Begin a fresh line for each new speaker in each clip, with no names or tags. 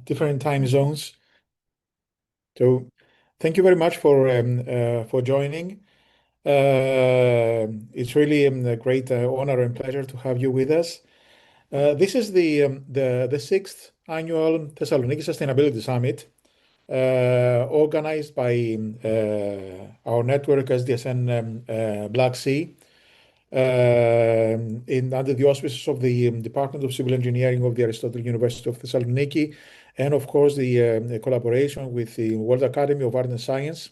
different time zones. So thank you very much for joining. It's really a great honor and pleasure to have you with us. This is the sixth annual Thessaloniki Sustainability Summit, organized by our network SDSN Black Sea, under the auspices of the Department of Civil Engineering of the Aristotle University of Thessaloniki, and of course the collaboration with the World Academy of Art and Science.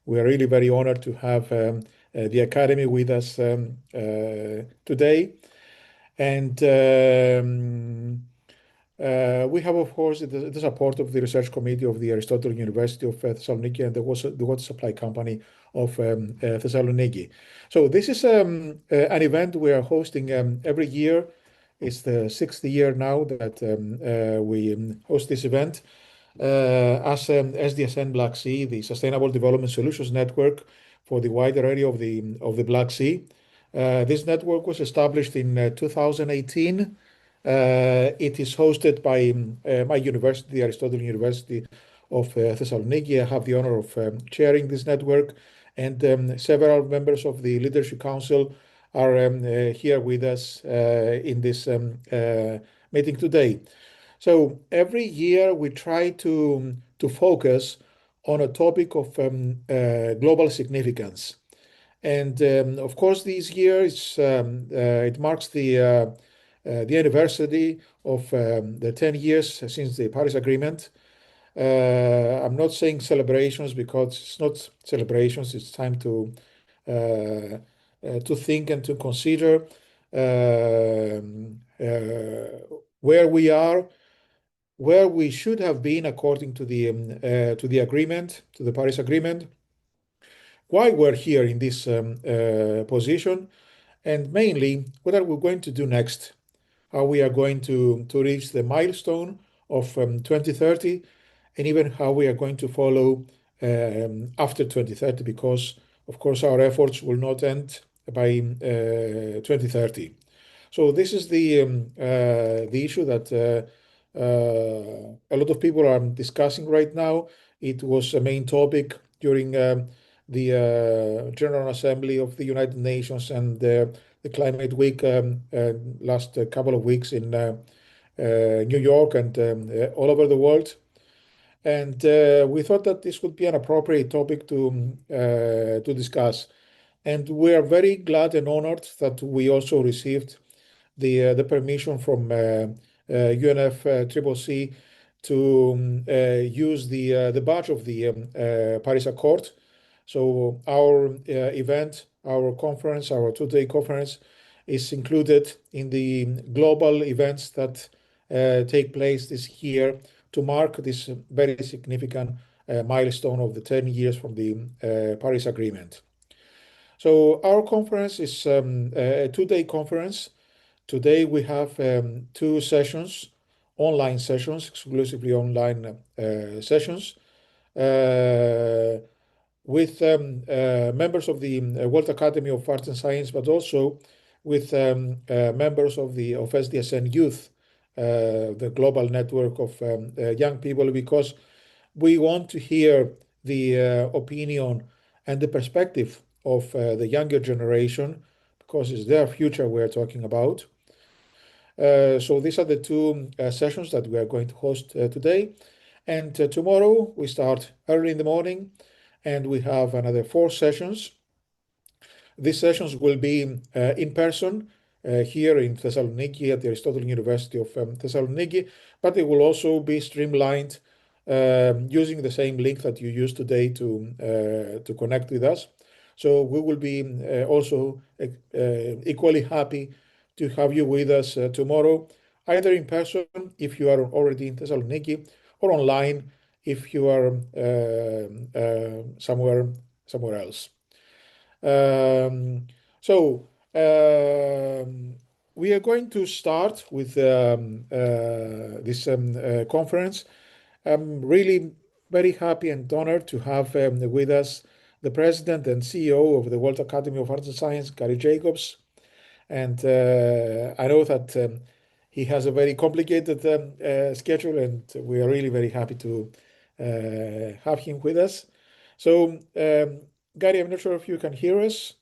We are really very honored to have the Academy with us today. And we have, of course, the support of the Research Committee of the Aristotle University of Thessaloniki and the Water Supply Company of Thessaloniki. So this is an event we are hosting every year. It's the sixth year now that we host this event as SDSN Black Sea, the Sustainable Development Solutions Network for the wider area of the Black Sea. This network was established in 2018. It is hosted by my university, the Aristotle University of Thessaloniki. I have the honor of chairing this network, and several members of the Leadership Council are here with us in this meeting today. So every year we try to focus on a topic of global significance. And of course, this year it marks the anniversary of the 10 years since the Paris Agreement. I'm not saying celebrations because it's not celebrations. It's time to think and to consider where we are, where we should have been according to the agreement, to the Paris Agreement, why we're here in this position, and mainly what are we going to do next, how we are going to reach the milestone of 2030, and even how we are going to follow after 2030, because of course our efforts will not end by 2030. So this is the issue that a lot of people are discussing right now. It was a main topic during the General Assembly of the United Nations and the Climate Week last couple of weeks in New York and all over the world. And we thought that this would be an appropriate topic to discuss. And we are very glad and honored that we also received the permission from UNFCCC to use the badge of the Paris Accord. So our event, our conference, our two-day conference is included in the global events that take place this year to mark this very significant milestone of the 10 years from the Paris Agreement. So our conference is a two-day conference. Today we have two sessions, online sessions, exclusively online sessions, with members of the World Academy of Arts and Science, but also with members of SDSN Youth, the global network of young people, because we want to hear the opinion and the perspective of the younger generation, because it's their future we're talking about. So these are the two sessions that we are going to host today. And tomorrow we start early in the morning, and we have another 4 sessions. These sessions will be in person here in Thessaloniki at the Aristotle University of Thessaloniki, but they will also be streamlined using the same link that you used today to connect with us. So we will be also equally happy to have you with us tomorrow, either in person if you are already in Thessaloniki, or online if you are somewhere else. So we are going to start with this conference. I'm really very happy and honored to have with us the President and CEO of the World Academy of Arts and Science, Garry. And I know that He has a very complicated schedule, and we are really very happy to have him with us. So, Garry, I'm not sure if you can hear us.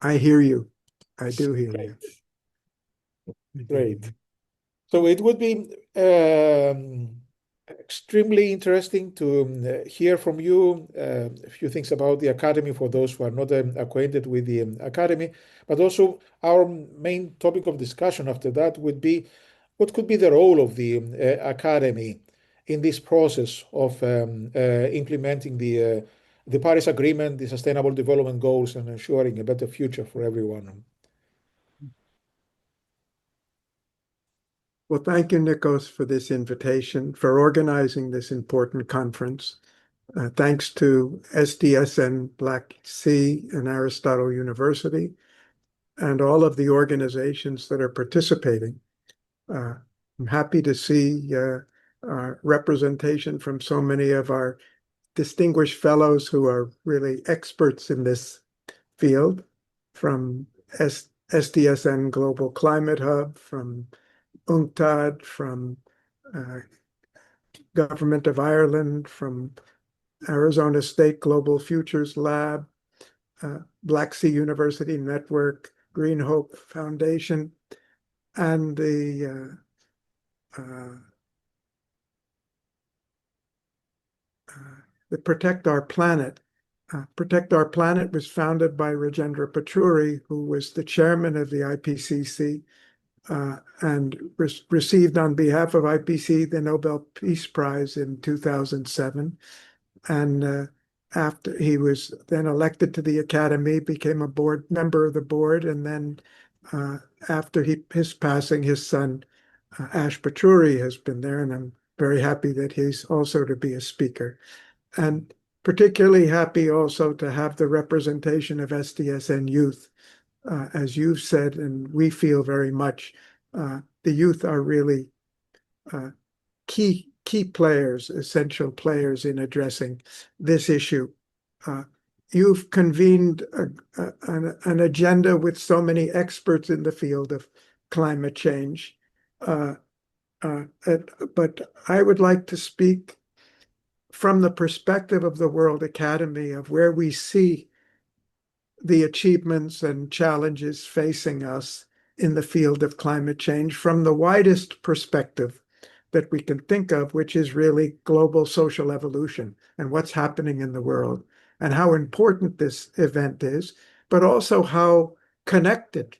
I hear you. I do hear
Great.
you.
Great. So it would be extremely interesting to hear from you a few things about the Academy for those who are not acquainted with the Academy, but also our main topic of discussion after that would be what could be the role of the Academy in this process of implementing the Paris Agreement, the Sustainable Development Goals, and ensuring a better future for everyone.
Well, thank you, Nikos, for this invitation, for organizing this important conference. Thanks to SDSN Black Sea and Aristotle University and all of the organizations that are participating. I'm happy to see representation from so many of our distinguished fellows who are really experts in this field, from SDSN Global Climate Hub, from UNCTAD, from Government of Ireland, from Arizona State Global Futures Lab, Black Sea University Network, Green Hope Foundation, and the Protect Our Planet. Protect Our Planet was founded by Rajendra Pachauri, who was the chairman of the IPCC, and received on behalf of IPC the Nobel Peace Prize in 2007. And after he was then elected to the Academy, became a board member of the board, and then after his passing, his son Ash Pachauri has been there, and I'm very happy that he's also to be a speaker. And particularly happy also to have the representation of SDSN youth. As you've said, and we feel very much, the youth are really key players, essential players in addressing this issue. You've convened an agenda with so many experts in the field of climate change. But I would like to speak from the perspective of the World Academy, of where we see the achievements and challenges facing us in the field of climate change from the widest perspective that we can think of, which is really global social evolution and what's happening in the world, and how important this event is, but also how connected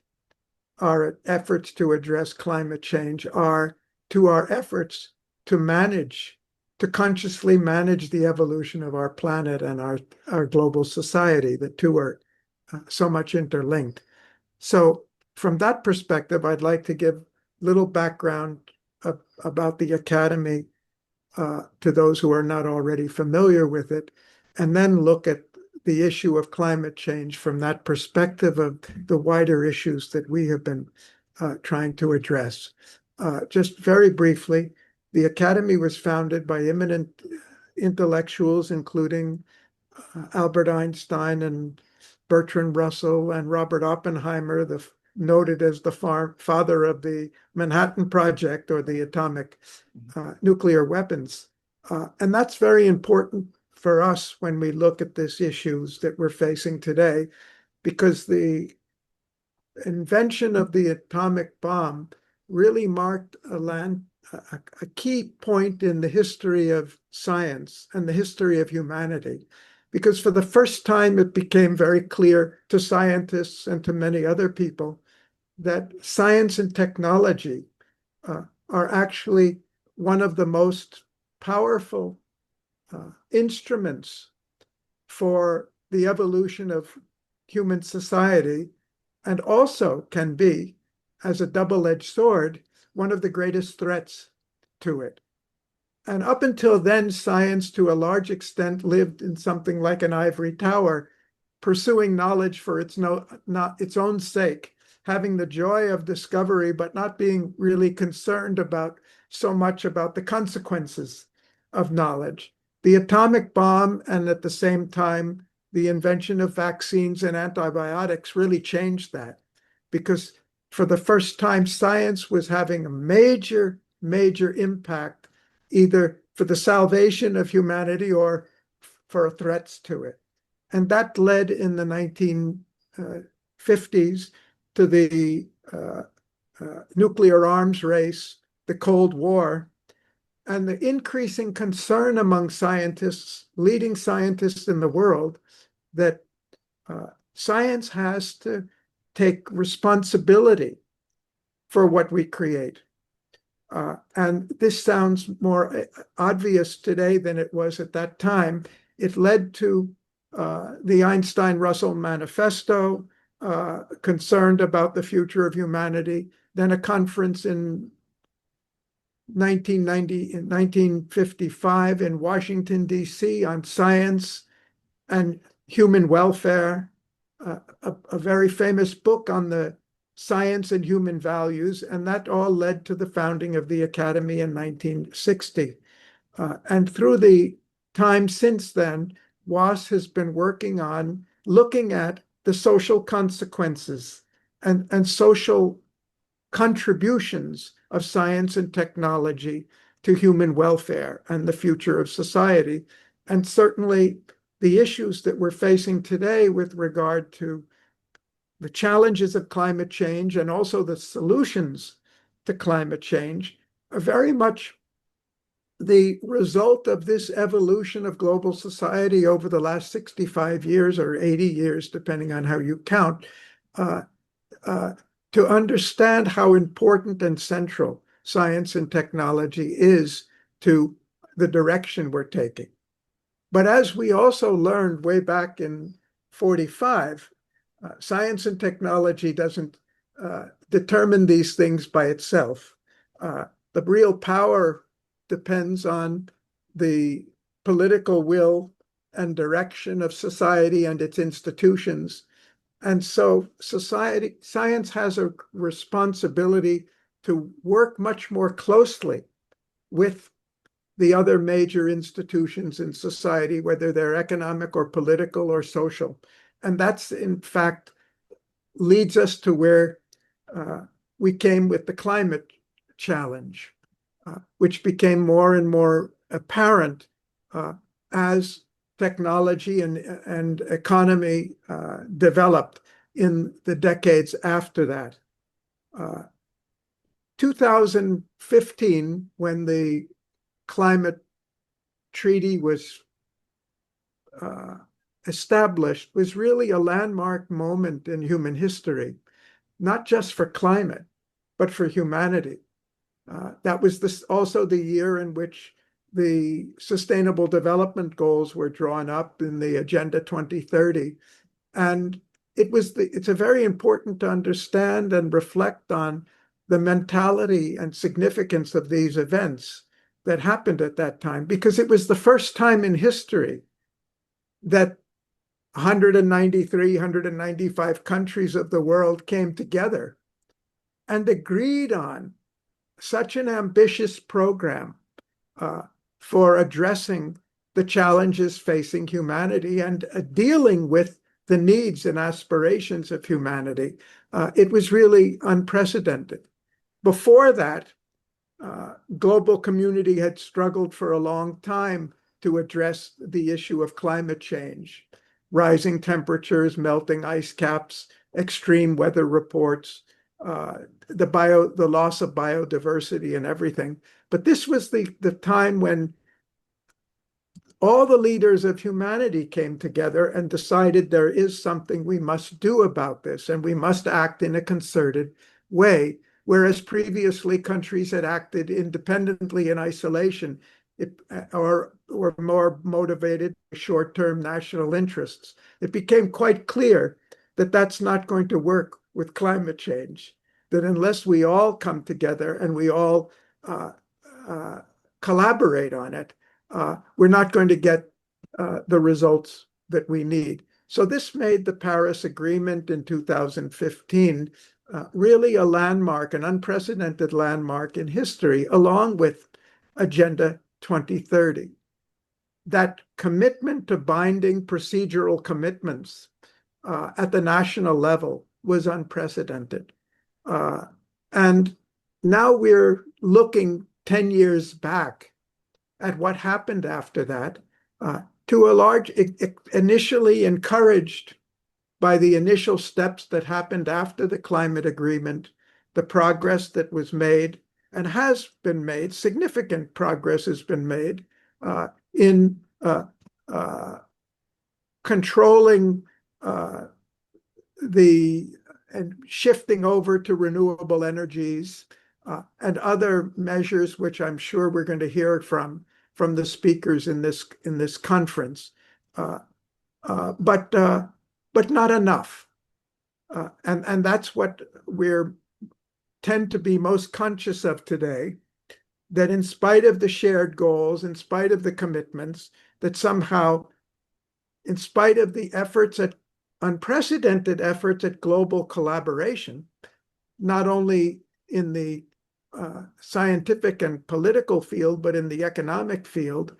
our efforts to address climate change are to our efforts to consciously manage the evolution of our planet and our global society. The two are so much interlinked. So from that perspective, I'd like to give little background about the Academy to those who are not already familiar with it, and then look at the issue of climate change from that perspective of the wider issues that we have been trying to address. Just very briefly, the Academy was founded by eminent intellectuals, including Albert Einstein and Bertrand Russell and Robert Oppenheimer, noted as the father of the Manhattan Project, or the atomic nuclear weapons. And that's very important for us when we look at these issues that we're facing today, because the invention of the atomic bomb really marked a key point in the history of science and the history of humanity. Because for the first time, it became very clear to scientists and to many other people that science and technology are actually one of the most powerful instruments for the evolution of human society, and also can be, as a double-edged sword, one of the greatest threats to it. And up until then, science, to a large extent, lived in something like an ivory tower, pursuing knowledge for its own sake, having the joy of discovery, but not being really concerned so much about the consequences of knowledge. The atomic bomb, and at the same time, the invention of vaccines and antibiotics, really changed that, because for the first time, science was having a major, major impact, either for the salvation of humanity or for threats to it. And that led in the 1950s to the nuclear arms race, the Cold War, and the increasing concern among scientists, leading scientists in the world, that science has to take responsibility for what we create. And this sounds more obvious today than it was at that time. It led to the Einstein-Russell Manifesto, concerned about the future of humanity, then a conference in 1955 in Washington, D.C. on science and human welfare, a very famous book on the science and human values, and that all led to the founding of the Academy in 1960. And through the time since then, WAAS has been working on looking at the social consequences and social contributions of science and technology to human welfare and the future of society. And certainly the issues that we're facing today with regard to the challenges of climate change and also the solutions to climate change are very much the result of this evolution of global society over the last 65 years or 80 years, depending on how you count, to understand how important and central science and technology is to the direction we're taking. But as we also learned way back in 45, science and technology doesn't determine these things by itself. The real power depends on the political will and direction of society and its institutions. And so science has a responsibility to work much more closely with the other major institutions in society, whether they're economic or political or social. And that's, in fact, leads us to where we came with the climate challenge, which became more and more apparent as technology and economy developed in the decades after that. 2015, when the climate treaty was established, was really a landmark moment in human history, not just for climate, but for humanity. That was also the year in which the Sustainable Development Goals were drawn up in the Agenda 2030. And it's a very important to understand and reflect on the mentality and significance of these events that happened at that time, because it was the first time in history that 193, 195 countries of the world came together and agreed on such an ambitious program for addressing the challenges facing humanity and dealing with the needs and aspirations of humanity. It was really unprecedented. Before that, global community had struggled for a long time to address the issue of climate change, rising temperatures, melting ice caps, extreme weather reports, the loss of biodiversity and everything. But this was the time when all the leaders of humanity came together and decided there is something we must do about this, and we must act in a concerted way, whereas previously countries had acted independently in isolation or were more motivated by short-term national interests. It became quite clear that that's not going to work with climate change, that unless we all come together and we all collaborate on it, we're not going to get the results that we need. So this made the Paris Agreement in 2015 really a landmark, an unprecedented landmark in history, along with Agenda 2030. That commitment to binding procedural commitments at the national level was unprecedented. And now we're looking 10 years back at what happened after that, to a large, initially encouraged by the initial steps that happened after the climate agreement, the progress that was made and has been made, significant progress has been made in controlling and shifting over to renewable energies and other measures, which I'm sure we're going to hear from the speakers in this conference, but not enough, and that's what we're tend to be most conscious of today. That in spite of the shared goals, in spite of the commitments, that somehow, in spite of the unprecedented efforts at global collaboration, not only in the scientific and political field, but in the economic field,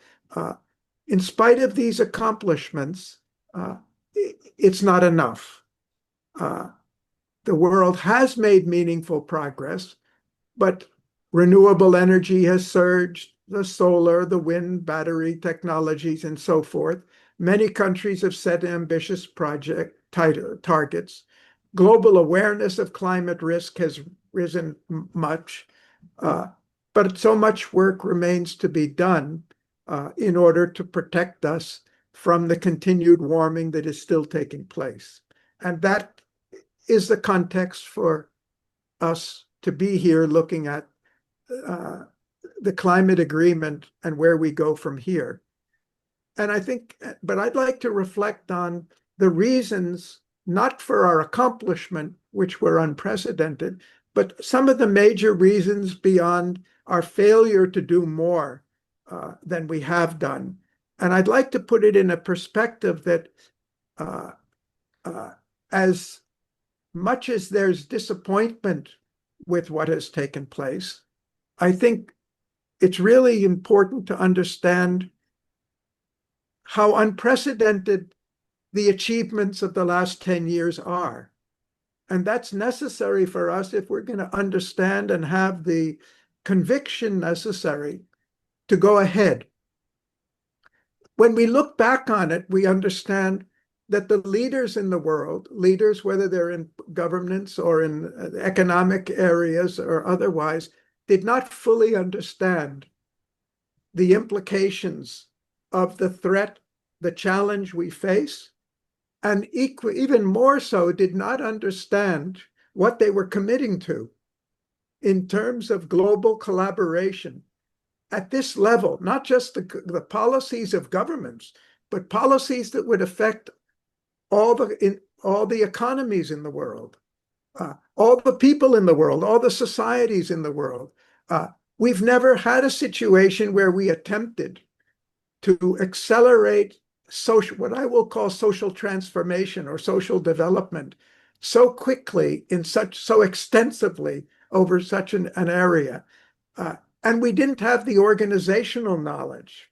in spite of these accomplishments, it's not enough. The world has made meaningful progress, but renewable energy has surged, the solar, the wind, battery technologies, and so forth. Many countries have set ambitious targets. Global awareness of climate risk has risen much, but so much work remains to be done in order to protect us from the continued warming that is still taking place. And that is the context for us to be here looking at the climate agreement and where we go from here. And I think, but I'd like to reflect on the reasons, not for our accomplishment, which were unprecedented, but some of the major reasons beyond our failure to do more than we have done. And I'd like to put it in a perspective that as much as there's disappointment with what has taken place, I think it's really important to understand how unprecedented the achievements of the last 10 years are. And that's necessary for us if we're going to understand and have the conviction necessary to go ahead. When we look back on it, we understand that the leaders in the world, leaders, whether they're in governments or in economic areas or otherwise, did not fully understand the implications of the threat, the challenge we face, and even more so, did not understand what they were committing to in terms of global collaboration at this level, not just the policies of governments, but policies that would affect all the economies in the world, all the people in the world, all the societies in the world. We've never had a situation where we attempted to accelerate what I will call social transformation or social development so quickly so extensively over such an area. And we didn't have the organizational knowledge.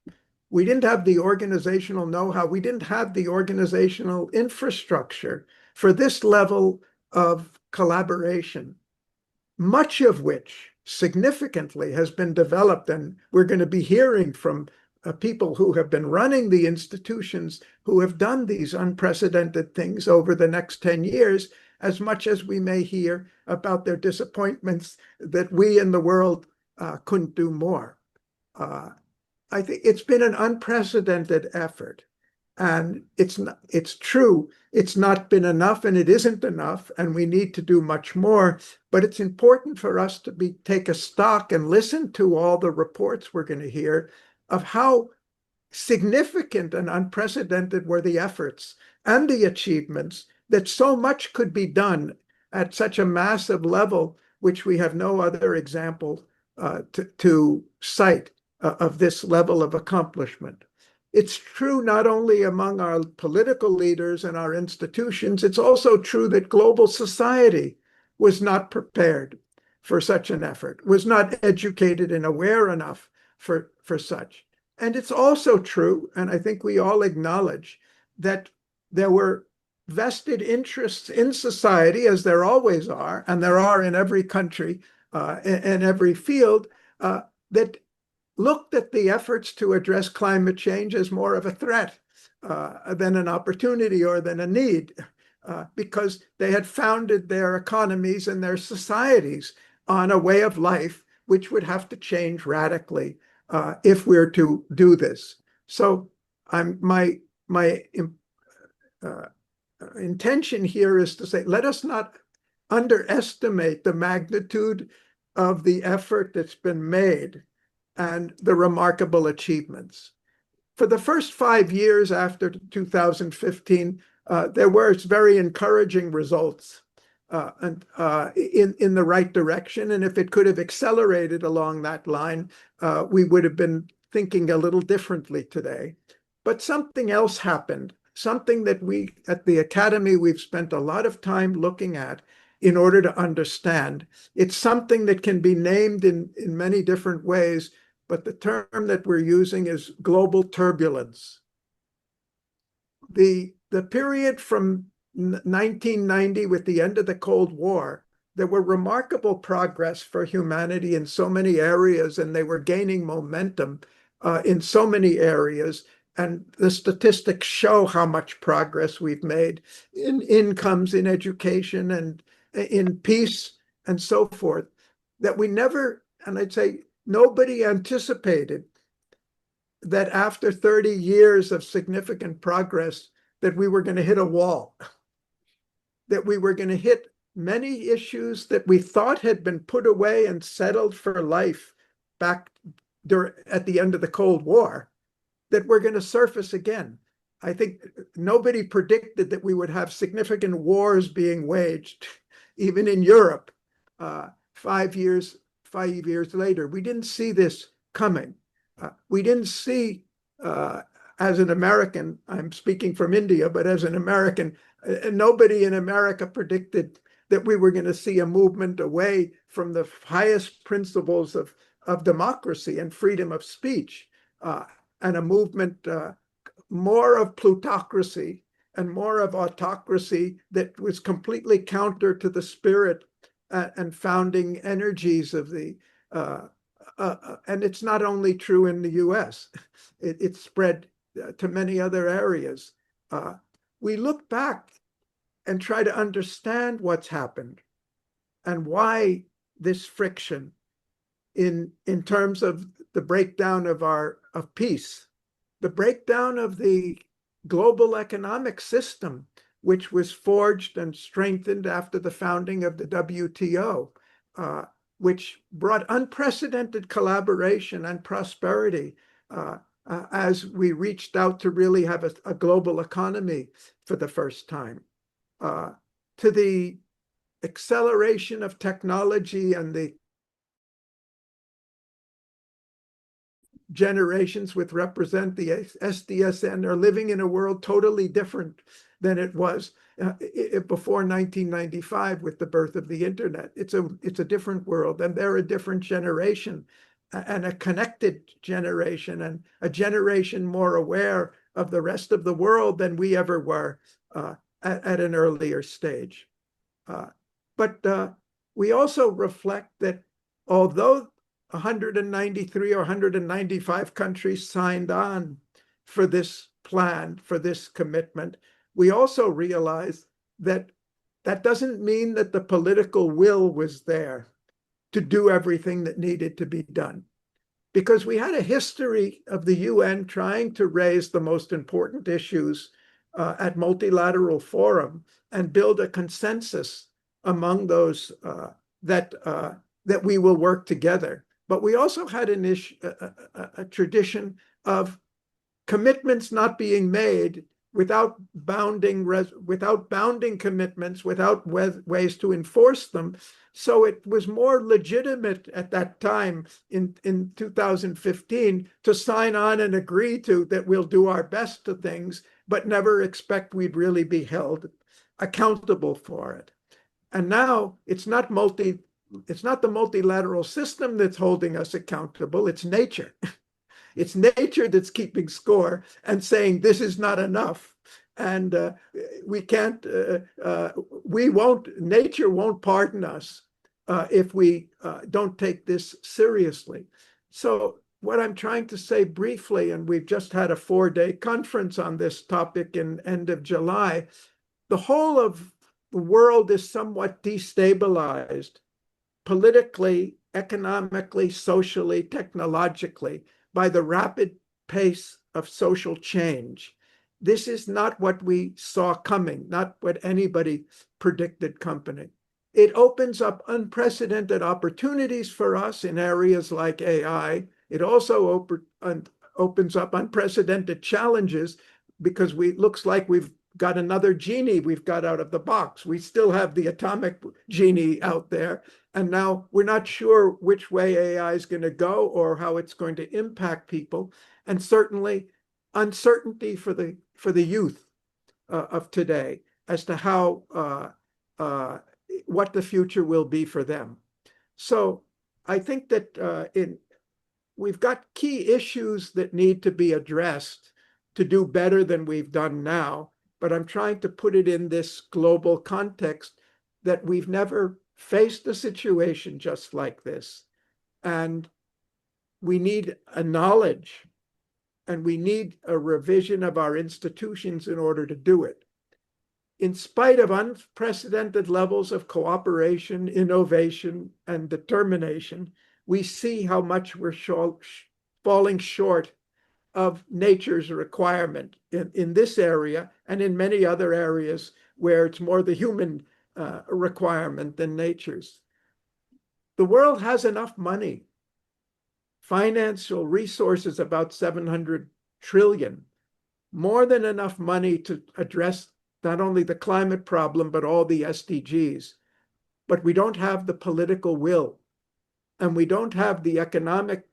We didn't have the organizational know-how. We didn't have the organizational infrastructure for this level of collaboration, much of which significantly has been developed. And we're going to be hearing from people who have been running the institutions who have done these unprecedented things over the next 10 years, as much as we may hear about their disappointments that we in the world couldn't do more. I think it's been an unprecedented effort, and it's true, it's not been enough, and it isn't enough, and we need to do much more. But it's important for us to take a stock and listen to all the reports we're going to hear of how significant and unprecedented were the efforts and the achievements, that so much could be done at such a massive level, which we have no other example to cite of this level of accomplishment. It's true not only among our political leaders and our institutions, it's also true that global society was not prepared for such an effort, was not educated and aware enough for such. And it's also true, and I think we all acknowledge, that there were vested interests in society, as there always are, and there are in every country, in every field, that looked at the efforts to address climate change as more of a threat than an opportunity or than a need, because they had founded their economies and their societies on a way of life which would have to change radically if we're to do this. So my intention here is to say, let us not underestimate the magnitude of the effort that's been made and the remarkable achievements. For the first 5 years after 2015, there were very encouraging results in the right direction. And if it could have accelerated along that line, we would have been thinking a little differently today. But something else happened, something that we at the Academy, we've spent a lot of time looking at in order to understand. It's something that can be named in many different ways, but the term that we're using is global turbulence. The period from 1990, with the end of the Cold War, there were remarkable progress for humanity in so many areas, and they were gaining momentum in so many areas. And the statistics show how much progress we've made in incomes, in education, and in peace, and so forth, that we never, and I'd say nobody anticipated that after 30 years of significant progress, that we were going to hit a wall, that we were going to hit many issues that we thought had been put away and settled for life back at the end of the Cold War, that we're going to surface again. I think nobody predicted that we would have significant wars being waged, even in Europe, 5 years later. We didn't see this coming. We didn't see, as an American, I'm speaking from India, but as an American, nobody in America predicted that we were going to see a movement away from the highest principles of democracy and freedom of speech, and a movement more of plutocracy and more of autocracy that was completely counter to the spirit and founding energies of the, and it's not only true in the US, it's spread to many other areas. We look back and try to understand what's happened and why this friction in terms of the breakdown of peace, the breakdown of the global economic system, which was forged and strengthened after the founding of the WTO, which brought unprecedented collaboration and prosperity as we reached out to really have a global economy for the first time, to the acceleration of technology and the generations which represent the SDSN are living in a world totally different than it was before 1995 with the birth of the internet. It's a different world, and they're a different generation, and a connected generation, and a generation more aware of the rest of the world than we ever were at an earlier stage. But we also reflect that although 193 or 195 countries signed on for this plan, for this commitment, we also realize that that doesn't mean that the political will was there to do everything that needed to be done. Because we had a history of the UN trying to raise the most important issues at multilateral forum and build a consensus among those that we will work together. But we also had a tradition of commitments not being made without bounding commitments, without ways to enforce them. So it was more legitimate at that time in 2015 to sign on and agree to that we'll do our best to things, but never expect we'd really be held accountable for it. And now it's not the multilateral system that's holding us accountable, it's nature. It's nature that's keeping score and saying this is not enough. And we can't, nature won't pardon us if we don't take this seriously. So what I'm trying to say briefly, and we've just had a 4-day conference on this topic in end of July, the whole of the world is somewhat destabilized politically, economically, socially, technologically by the rapid pace of social change. This is not what we saw coming, not what anybody predicted coming. It opens up unprecedented opportunities for us in areas like AI. It also opens up unprecedented challenges because it looks like we've got another genie we've got out of the box. We still have the atomic genie out there. And now we're not sure which way AI is going to go or how it's going to impact people. And certainly uncertainty for the youth of today as to how what the future will be for them. So I think that we've got key issues that need to be addressed to do better than we've done now. But I'm trying to put it in this global context that we've never faced a situation just like this. And we need a knowledge and we need a revision of our institutions in order to do it. In spite of unprecedented levels of cooperation, innovation, and determination, we see how much we're falling short of nature's requirement in this area and in many other areas where it's more the human requirement than nature's. The world has enough money, financial resources, about 700 trillion, more than enough money to address not only the climate problem, but all the SDGs. But we don't have the political will, and we don't have the economic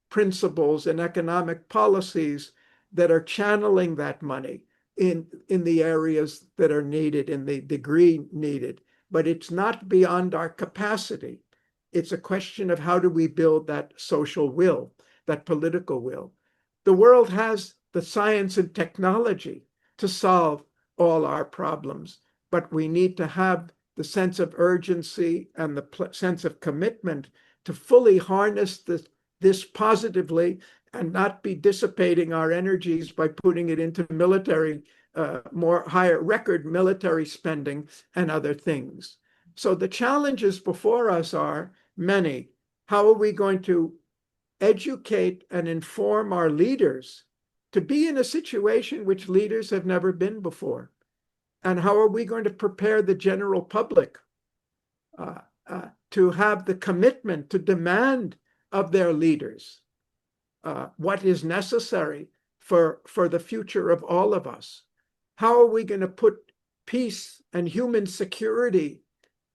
principles and economic policies that are channeling that money in the areas that are needed, in the degree needed. But it's not beyond our capacity. It's a question of how do we build that social will, that political will. The world has the science and technology to solve all our problems, but we need to have the sense of urgency and the sense of commitment to fully harness this positively and not be dissipating our energies by putting it into military, higher record military spending and other things. So the challenges before us are many. How are we going to educate and inform our leaders to be in a situation which leaders have never been before? And how are we going to prepare the general public to have the commitment to demand of their leaders what is necessary for the future of all of us? How are we going to put peace and human security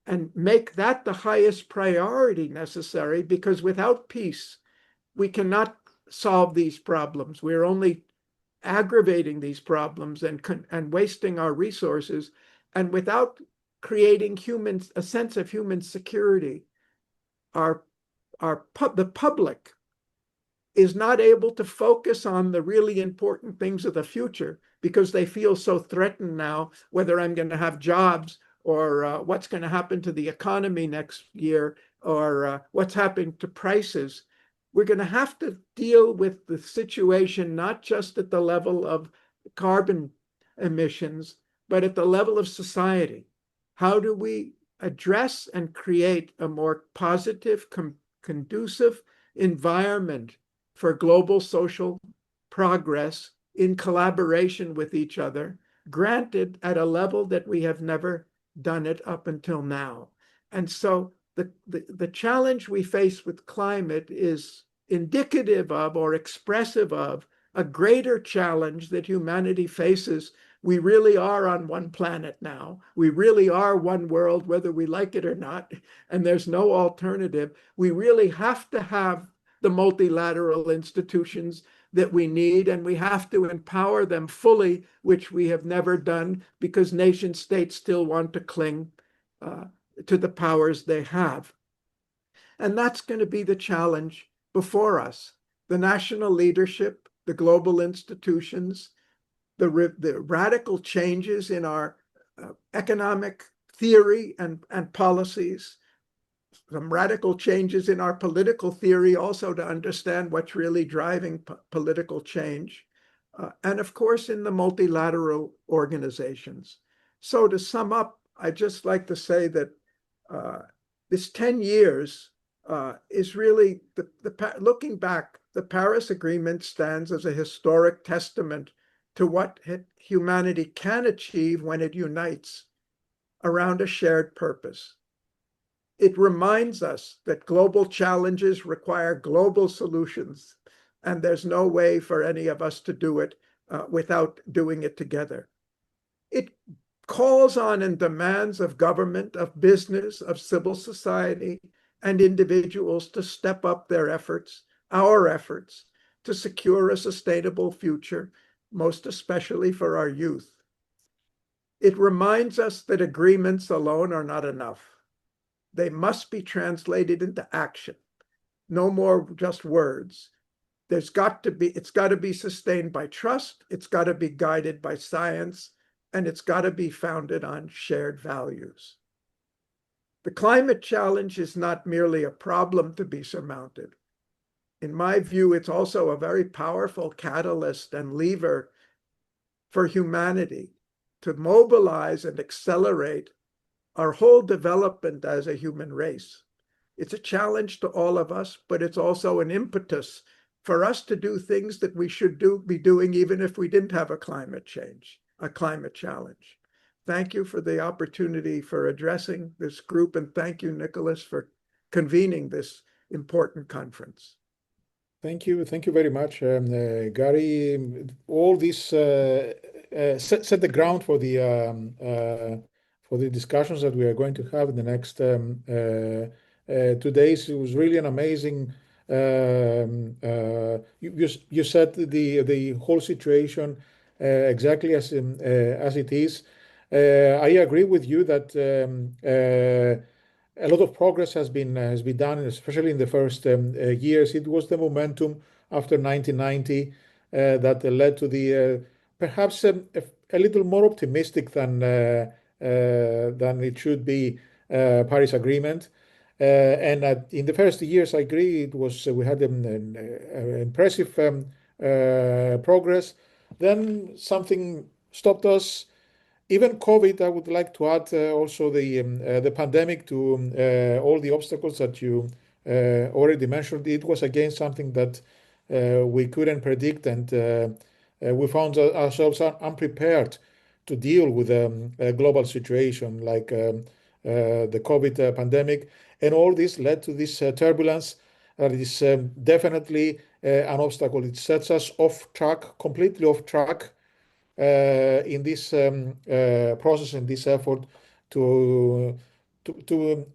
and make that the highest priority necessary? Because without peace, we cannot solve these problems. We're only aggravating these problems and wasting our resources. And without creating a sense of human security, the public is not able to focus on the really important things of the future because they feel so threatened now, whether I'm going to have jobs or what's going to happen to the economy next year or what's happening to prices. We're going to have to deal with the situation, not just at the level of carbon emissions, but at the level of society. How do we address and create a more positive, conducive environment for global social progress in collaboration with each other, granted at a level that we have never done it up until now? And so the challenge we face with climate is indicative of or expressive of a greater challenge that humanity faces. We really are on one planet now. We really are one world, whether we like it or not, and there's no alternative. We really have to have the multilateral institutions that we need, and we have to empower them fully, which we have never done because nation states still want to cling to the powers they have. And that's going to be the challenge before us. The national leadership, the global institutions, the radical changes in our economic theory and policies, some radical changes in our political theory also to understand what's really driving political change, and of course in the multilateral organizations. So to sum up, I'd just like to say that this 10 years is really, looking back, the Paris Agreement stands as a historic testament to what humanity can achieve when it unites around a shared purpose. It reminds us that global challenges require global solutions, and there's no way for any of us to do it without doing it together. It calls on and demands of government, of business, of civil society, and individuals to step up their efforts, our efforts, to secure a sustainable future, most especially for our youth. It reminds us that agreements alone are not enough. They must be translated into action, no more just words. It's got to be sustained by trust, it's got to be guided by science, and it's got to be founded on shared values. The climate challenge is not merely a problem to be surmounted. In my view, it's also a very powerful catalyst and lever for humanity to mobilize and accelerate our whole development as a human race. It's a challenge to all of us, but it's also an impetus for us to do things that we should be doing even if we didn't have a climate challenge. Thank you for the opportunity for addressing this group, and thank you, Nicholas, for convening this important conference.
Thank you very much, Garry. All this set the ground for the discussions that we are going to have in the next 2 days. It was really an amazing. You set the whole situation exactly as it is. I agree with you that a lot of progress has been done, especially in the first years. It was the momentum after 1990 that led to the perhaps a little more optimistic than it should be Paris Agreement. And in the first years, I agree, we had an impressive progress. Then something stopped us. Even COVID, I would like to add also the pandemic to all the obstacles that you already mentioned. It was again something that we couldn't predict, and we found ourselves unprepared to deal with a global situation like the COVID pandemic. And all this led to this turbulence that is definitely an obstacle. It sets us off track, completely off track in this process, in this effort to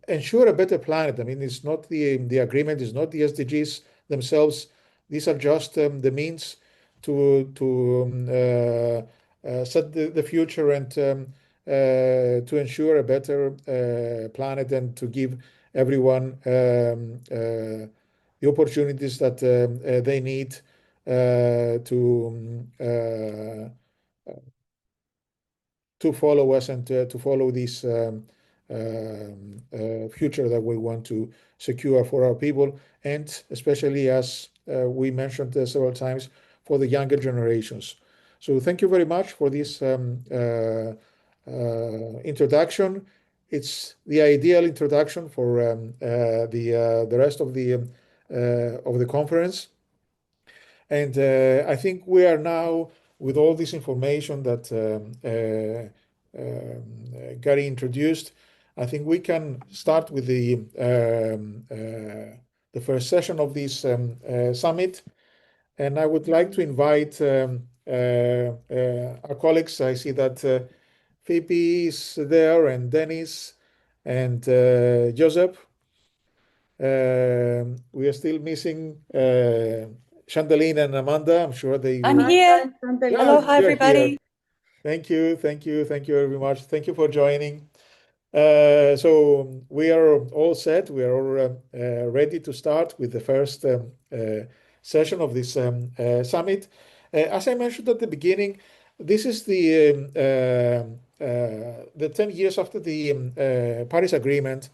ensure a better planet. I mean, it's not the agreement, it's not the SDGs themselves. These are just the means to set the future and to ensure a better planet and to give everyone the opportunities that they need to follow us and to follow this future that we want to secure for our people, and especially, as we mentioned several times, for the younger generations. So thank you very much for this introduction. It's the ideal introduction for the rest of the conference. And I think we are now, with all this information that Garry introduced, I think we can start with the first session of this summit. And I would like to invite our colleagues. I see that Phoebe is there, and Denis, and Josep. We are still missing Chantal-Line and Amanda. I'm sure they
I'm
will.
here.
Yeah,
Hello, hi,
you're here.
everybody.
Thank you very much. Thank you for joining. So we are all set. We are all ready to start with the first session of this summit. As I mentioned at the beginning, this is the 10 years after the Paris Agreement.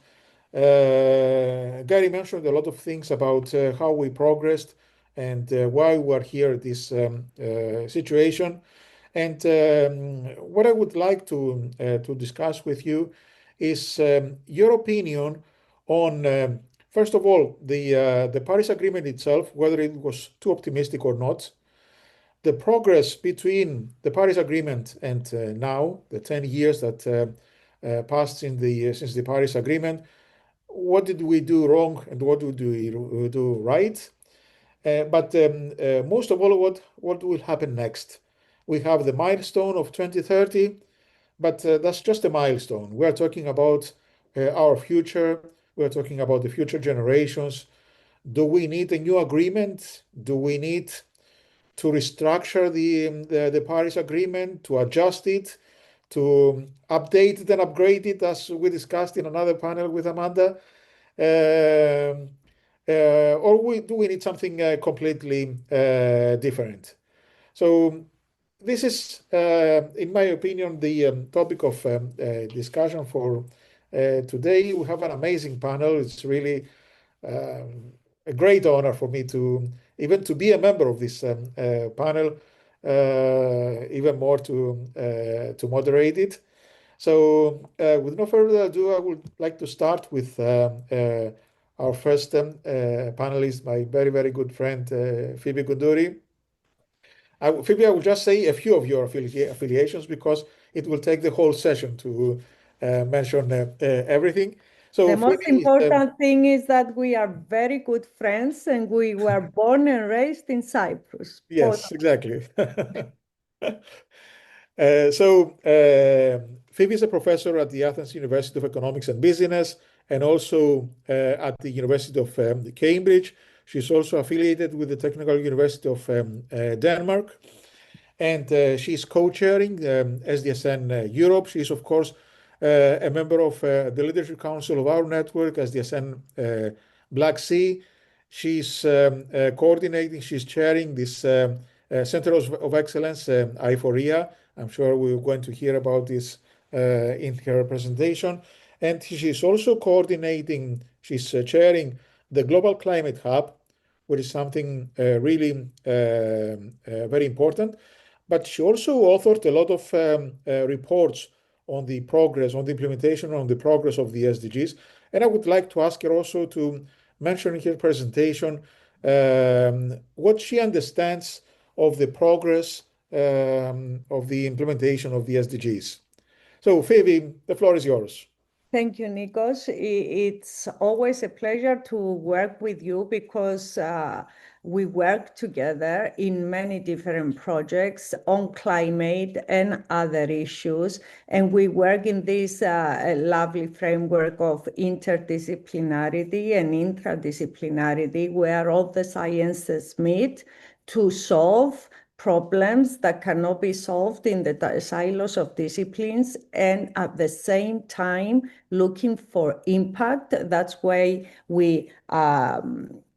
Garry mentioned a lot of things about how we progressed and why we are here at this situation. And what I would like to discuss with you is your opinion on, first of all, the Paris Agreement itself, whether it was too optimistic or not, the progress between the Paris Agreement and now, the 10 years that passed since the Paris Agreement, what did we do wrong and what did we do right? But most of all, what will happen next? We have the milestone of 2030, but that's just a milestone. We are talking about our future. We are talking about the future generations. Do we need a new agreement? Do we need to restructure the Paris Agreement, to adjust it, to update it and upgrade it, as we discussed in another panel with Amanda? Or do we need something completely different? So this is, in my opinion, the topic of discussion for today. We have an amazing panel. It's really a great honor for me to even to be a member of this panel, even more to moderate it. So, with no further ado, I would like to start with our first panelist, my very, very good friend, Phoebe Koundouri. Phoebe, I will just say a few of your affiliations because it will take the whole session to mention everything. So,
the most
Phoebe
important thing is that we are very good friends and we were born and raised in Cyprus.
yes, exactly. Phoebe is a professor at the Athens University of Economics and Business and also at the University of Cambridge. She's also affiliated with the Technical University of Denmark. And she's co-chairing SDSN Europe. She's, of course, a member of the Leadership Council of our network, SDSN Black Sea. She's coordinating, she's chairing this Center of Excellence, I4EA. I'm sure we're going to hear about this in her presentation. And she's also coordinating, she's chairing the Global Climate Hub, which is something really very important. But she also authored a lot of reports on the progress, on the implementation, on the progress of the SDGs. And I would like to ask her also to mention in her presentation what she understands of the progress of the implementation of the SDGs. So, Phoebe, the floor is yours.
Thank you, Nikos. It's always a pleasure to work with you because we work together in many different projects on climate and other issues. And we work in this lovely framework of interdisciplinarity and intradisciplinarity, where all the sciences meet to solve problems that cannot be solved in the silos of disciplines, and at the same time looking for impact. That's why we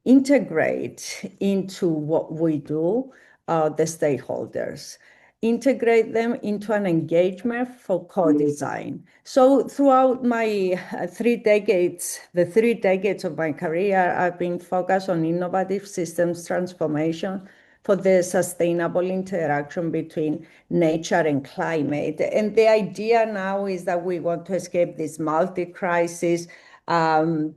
integrate into what we do the stakeholders, integrate them into an engagement for co-design. So throughout my 3 decades, the 3 decades of my career, I've been focused on innovative systems transformation for the sustainable interaction between nature and climate. And the idea now is that we want to escape this multi-crisis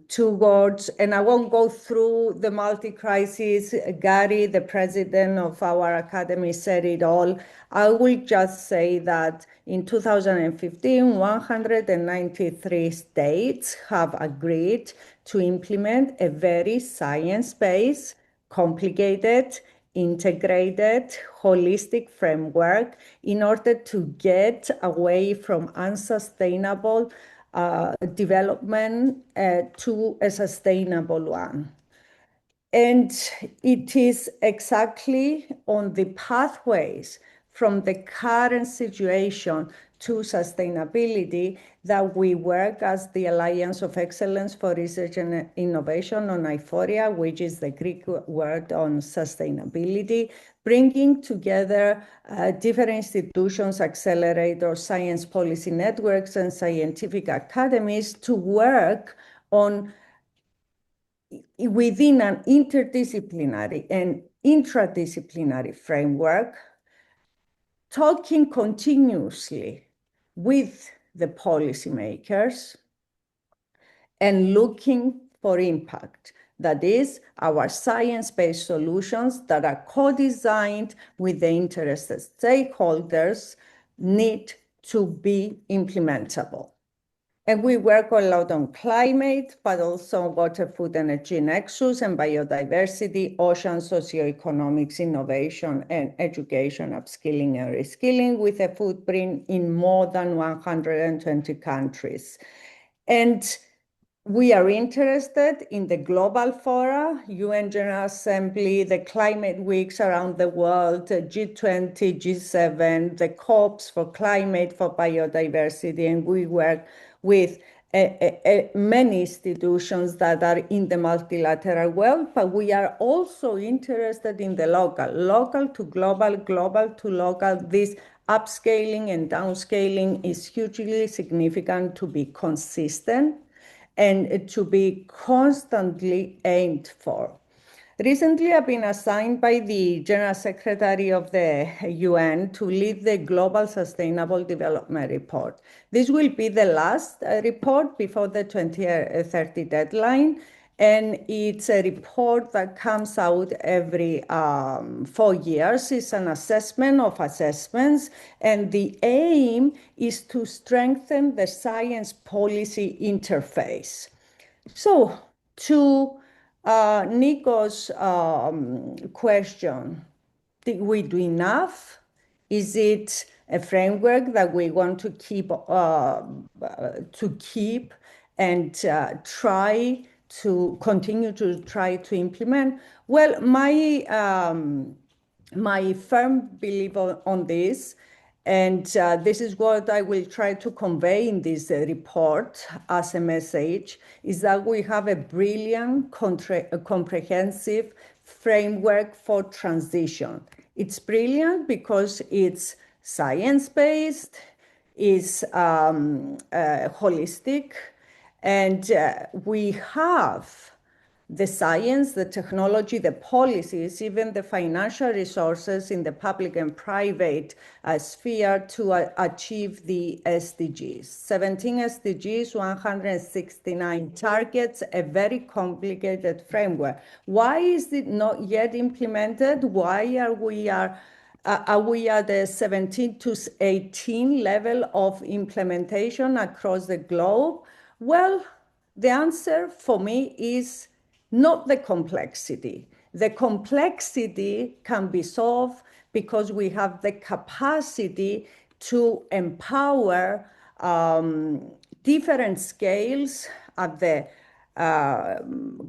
towards, and I won't go through the multi-crisis. Garry, the president of our academy, said it all. I will just say that in 2015, 193 states have agreed to implement a very science-based, complicated, integrated, holistic framework in order to get away from unsustainable development to a sustainable one. And it is exactly on the pathways from the current situation to sustainability that we work as the Alliance of Excellence for Research and Innovation on Aiphoria, which is the Greek word on sustainability, bringing together different institutions, accelerators, science policy networks, and scientific academies to work on within an interdisciplinary and intradisciplinary framework, talking continuously with the policymakers and looking for impact. That is, our science-based solutions that are co-designed with the interested stakeholders need to be implementable. And we work a lot on climate, but also water, food, energy nexus, and biodiversity, ocean, socioeconomics, innovation, and education, upskilling and reskilling, with a footprint in more than 120 countries. And we are interested in the global fora, UN General Assembly, the climate weeks around the world, G20, G7, the COPs for climate, for biodiversity, and we work with many institutions that are in the multilateral world, but we are also interested in the local to global, global to local. This upscaling and downscaling is hugely significant to be consistent and to be constantly aimed for. Recently, I've been assigned by the General Secretary of the UN to lead the Global Sustainable Development Report. This will be the last report before the 2030 deadline, and it's a report that comes out every 4 years. It's an assessment of assessments, and the aim is to strengthen the science policy interface. So, to Nico's question, did we do enough? Is it a framework that we want to keep and try to continue to try to implement? Well, my firm belief on this, and this is what I will try to convey in this report as a message, is that we have a brilliant, comprehensive framework for transition. It's brilliant because it's science-based, it's holistic, and we have the science, the technology, the policies, even the financial resources in the public and private sphere to achieve the SDGs. 17 SDGs, 169 targets, a very complicated framework. Why is it not yet implemented? Why are we at the 17 to 18 level of implementation across the globe? Well, the answer for me is not the complexity. The complexity can be solved because we have the capacity to empower different scales at the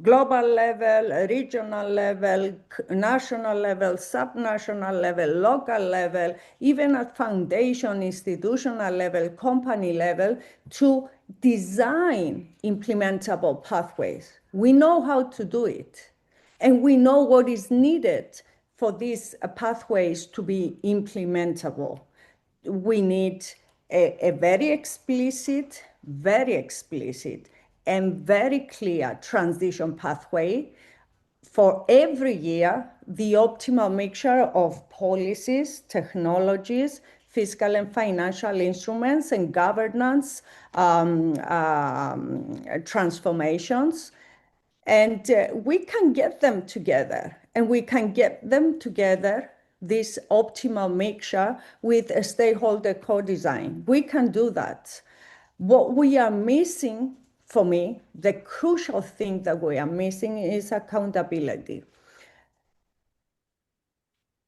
global level, regional level, national level, subnational level, local level, even at foundation, institutional level, company level, to design implementable pathways. We know how to do it, and we know what is needed for these pathways to be implementable. We need a very explicit, and very clear transition pathway for every year, the optimal mixture of policies, technologies, fiscal and financial instruments, and governance transformations. And we can get them together, and we can get them together, this optimal mixture, with a stakeholder co-design. We can do that. What we are missing, for me, the crucial thing that we are missing is accountability.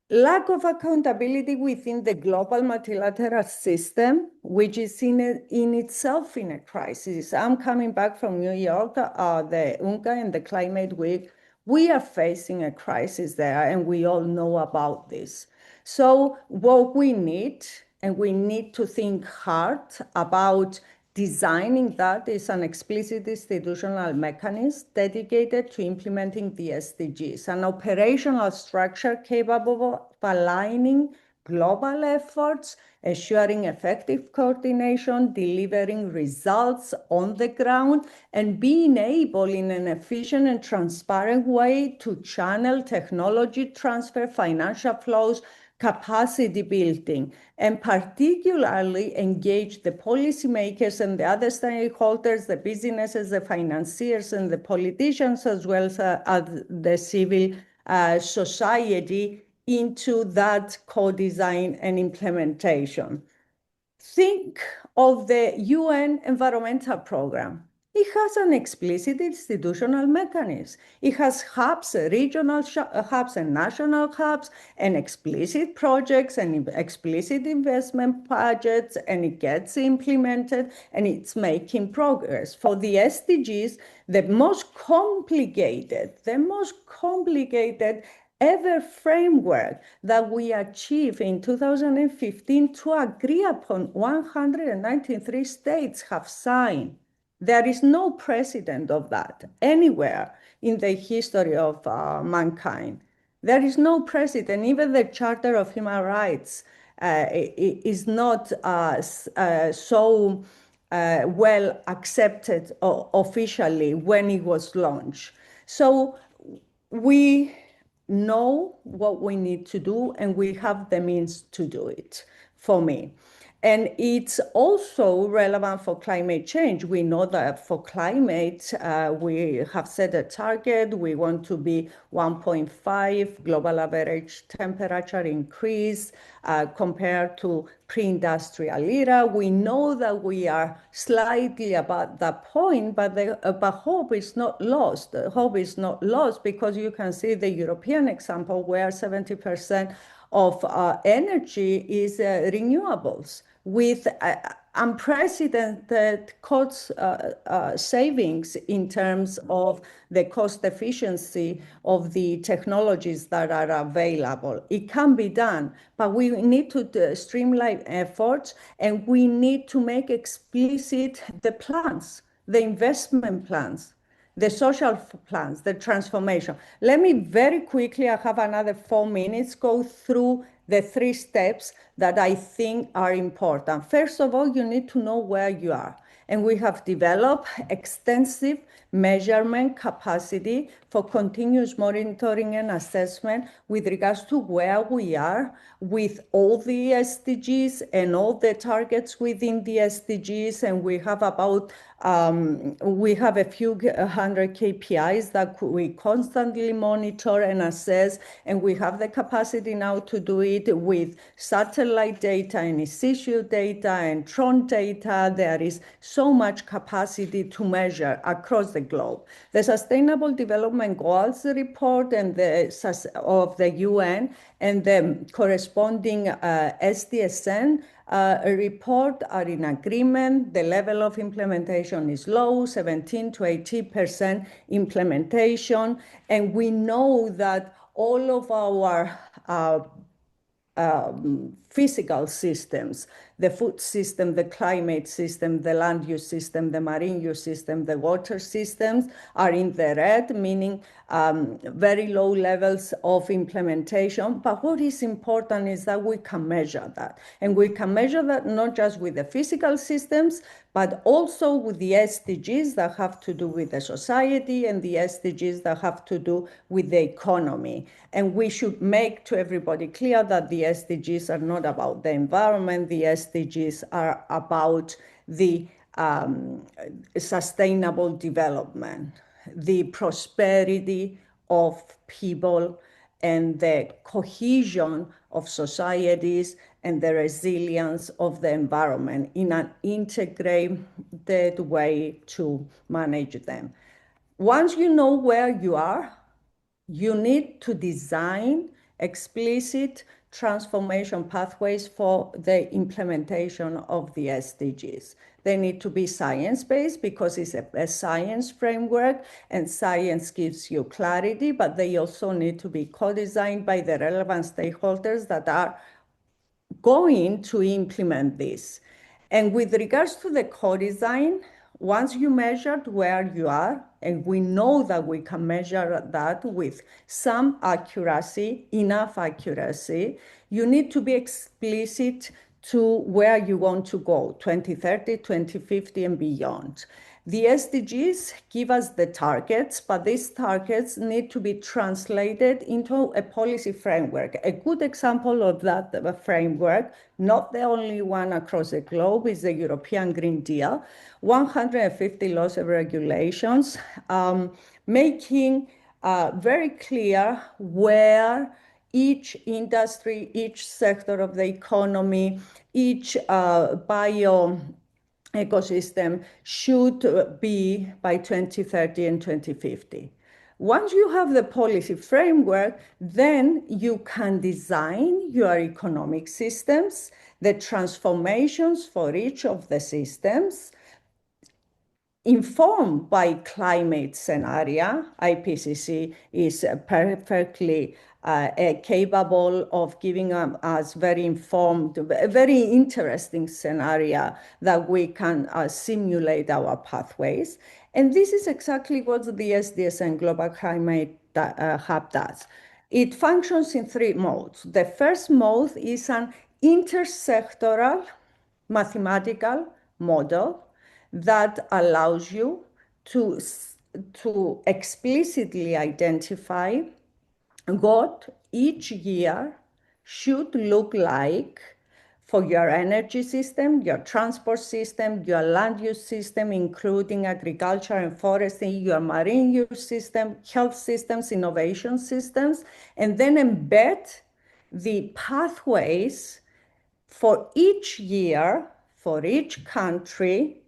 Lack of accountability within the global multilateral system, which is in itself in a crisis. I'm coming back from New York, the UNCTAD and the Climate Week. We are facing a crisis there, and we all know about this. So what we need and we need to think hard about designing that is an explicit institutional mechanism dedicated to implementing the SDGs, an operational structure capable of aligning global efforts, ensuring effective coordination, delivering results on the ground, and being able in an efficient and transparent way to channel technology transfer, financial flows, capacity building, and particularly engage the policymakers and the other stakeholders, the businesses, the financiers, and the politicians, as well as the civil society into that co-design and implementation. Think of the UN Environmental Programme. It has an explicit institutional mechanism. It has hubs, regional hubs and national hubs, and explicit projects and explicit investment budgets, and it gets implemented and it's making progress. For the SDGs, the most complicated ever framework that we achieved in 2015 to agree upon 193 states have signed. There is no precedent of that anywhere in the history of mankind. There is no precedent. Even the Charter of Human Rights is not so well accepted officially when it was launched. So we know what we need to do, and we have the means to do it, for me. And it's also relevant for climate change. We know that for climate, we have set a target. We want to be 1.5 global average temperature increase compared to pre-industrial era. We know that we are slightly above that point, but hope is not lost. Hope is not lost because you can see the European example where 70% of energy is renewables with unprecedented cost savings in terms of the cost efficiency of the technologies that are available. It can be done, but we need to streamline efforts, and we need to make explicit the plans, the investment plans, the social plans, the transformation. Let me very quickly, I have another 4 minutes, go through the 3 steps that I think are important. First of all, you need to know where you are. And we have developed extensive measurement capacity for continuous monitoring and assessment with regards to where we are with all the SDGs and all the targets within the SDGs. And we have about, we have a few hundred KPIs that we constantly monitor and assess. And we have the capacity now to do it with satellite data and in-situ data and drone data. There is so much capacity to measure across the globe. The Sustainable Development Goals report and of the UN and the corresponding SDSN report are in agreement. The level of implementation is low, 17 to 80% implementation. And we know that all of our physical systems, the food system, the climate system, the land use system, the marine use system, the water systems are in the red, meaning very low levels of implementation. But what is important is that we can measure that. And we can measure that not just with the physical systems, but also with the SDGs that have to do with the society and the SDGs that have to do with the economy. And we should make to everybody clear that the SDGs are not about the environment. The SDGs are about the sustainable development, the prosperity of people, and the cohesion of societies and the resilience of the environment in an integrated way to manage them. Once you know where you are, you need to design explicit transformation pathways for the implementation of the SDGs. They need to be science-based because it's a science framework, and science gives you clarity, but they also need to be co-designed by the relevant stakeholders that are going to implement this. And with regards to the co-design, once you measured where you are, and we know that we can measure that with some accuracy, enough accuracy, you need to be explicit to where you want to go, 2030, 2050, and beyond. The SDGs give us the targets, but these targets need to be translated into a policy framework. A good example of that framework, not the only one across the globe, is the European Green Deal, 150 laws and regulations, making very clear where each industry, each sector of the economy, each bio ecosystem should be by 2030 and 2050. Once you have the policy framework, then you can design your economic systems, the transformations for each of the systems, informed by climate scenario. IPCC is perfectly capable of giving us very informed, very interesting scenario that we can simulate our pathways. And this is exactly what the SDSN Global Climate Hub does. It functions in three modes. The first mode is an intersectoral mathematical model that allows you to explicitly identify what each year should look like for your energy system, your transport system, your land use system, including agriculture and forestry, your marine use system, health systems, innovation systems, and then embed the pathways for each year, for each country,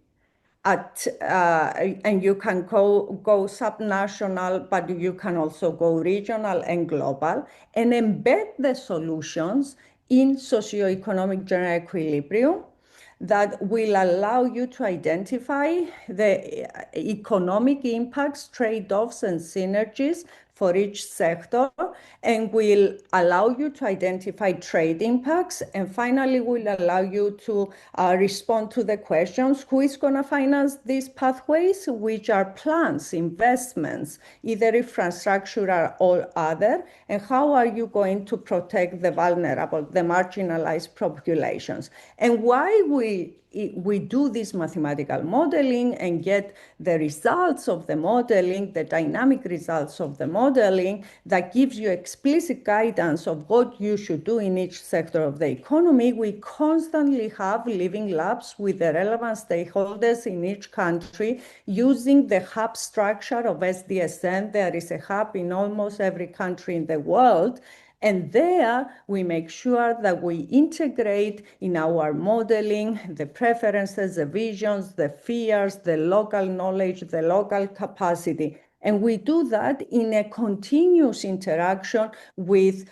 and you can go subnational, but you can also go regional and global, and embed the solutions in socioeconomic general equilibrium that will allow you to identify the economic impacts, trade-offs, and synergies for each sector, and will allow you to identify trade impacts, and finally will allow you to respond to the questions: who is going to finance these pathways, which are plans, investments, either infrastructure or other, and how are you going to protect the vulnerable, the marginalized populations? And why we do this mathematical modeling and get the results of the modeling, the dynamic results of the modeling that gives you explicit guidance of what you should do in each sector of the economy. We constantly have living labs with the relevant stakeholders in each country using the hub structure of SDSN. There is a hub in almost every country in the world. And there we make sure that we integrate in our modeling the preferences, the visions, the fears, the local knowledge, the local capacity. And we do that in a continuous interaction with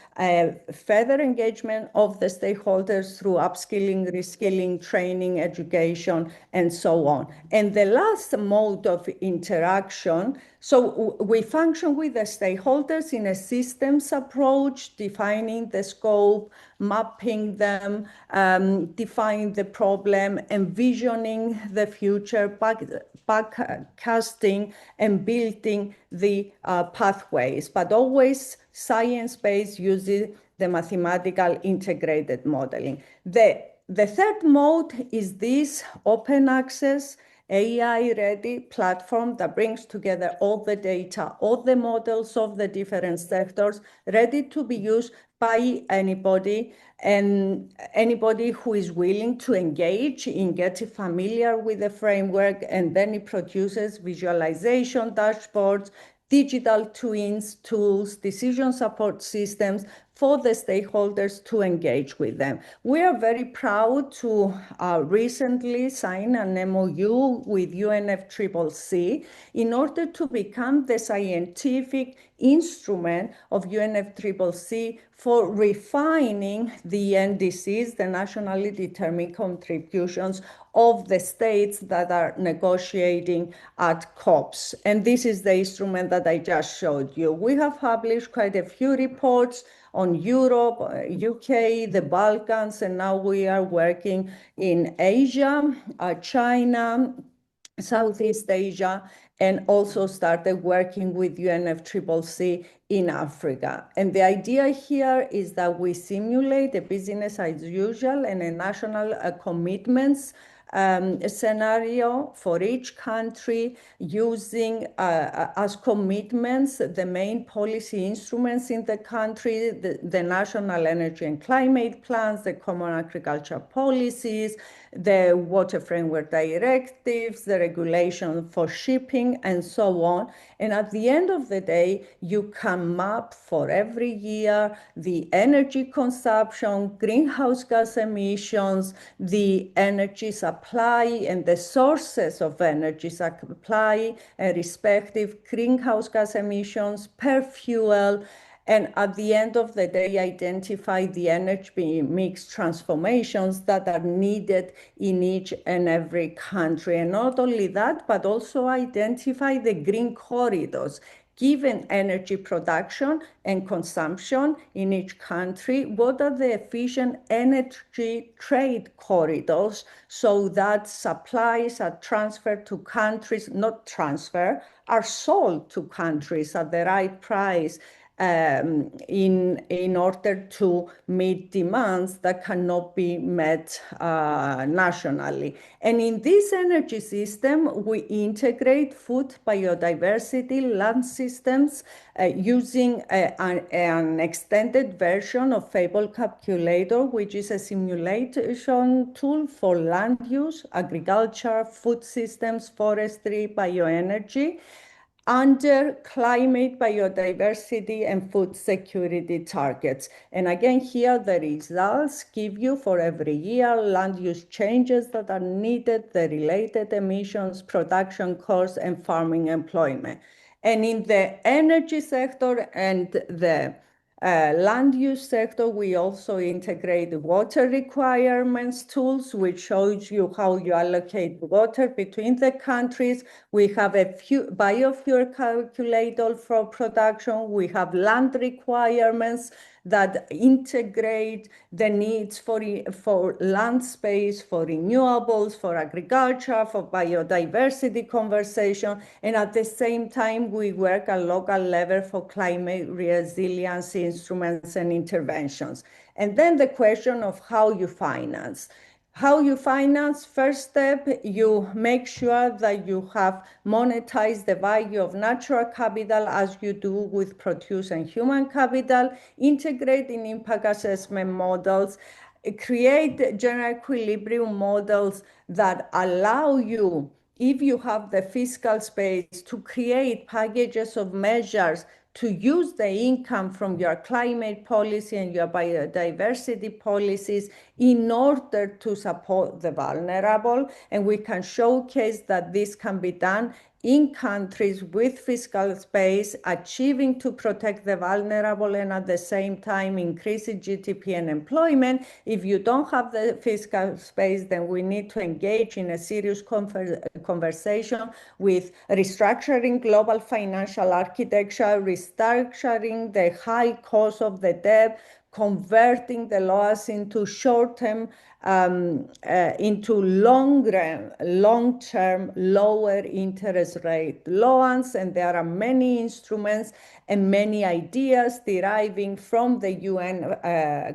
further engagement of the stakeholders through upskilling, reskilling, training, education, and so on. And the last mode of interaction, so we function with the stakeholders in a systems approach, defining the scope, mapping them, defining the problem, envisioning the future, backcasting, and building the pathways, but always science-based using the mathematical integrated modeling. The third mode is this open access, AI-ready platform that brings together all the data, all the models of the different sectors, ready to be used by anybody, and anybody who is willing to engage in getting familiar with the framework. And then it produces visualization dashboards, digital twins, tools, decision support systems for the stakeholders to engage with them. We are very proud to recently sign an MOU with UNFCCC in order to become the scientific instrument of UNFCCC for refining the NDCs, the nationally determined contributions of the states that are negotiating at COPs. And this is the instrument that I just showed you. We have published quite a few reports on Europe, UK, the Balkans, and now we are working in Asia, China, Southeast Asia, and also started working with UNFCCC in Africa. And the idea here is that we simulate a business as usual and a national commitments scenario for each country, using as commitments the main policy instruments in the country, the national energy and climate plans, the common agriculture policies, the water framework directives, the regulation for shipping, and so on. And at the end of the day, you can map for every year the energy consumption, greenhouse gas emissions, the energy supply, and the sources of energy supply, and respective greenhouse gas emissions per fuel. And at the end of the day, identify the energy mix transformations that are needed in each and every country. And not only that, but also identify the green corridors. Given energy production and consumption in each country, what are the efficient energy trade corridors so that supplies are transferred to countries, not transfer, are sold to countries at the right price, in order to meet demands that cannot be met nationally. And in this energy system, we integrate food, biodiversity, land systems, using an extended version of Fable Calculator, which is a simulation tool for land use, agriculture, food systems, forestry, bioenergy, under climate, biodiversity, and food security targets. And again, here the results give you for every year land use changes that are needed, the related emissions, production costs, and farming employment. And in the energy sector and the land use sector, we also integrate water requirements tools, which shows you how you allocate water between the countries. We have a biofuel calculator for production. We have land requirements that integrate the needs for land space, for renewables, for agriculture, for biodiversity conservation. And at the same time, we work at local level for climate resilience instruments and interventions. And then the question of how you finance. How you finance, first step, you make sure that you have monetized the value of natural capital as you do with produce and human capital, integrating impact assessment models, create general equilibrium models that allow you, if you have the fiscal space, to create packages of measures to use the income from your climate policy and your biodiversity policies in order to support the vulnerable. And we can showcase that this can be done in countries with fiscal space, achieving to protect the vulnerable and at the same time increasing GDP and employment. If you don't have the fiscal space, then we need to engage in a serious conversation with restructuring global financial architecture, restructuring the high cost of the debt, converting the laws into short-term, into long-term, lower interest rate loans. And there are many instruments and many ideas deriving from the UN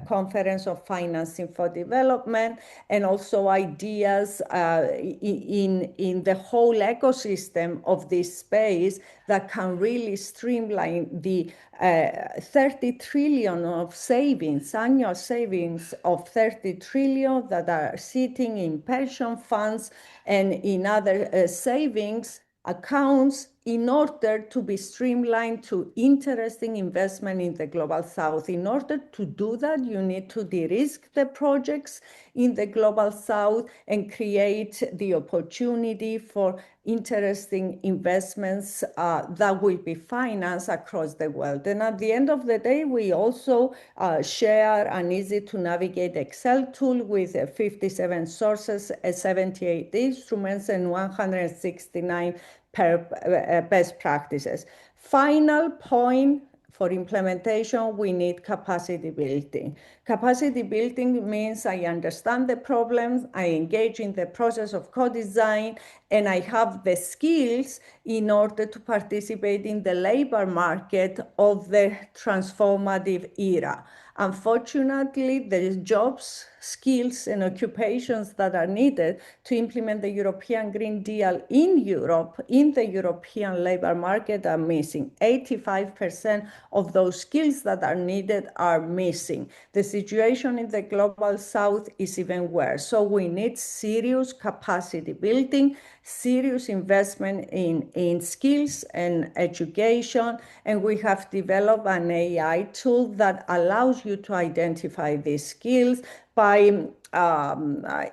Conference of Financing for Development, and also ideas in the whole ecosystem of this space that can really streamline the 30 trillion of savings, annual savings of 30 trillion that are sitting in pension funds and in other savings accounts in order to be streamlined to interesting investment in the Global South. In order to do that, you need to de-risk the projects in the Global South and create the opportunity for interesting investments that will be financed across the world. And at the end of the day, we also share an easy-to-navigate Excel tool with 57 sources, 78 instruments, and 169 best practices. Final point for implementation, we need capacity building. Capacity building means I understand the problems, I engage in the process of co-design, and I have the skills in order to participate in the labor market of the transformative era. Unfortunately, there is jobs, skills, and occupations that are needed to implement the European Green Deal in Europe, in the European labor market, are missing. 85% of those skills that are needed are missing. The situation in the Global South is even worse. So we need serious capacity building, serious investment in skills and education, and we have developed an AI tool that allows you to identify these skills by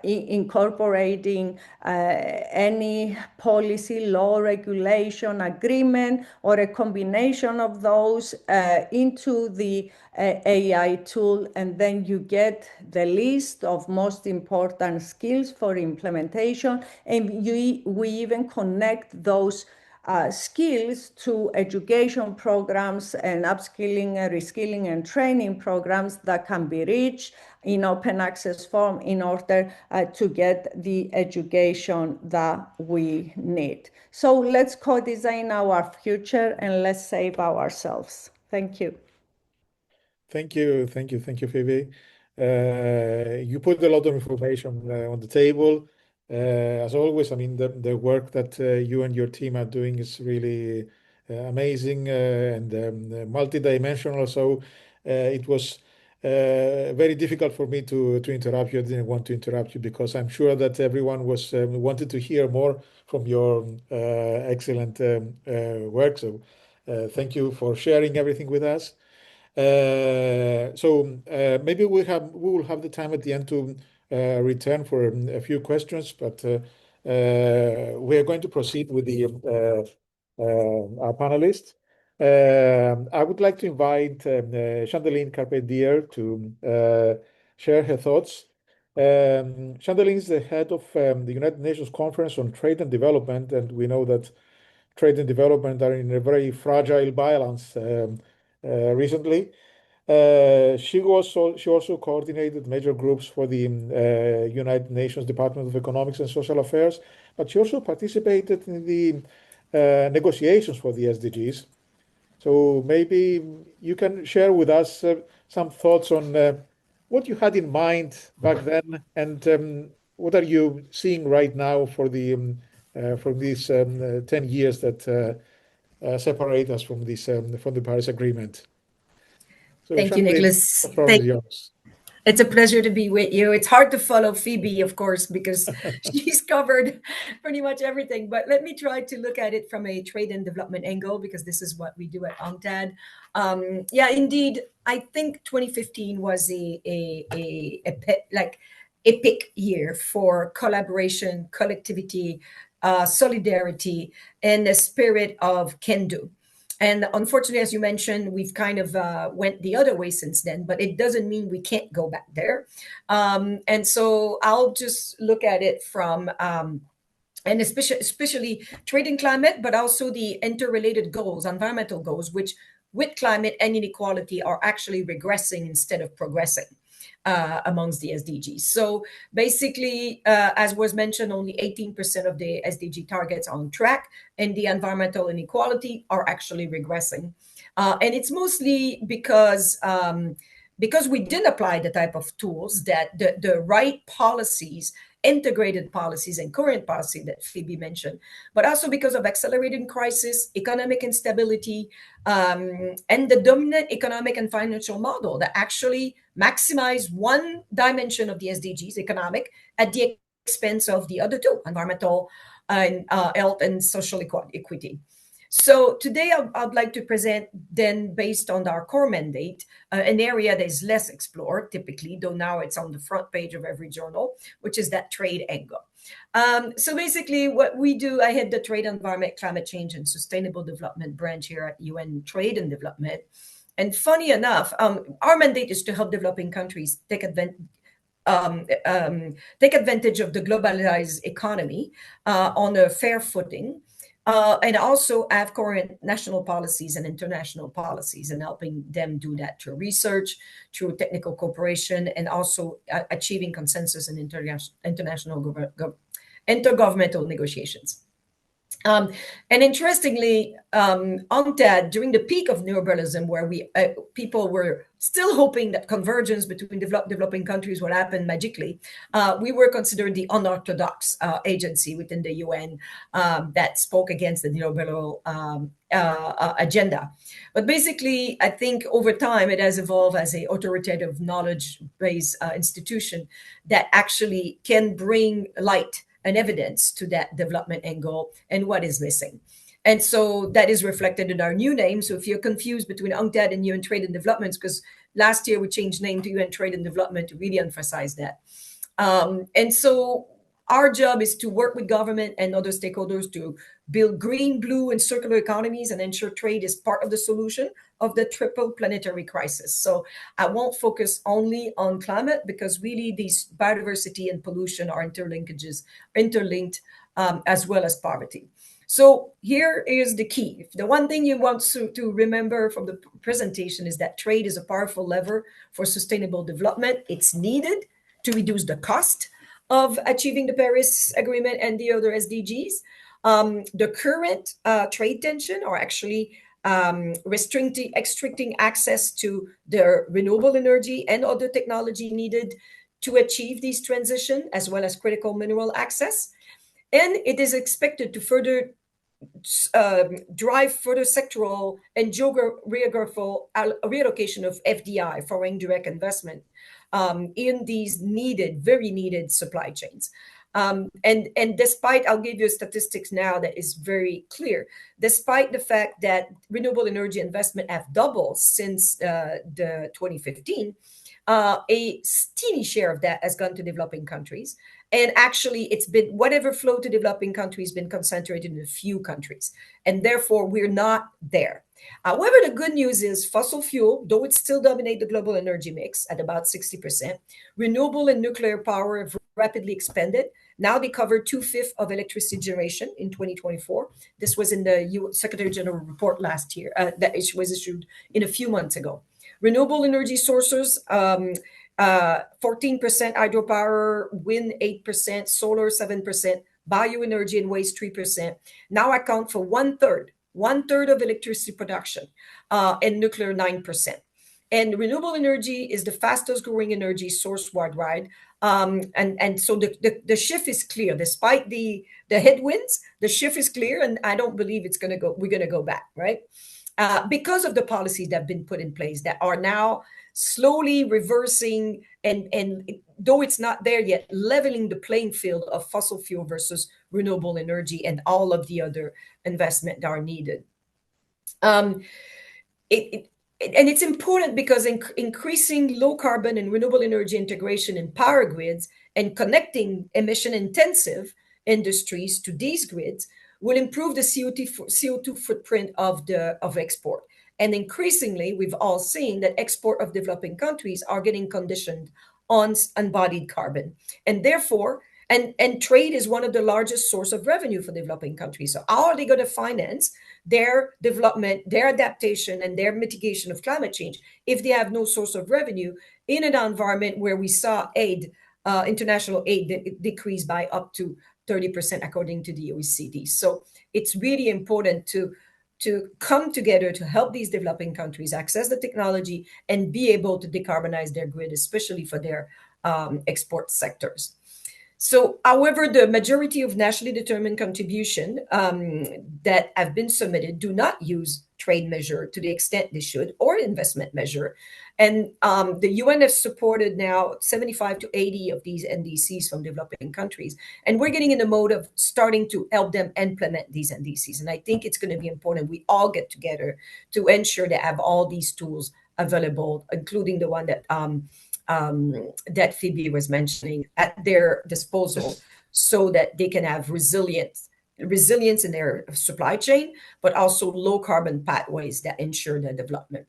incorporating any policy, law, regulation, agreement, or a combination of those into the AI tool, and then you get the list of most important skills for implementation, and we even connect those skills to education programs and upskilling, reskilling, and training programs that can be reached in open access form in order to get the education that we need. So let's co-design our future and let's save ourselves. Thank you.
Thank you, Phoebe. You put a lot of information on the table. As always, I mean, the work that you and your team are doing is really amazing and multidimensional. So it was very difficult for me to interrupt you. I didn't want to interrupt you because I'm sure that everyone was wanted to hear more from your excellent work. So thank you for sharing everything with us. Maybe we will have the time at the end to return for a few questions, but we are going to proceed with our panelists. I would like to invite Chantal-Line Carpentier to share her thoughts. Chantal-Line is the head of the United Nations Conference on Trade and Development, and we know that trade and development are in a very fragile balance recently. She also coordinated major groups for the United Nations Department of Economics and Social Affairs, but she also participated in the negotiations for the SDGs. So maybe you can share with us some thoughts on what you had in mind back then and what are you seeing right now for these 10 years that separate us from the Paris Agreement. So
Thank you, Nicholas. It's a pleasure to be with you. It's hard to follow Phoebe, of course, because she's covered pretty much everything. But let me try to look at it from a trade and development angle, because this is what we do at UNCTAD. Yeah, indeed, I think 2015 was a epic year for collaboration, collectivity, solidarity, and the spirit of can-do. And unfortunately, as you mentioned, we've kind of went the other way since then, but it doesn't mean we can't go back there. And so I'll just look at it from, and especially trade and climate, but also the interrelated goals, environmental goals, which with climate and inequality are actually regressing instead of progressing amongst the SDGs. So basically, as was mentioned, only 18% of the SDG targets are on track, and the environmental inequality are actually regressing. And it's mostly because we didn't apply the type of tools that the right policies, integrated policies and current policy that Phoebe mentioned, but also because of accelerating crisis, economic instability, and the dominant economic and financial model that actually maximize one dimension of the SDGs, economic, at the expense of the other two, environmental and health and social equity. So today I'd like to present then, based on our core mandate, an area that is less explored typically, though now it's on the front page of every journal, which is that trade angle. So basically what we do, I head the Trade, Environment, Climate Change and Sustainable Development branch here at UN Trade and Development. And funny enough, our mandate is to help developing countries take advantage of the globalized economy on a fair footing, and also have current national policies and international policies, and helping them do that through research, through technical cooperation, and also achieving consensus in intergovernmental negotiations. And interestingly, UNCTAD, during the peak of neoliberalism, where people were still hoping that convergence between developing countries would happen magically, we were considered the unorthodox agency within the UN that spoke against the neoliberal agenda. But basically, I think over time it has evolved as an authoritative, knowledge-based institution that actually can bring light and evidence to that development angle and what is missing. And so that is reflected in our new name. So if you're confused between UNCTAD and UN Trade and Development, because last year we changed name to UN Trade and Development to really emphasize that. And so our job is to work with government and other stakeholders to build green, blue, and circular economies and ensure trade is part of the solution of the triple planetary crisis. So I won't focus only on climate, because really these biodiversity and pollution are interlinked, as well as poverty. So here is the key. The one thing you want to remember from the presentation is that trade is a powerful lever for sustainable development. It's needed to reduce the cost of achieving the Paris Agreement and the other SDGs. The current trade tension are actually restricting access to the renewable energy and other technology needed to achieve this transition, as well as critical mineral access. And it is expected to further drive further sectoral and geographical reallocation of FDI, foreign direct investment, in these very needed supply chains. And despite, I'll give you statistics now that is very clear, despite the fact that renewable energy investment have doubled since the 2015, a teeny share of that has gone to developing countries. And actually, it's been whatever flow to developing countries been concentrated in a few countries. And therefore, we're not there. However, the good news is fossil fuel, though it still dominates the global energy mix at about 60%, renewable and nuclear power have rapidly expanded. Now they cover 2/5 of electricity generation in 2024. This was in the Secretary General report last year that was issued in a few months ago. Renewable energy sources, 14% hydropower, wind 8%, solar 7%, bioenergy and waste 3%, now account for one third of electricity production, and nuclear 9%. And renewable energy is the fastest growing energy source worldwide. And so the shift is clear. Despite the headwinds, the shift is clear, and I don't believe we're going to go back, right? Because of the policies that have been put in place that are now slowly reversing and though it's not there yet, leveling the playing field of fossil fuel versus renewable energy and all of the other investment that are needed. And it's important because increasing low carbon and renewable energy integration in power grids and connecting emission intensive industries to these grids will improve the CO2 footprint of export. And increasingly, we've all seen that export of developing countries are getting conditioned on embodied carbon. And therefore, and trade is one of the largest source of revenue for developing countries. So how are they going to finance their development, their adaptation, and their mitigation of climate change if they have no source of revenue in an environment where we saw international aid decrease by up to 30% according to the OECD. So it's really important to come together to help these developing countries access the technology and be able to decarbonize their grid, especially for their export sectors. So, however, the majority of nationally determined contribution that have been submitted do not use trade measure to the extent they should, or investment measure. And the UN has supported now 75 to 80 of these NDCs from developing countries. And we're getting in the mode of starting to help them implement these NDCs. And I think it's going to be important we all get together to ensure they have all these tools available, including the one that that Phoebe was mentioning, at their disposal, so that they can have resilience in their supply chain, but also low carbon pathways that ensure their development.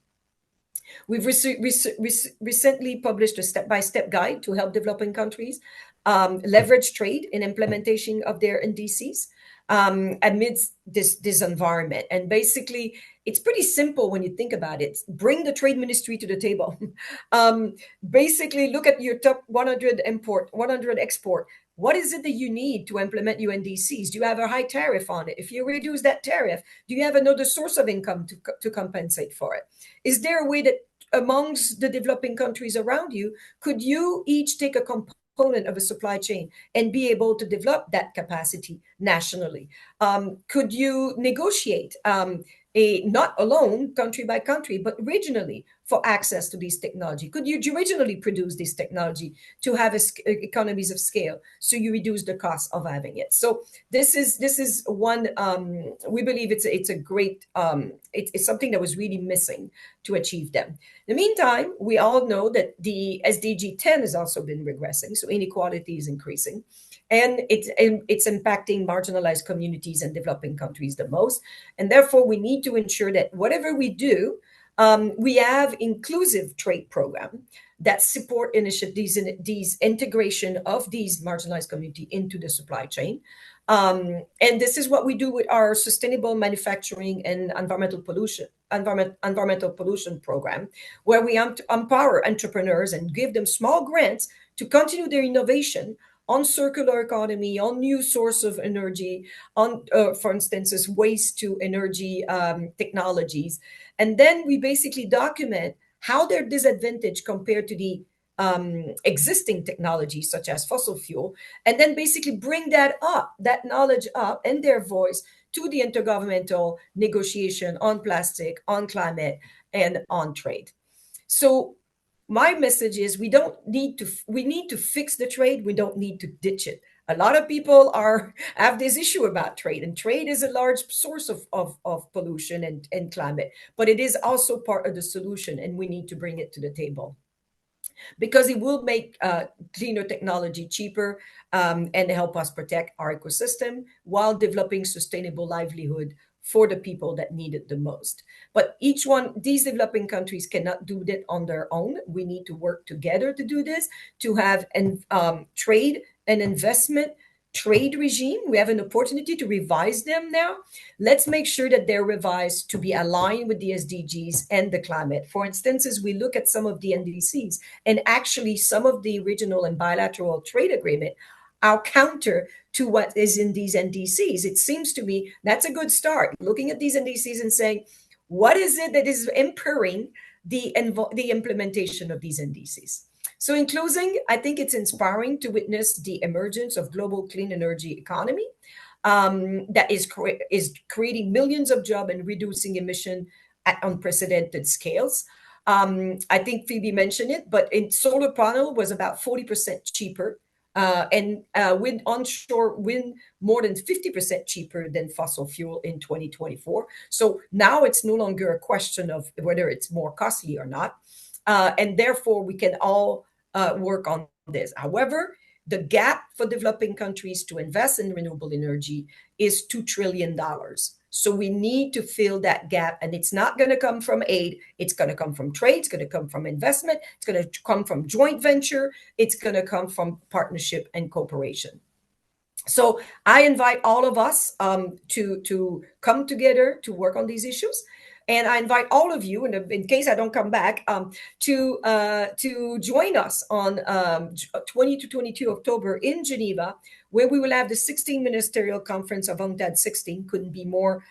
We've recently published a step-by-step guide to help developing countries leverage trade in implementation of their NDCs amidst this environment. And basically, it's pretty simple when you think about it. Bring the trade ministry to the table. Basically, look at your top 100 import, 100 export. What is it that you need to implement UNDCs? Do you have a high tariff on it? If you reduce that tariff, do you have another source of income to compensate for it? Is there a way that amongst the developing countries around you, could you each take a component of a supply chain and be able to develop that capacity nationally? Could you negotiate not alone, country by country, but regionally for access to this technology? Could you regionally produce this technology to have economies of scale, so you reduce the cost of having it? So this is one, we believe it's a great, it's something that was really missing to achieve them. In the meantime, we all know that the SDG 10 has also been regressing, so inequality is increasing. And it's impacting marginalized communities and developing countries the most. And therefore, we need to ensure that whatever we do, we have inclusive trade program that support initiatives, these integration of these marginalized community into the supply chain. And this is what we do with our sustainable manufacturing and environmental pollution program, where we empower entrepreneurs and give them small grants to continue their innovation on circular economy, on new source of energy, on, for instance, waste to energy technologies. And then we basically document how they're disadvantaged compared to the existing technologies, such as fossil fuel, and then basically bring that knowledge up and their voice to the intergovernmental negotiation on plastic, on climate, and on trade. So my message is we need to fix the trade. We don't need to ditch it. A lot of people have this issue about trade, and trade is a large source of pollution and climate, but it is also part of the solution, and we need to bring it to the table, because it will make cleaner technology cheaper and help us protect our ecosystem while developing sustainable livelihood for the people that need it the most. But these developing countries cannot do that on their own. We need to work together to do this, to have trade and investment trade regime. We have an opportunity to revise them now. Let's make sure that they're revised to be aligned with the SDGs and the climate. For instance, as we look at some of the NDCs, and actually some of the regional and bilateral trade agreement are counter to what is in these NDCs. It seems to me that's a good start, looking at these NDCs and saying, what is it that is impairing the implementation of these NDCs? So in closing, I think it's inspiring to witness the emergence of global clean energy economy that is creating millions of jobs and reducing emission at unprecedented scales. I think Phoebe mentioned it, but in solar panel was about 40% cheaper, and onshore wind more than 50% cheaper than fossil fuel in 2024. So now it's no longer a question of whether it's more costly or not. And therefore, we can all work on this. However, the gap for developing countries to invest in renewable energy is $2 trillion. So we need to fill that gap, and it's not going to come from aid. It's going to come from trade. It's going to come from investment. It's going to come from joint venture. It's going to come from partnership and cooperation. So I invite all of us to come together to work on these issues. And I invite all of you, and in case I don't come back, to join us on 20 to 22 October in Geneva, where we will have the 16th Ministerial Conference of UNCTAD 16, couldn't be more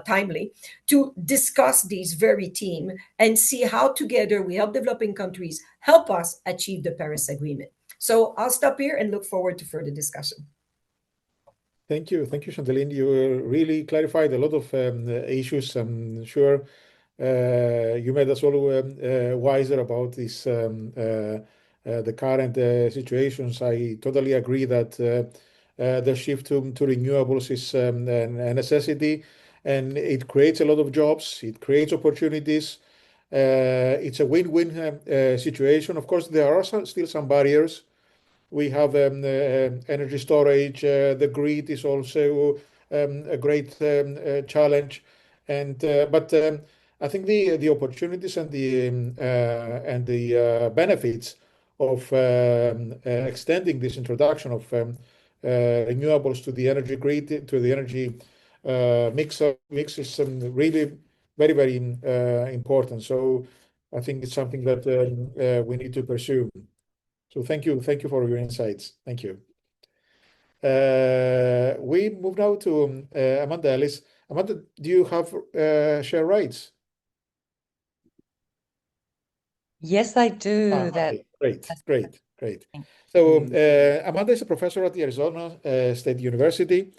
timely, to discuss these very themes and see how together we help developing countries help us achieve the Paris Agreement. So I'll stop here and look forward to further discussion.
Thank you, Chantal-Line. You really clarified a lot of issues. I'm sure you made us all wiser about this the current situations. I totally agree that the shift to renewables is a necessity, and it creates a lot of jobs. It creates opportunities. It's a win-win situation. Of course, there are still some barriers. We have energy storage. The grid is also a great challenge, and but I think the opportunities and the benefits of extending this introduction of renewables to the energy grid, to the energy mix is really very important. So I think it's something that we need to pursue. So thank you for your insights. Thank you. We move now to Amanda Ellis. Amanda, do you have share rights?
Yes, I do.
Okay, great.
Thank
So
you.
Amanda is a professor at the Arizona State University,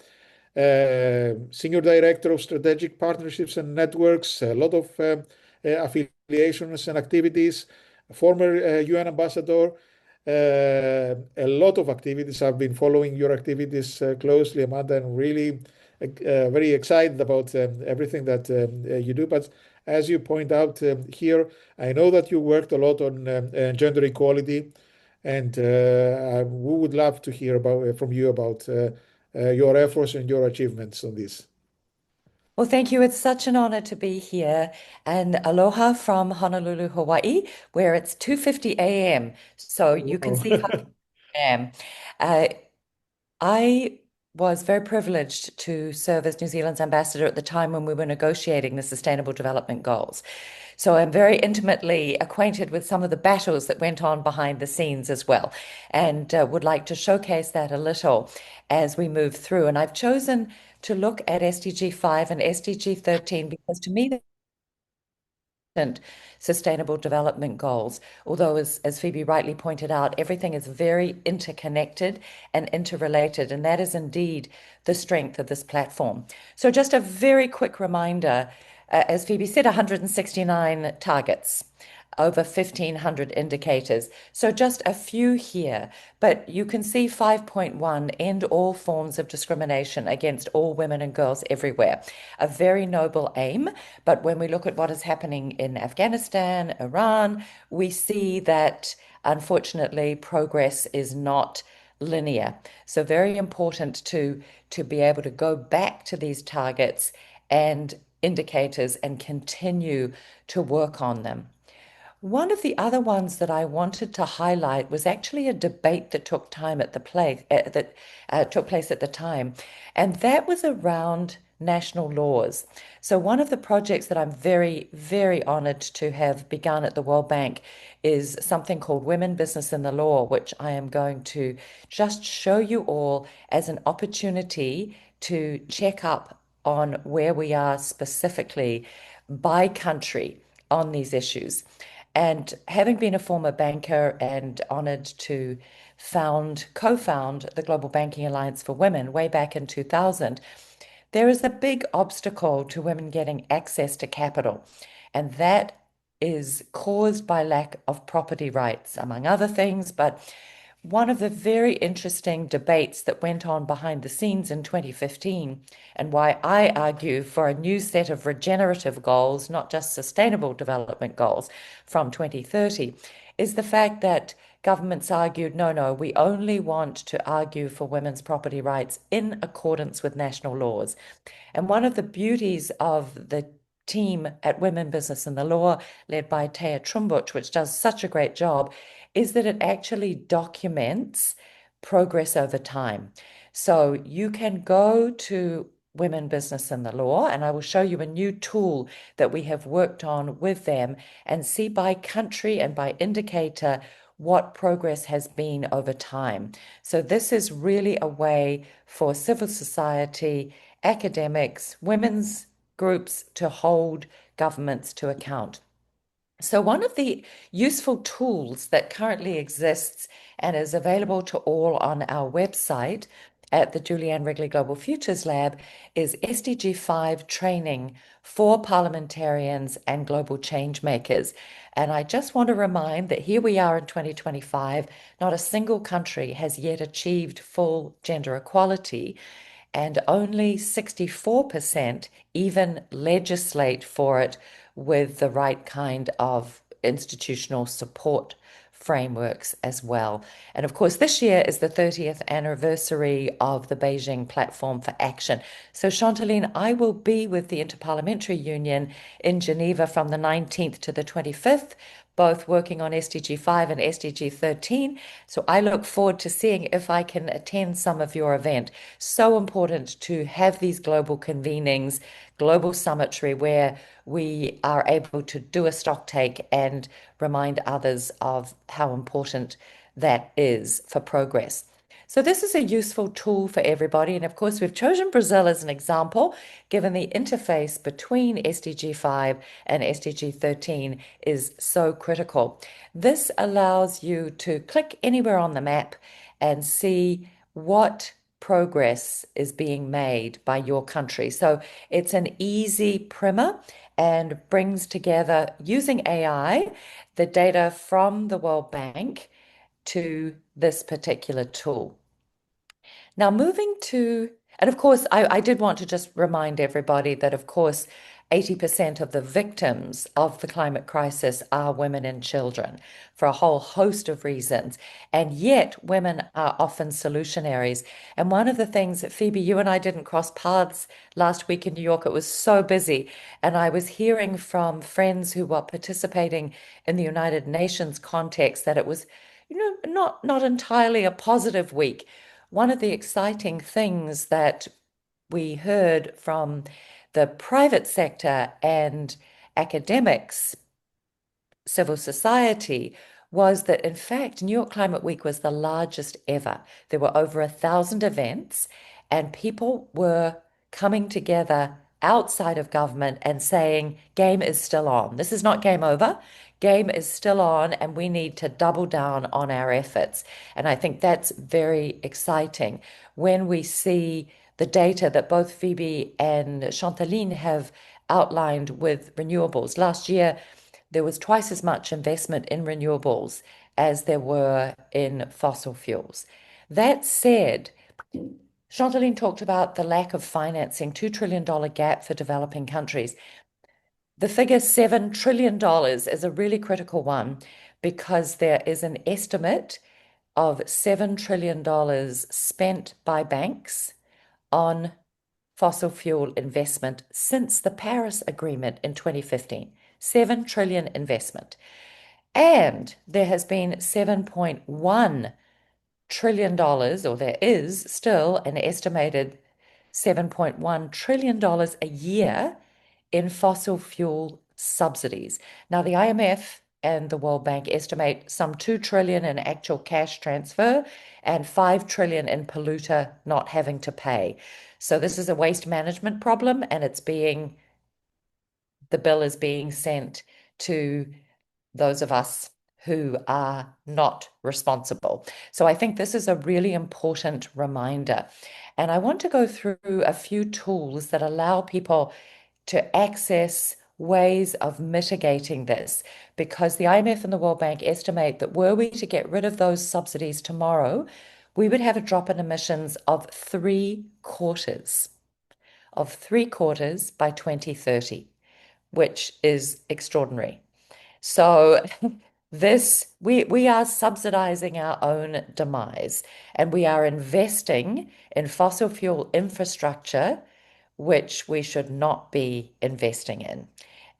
senior director of strategic partnerships and networks, a lot of affiliations and activities, former UN ambassador, a lot of activities. I've been following your activities closely, Amanda, and really very excited about everything that you do. But as you point out here, I know that you worked a lot on gender equality, and we would love to hear from you about your efforts and your achievements on this.
Well, thank you. It's such an honor to be here. And aloha from Honolulu, Hawaii, where it's 2:50 a.m. So you can see how I am. I was very privileged to serve as New Zealand's ambassador at the time when we were negotiating the Sustainable Development Goals. So I'm very intimately acquainted with some of the battles that went on behind the scenes as well, and would like to showcase that a little as we move through. And I've chosen to look at SDG 5 and SDG 13 because to me, Sustainable Development Goals. Although, as Phoebe rightly pointed out, everything is very interconnected and interrelated, and that is indeed the strength of this platform. So just a very quick reminder, as Phoebe said, 169 targets, over 1,500 indicators. So just a few here, but you can see 5.1, end all forms of discrimination against all women and girls everywhere. A very noble aim, but when we look at what is happening in Afghanistan, Iran, we see that unfortunately progress is not linear. So very important to be able to go back to these targets and indicators and continue to work on them. One of the other ones that I wanted to highlight was actually a debate that took time at the place took place at the time, and that was around national laws. So one of the projects that I'm very honored to have begun at the World Bank is something called Women, Business and the Law, which I am going to just show you all as an opportunity to check up on where we are specifically by country on these issues. And having been a former banker and honored to co-found the Global Banking Alliance for Women way back in 2000, there is a big obstacle to women getting access to capital, and that is caused by lack of property rights, among other things. But one of the very interesting debates that went on behind the scenes in 2015, and why I argue for a new set of regenerative goals, not just sustainable development goals from 2030, is the fact that governments argued, no, we only want to argue for women's property rights in accordance with national laws. And one of the beauties of the team at Women, Business and the Law, led by Taya Trumbuch, which does such a great job, is that it actually documents progress over time. So you can go to Women, Business and the Law, and I will show you a new tool that we have worked on with them and see by country and by indicator what progress has been over time. So this is really a way for civil society, academics, women's groups to hold governments to account. So one of the useful tools that currently exists and is available to all on our website at the Julianne Wrigley Global Futures Lab is SDG 5 training for parliamentarians and global change makers. And I just want to remind that here we are in 2025, not a single country has yet achieved full gender equality, and only 64% even legislate for it with the right kind of institutional support frameworks as well. And of course, this year is the 30th anniversary of the Beijing Platform for Action. So Chantal-Line, I will be with the Inter-Parliamentary Union in Geneva from the 19th to the 25th, both working on SDG 5 and SDG 13. So I look forward to seeing if I can attend some of your event. So important to have these global convenings, global summitry, where we are able to do a stock take and remind others of how important that is for progress. So this is a useful tool for everybody. And of course, we've chosen Brazil as an example, given the interface between SDG 5 and SDG 13 is so critical. This allows you to click anywhere on the map and see what progress is being made by your country. So it's an easy primer and brings together, using AI, the data from the World Bank to this particular tool. Now, moving to, and of course, I did want to just remind everybody that, of course, 80% of the victims of the climate crisis are women and children for a whole host of reasons. And yet, women are often solutionaries. And one of the things that, Phoebe, you and I didn't cross paths last week in New York. It was so busy. And I was hearing from friends who were participating in the United Nations context that it was, not entirely a positive week. One of the exciting things that we heard from the private sector and academics, civil society, was that in fact, New York Climate Week was the largest ever. There were over 1,000 events, and people were coming together outside of government and saying, game is still on. This is not game over. Game is still on, and we need to double down on our efforts. And I think that's very exciting when we see the data that both Phoebe and Chantal-Line have outlined with renewables. Last year, there was twice as much investment in renewables as there were in fossil fuels. That said, Chantal-Line talked about the lack of financing, $2 trillion gap for developing countries. The figure $7 trillion is a really critical one because there is an estimate of $7 trillion spent by banks on fossil fuel investment since the Paris Agreement in 2015. $7 trillion investment. And there has been $7.1 trillion, or there is still an estimated $7.1 trillion a year in fossil fuel subsidies. Now, the IMF and the World Bank estimate some $2 trillion in actual cash transfer and $5 trillion in polluter not having to pay. So this is a waste management problem, and the bill is being sent to those of us who are not responsible. So I think this is a really important reminder. And I want to go through a few tools that allow people to access ways of mitigating this, because the IMF and the World Bank estimate that were we to get rid of those subsidies tomorrow, we would have a drop in emissions of 3/4 by 2030, which is extraordinary. So we are subsidizing our own demise, and we are investing in fossil fuel infrastructure, which we should not be investing in.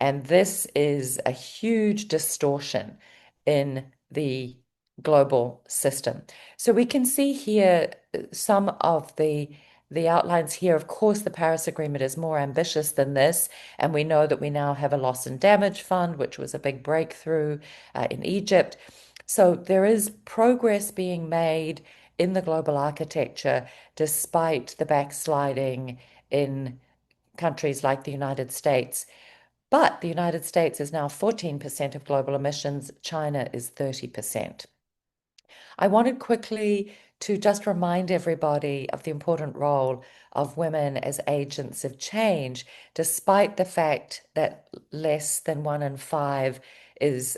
And this is a huge distortion in the global system. So we can see here some of the outlines here. Of course, the Paris Agreement is more ambitious than this, and we know that we now have a loss and damage fund, which was a big breakthrough in Egypt. So there is progress being made in the global architecture, despite the backsliding in countries like the United States. But the United States is now 14% of global emissions. China is 30%. I wanted quickly to just remind everybody of the important role of women as agents of change, despite the fact that less than 1 in 5 is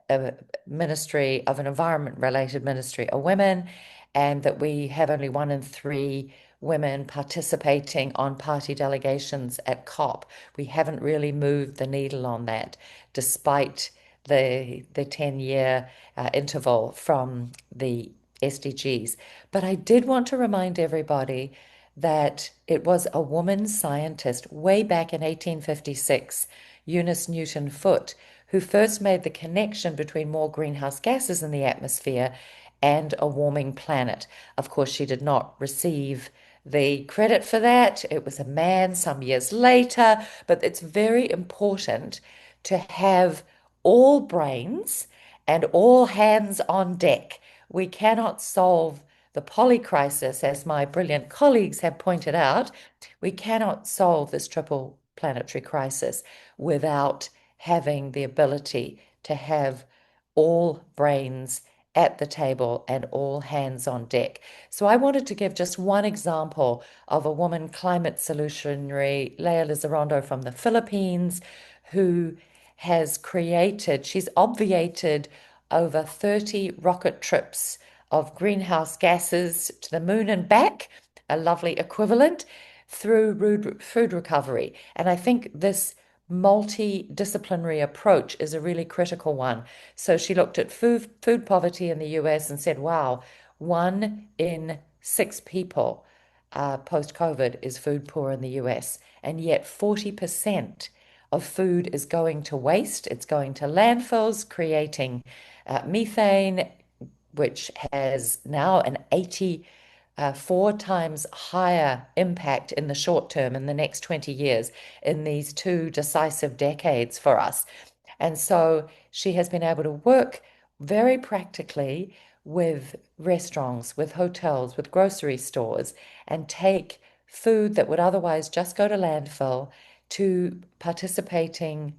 a ministry of an environment-related ministry are women, and that we have only 1 in 3 women participating on party delegations at COP. We haven't really moved the needle on that, despite the 10-year interval from the SDGs. But I did want to remind everybody that it was a woman scientist way back in 1856, Eunice Newton Foote, who first made the connection between more greenhouse gases in the atmosphere and a warming planet. Of course, she did not receive the credit for that. It was a man some years later, but it's very important to have all brains and all hands on deck. We cannot solve the poly crisis, as my brilliant colleagues have pointed out. We cannot solve this triple planetary crisis without having the ability to have all brains at the table and all hands on deck. So I wanted to give just one example of a woman climate solutionary, Leah Lizarondo from the Philippines, who has created, she's obviated over 30 rocket trips of greenhouse gases to the moon and back, a lovely equivalent, through food recovery. And I think this multidisciplinary approach is a really critical one. So she looked at food poverty in the US and said, wow, 1 in 6 people post-COVID is food poor in the US. And yet 40% of food is going to waste. It's going to landfills, creating methane, which has now an 84 times higher impact in the short term in the next 20 years in these 2 decisive decades for us. And so she has been able to work very practically with restaurants, with hotels, with grocery stores, and take food that would otherwise just go to landfill to participating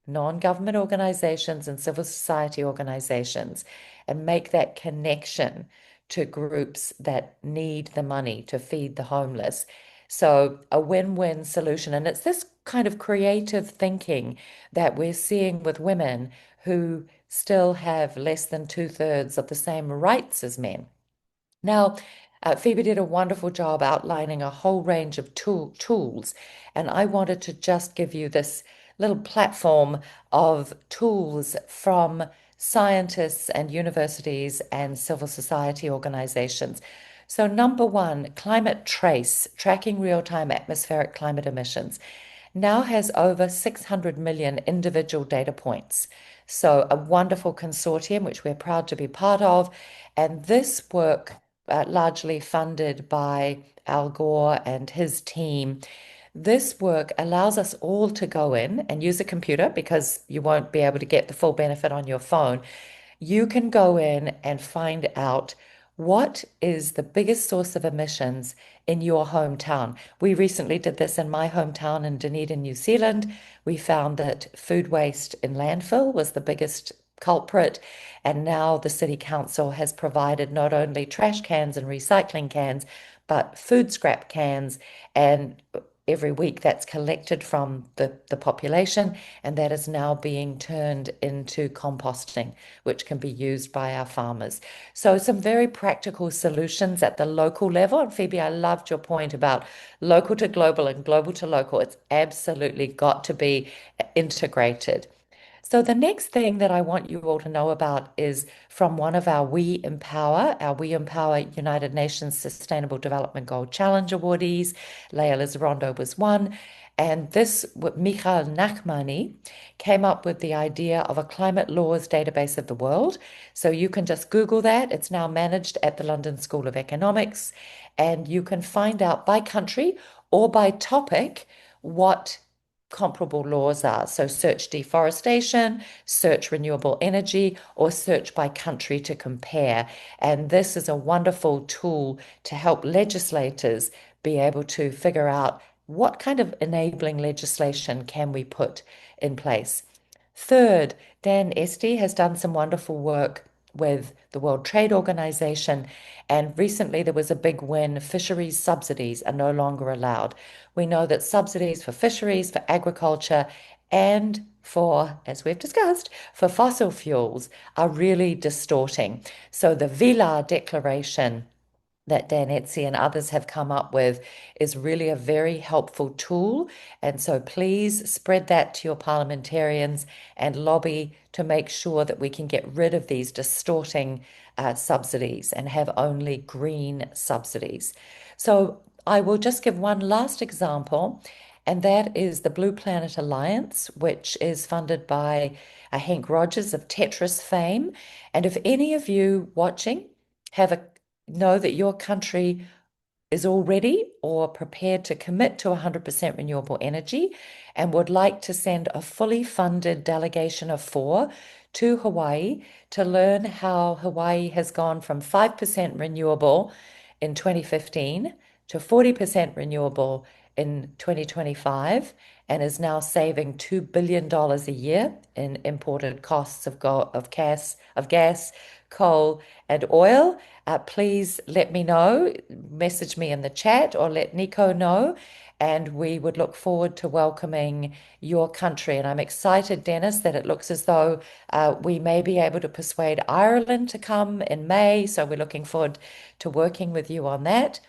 non-government organizations and civil society organizations, and make that connection to groups that need the money to feed the homeless. So a win-win solution. And it's this kind of creative thinking that we're seeing with women who still have less than 2/3 of the same rights as men. Now, Phoebe did a wonderful job outlining a whole range of tools, and I wanted to just give you this little platform of tools from scientists and universities and civil society organizations. So number 1, Climate Trace, tracking real-time atmospheric climate emissions, now has over 600 million individual data points. So a wonderful consortium, which we're proud to be part of. And this work, largely funded by Al Gore and his team, this work allows us all to go in and use a computer, because you won't be able to get the full benefit on your phone. You can go in and find out what is the biggest source of emissions in your hometown. We recently did this in my hometown in Dunedin, New Zealand. We found that food waste in landfill was the biggest culprit, and now the city council has provided not only trash cans and recycling cans, but food scrap cans, and every week that's collected from the population, and that is now being turned into composting, which can be used by our farmers. So some very practical solutions at the local level. And Phoebe, I loved your point about local to global and global to local. It's absolutely got to be integrated. So the next thing that I want you all to know about is from one of our We Empower United Nations Sustainable Development Goal Challenge awardees. Leah Lizarondo was one. And this, Michael Nachmani, came up with the idea of a climate laws database of the world. So you can just Google that. It's now managed at the London School of Economics. And you can find out by country or by topic what comparable laws are. So search deforestation, search renewable energy, or search by country to compare. And this is a wonderful tool to help legislators be able to figure out what kind of enabling legislation can we put in place. Third, Dan Esty has done some wonderful work with the World Trade Organization. And recently there was a big win. Fisheries subsidies are no longer allowed. We know that subsidies for fisheries, for agriculture, and for, as we've discussed, for fossil fuels are really distorting. So the Vila Declaration that Denis and others have come up with is really a very helpful tool. And so please spread that to your parliamentarians and lobby to make sure that we can get rid of these distorting subsidies and have only green subsidies. So I will just give one last example, and that is the Blue Planet Alliance, which is funded by Henk Rogers of Tetris fame. And if any of you watching know that your country is already or prepared to commit to 100% renewable energy and would like to send a fully funded delegation of 4 to Hawaii to learn how Hawaii has gone from 5% renewable in 2015 to 40% renewable in 2025 and is now saving $2 billion a year in imported costs of gas, coal, and oil. Please let me know, message me in the chat or let Nico know, and we would look forward to welcoming your country. And I'm excited, Denis, that it looks as though we may be able to persuade Ireland to come in May. So we're looking forward to working with you on that.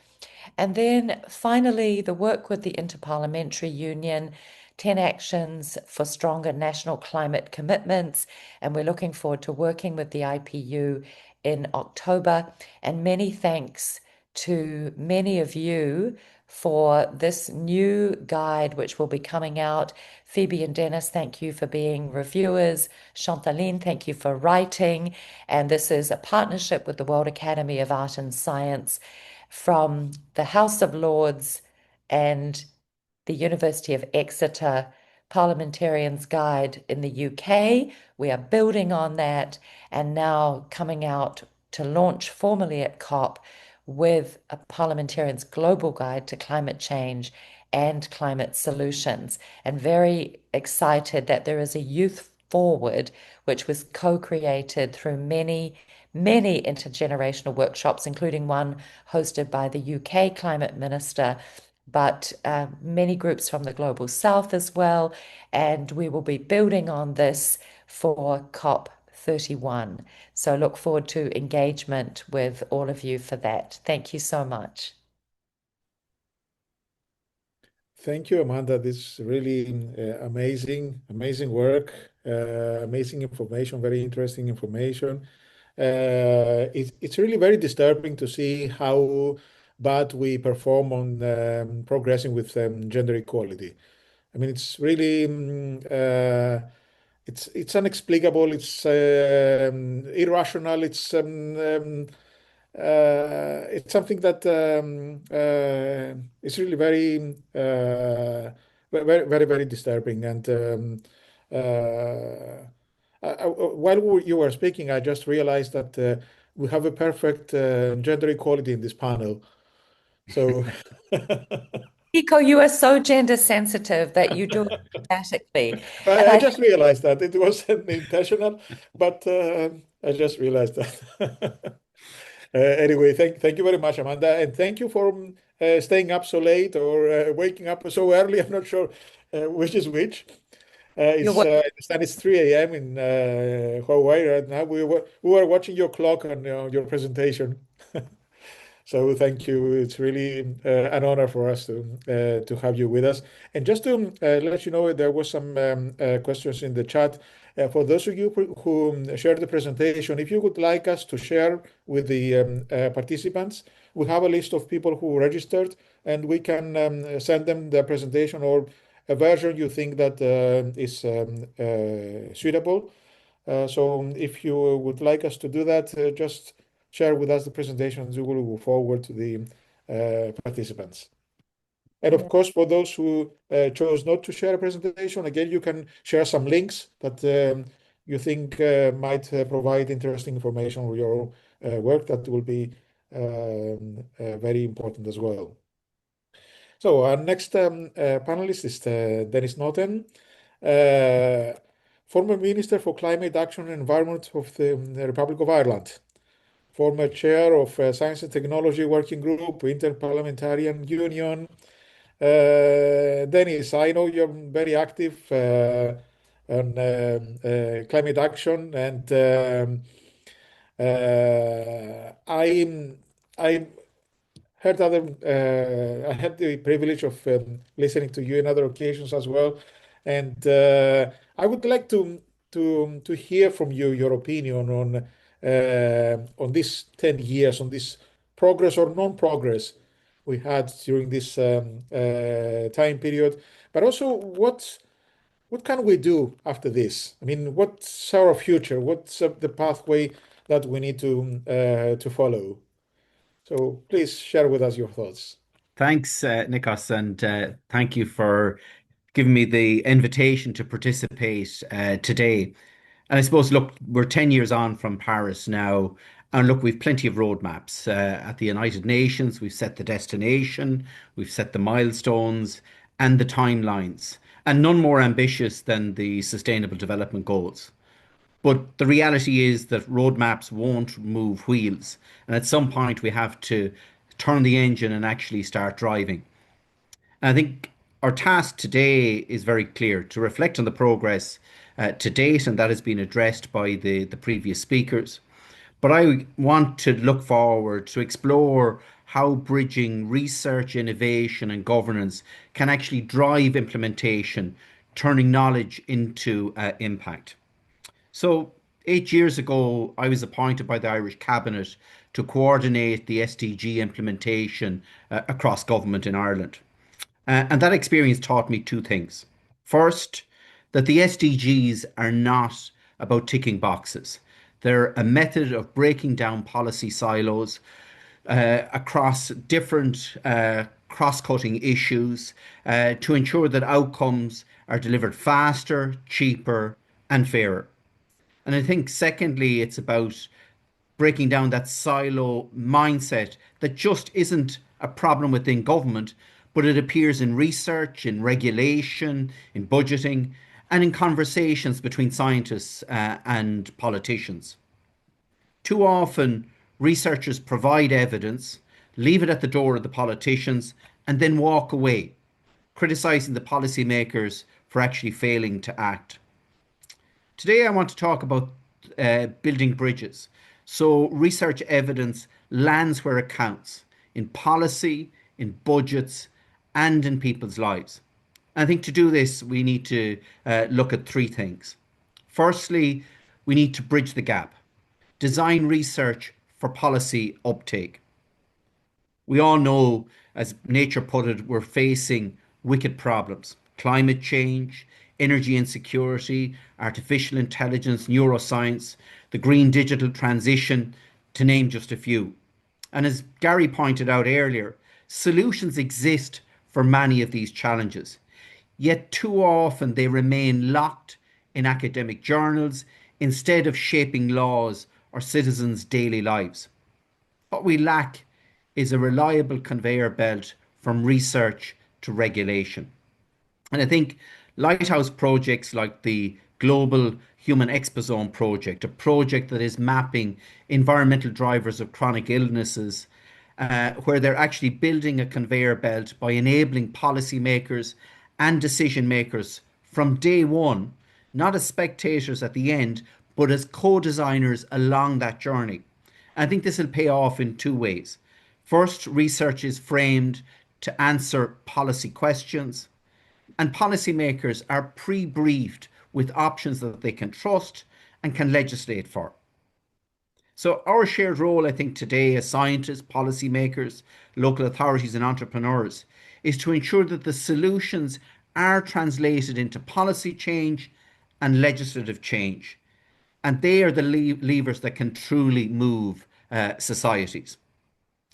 And then finally, the work with the Inter-Parliamentary Union, 10 actions for stronger national climate commitments. And we're looking forward to working with the IPU in October. And many thanks to many of you for this new guide, which will be coming out. Phoebe and Denis, thank you for being reviewers. Chantal-Line, thank you for writing. And this is a partnership with the World Academy of Art and Science from the House of Lords and the University of Exeter Parliamentarians Guide in the UK. We are building on that and now coming out to launch formally at COP with a Parliamentarians Global Guide to Climate Change and Climate Solutions. And very excited that there is a Youth Forward, which was co-created through many intergenerational workshops, including one hosted by the UK Climate Minister, but many groups from the Global South as well. And we will be building on this for COP31. So look forward to engagement with all of you for that. Thank you so much.
Thank you, Amanda. This is really amazing work, amazing information, very interesting information. It's really very disturbing to see how bad we perform on progressing with gender equality. I mean, it's really it's inexplicable. It's irrational. It's something that is really very disturbing. And while you were speaking, I just realized that we have a perfect gender equality in this panel. So,
Nico, you are so gender sensitive that you do it automatically. And
I just realized that it wasn't intentional, but I just realized that. Anyway, thank you very much, Amanda, and thank you for staying up so late or waking up so early. I'm not sure which is which. I understand it's 3 a.m. in Hawaii right now. We were watching your clock on your presentation. So thank you. It's really an honor for us to have you with us. And just to let you know, there was some questions in the chat. For those of you who shared the presentation, if you would like us to share with the participants, we have a list of people who registered, and we can send them the presentation or a version you think that is suitable. So if you would like us to do that, just share with us the presentations. We will forward to the participants. And of course, for those who chose not to share a presentation, again, you can share some links that you think might provide interesting information for your work that will be very important as well. So our next panelist is Denis Naughten. former Minister for Climate Action and Environment of the Republic of Ireland, former chair of Science and Technology Working Group, Inter-Parliamentary Union. Denis, I know you're very active on climate action, and I heard I had the privilege of listening to you in other occasions as well, and I would like to hear from you your opinion on these 10 years, on this progress or non-progress we had during this time period, but also what can we do after this? I mean, what's our future? What's the pathway that we need to follow? So please share with us your thoughts.
Thanks, Nikos, and thank you for giving me the invitation to participate today. And I suppose, look, we're 10 years on from Paris now, and look, we've plenty of roadmaps. At the United Nations, we've set the destination, we've set the milestones and the timelines, and none more ambitious than the Sustainable Development Goals. But the reality is that roadmaps won't move wheels. And at some point, we have to turn the engine and actually start driving. And I think our task today is very clear to reflect on the progress to date, and that has been addressed by the previous speakers. But I want to look forward to explore how bridging research, innovation, and governance can actually drive implementation, turning knowledge into impact. So 8 years ago, I was appointed by the Irish Cabinet to coordinate the SDG implementation across government in Ireland. And that experience taught me two things. First, that the SDGs are not about ticking boxes. They're a method of breaking down policy silos across different cross-cutting issues to ensure that outcomes are delivered faster, cheaper, and fairer. And I think, secondly, it's about breaking down that silo mindset that just isn't a problem within government, but it appears in research, in regulation, in budgeting, and in conversations between scientists and politicians. Too often, researchers provide evidence, leave it at the door of the politicians, and then walk away, criticizing the policymakers for actually failing to act. Today, I want to talk about building bridges. So research evidence lands where it counts, in policy, in budgets, and in people's lives. I think to do this, we need to look at three things. Firstly, we need to bridge the gap, design research for policy uptake. We all know, as Nature put it, we're facing wicked problems: climate change, energy insecurity, artificial intelligence, neuroscience, the green digital transition, to name just a few. And as Garry pointed out earlier, solutions exist for many of these challenges, yet too often they remain locked in academic journals instead of shaping laws or citizens' daily lives. What we lack is a reliable conveyor belt from research to regulation. And I think lighthouse projects like the Global Human Exposome Project, a project that is mapping environmental drivers of chronic illnesses, where they're actually building a conveyor belt by enabling policymakers and decision makers from day one, not as spectators at the end, but as co-designers along that journey. I think this will pay off in two ways. First, research is framed to answer policy questions, and policymakers are pre-briefed with options that they can trust and can legislate for. So our shared role, I think, today as scientists, policymakers, local authorities and entrepreneurs is to ensure that the solutions are translated into policy change and legislative change. And they are the levers that can truly move societies.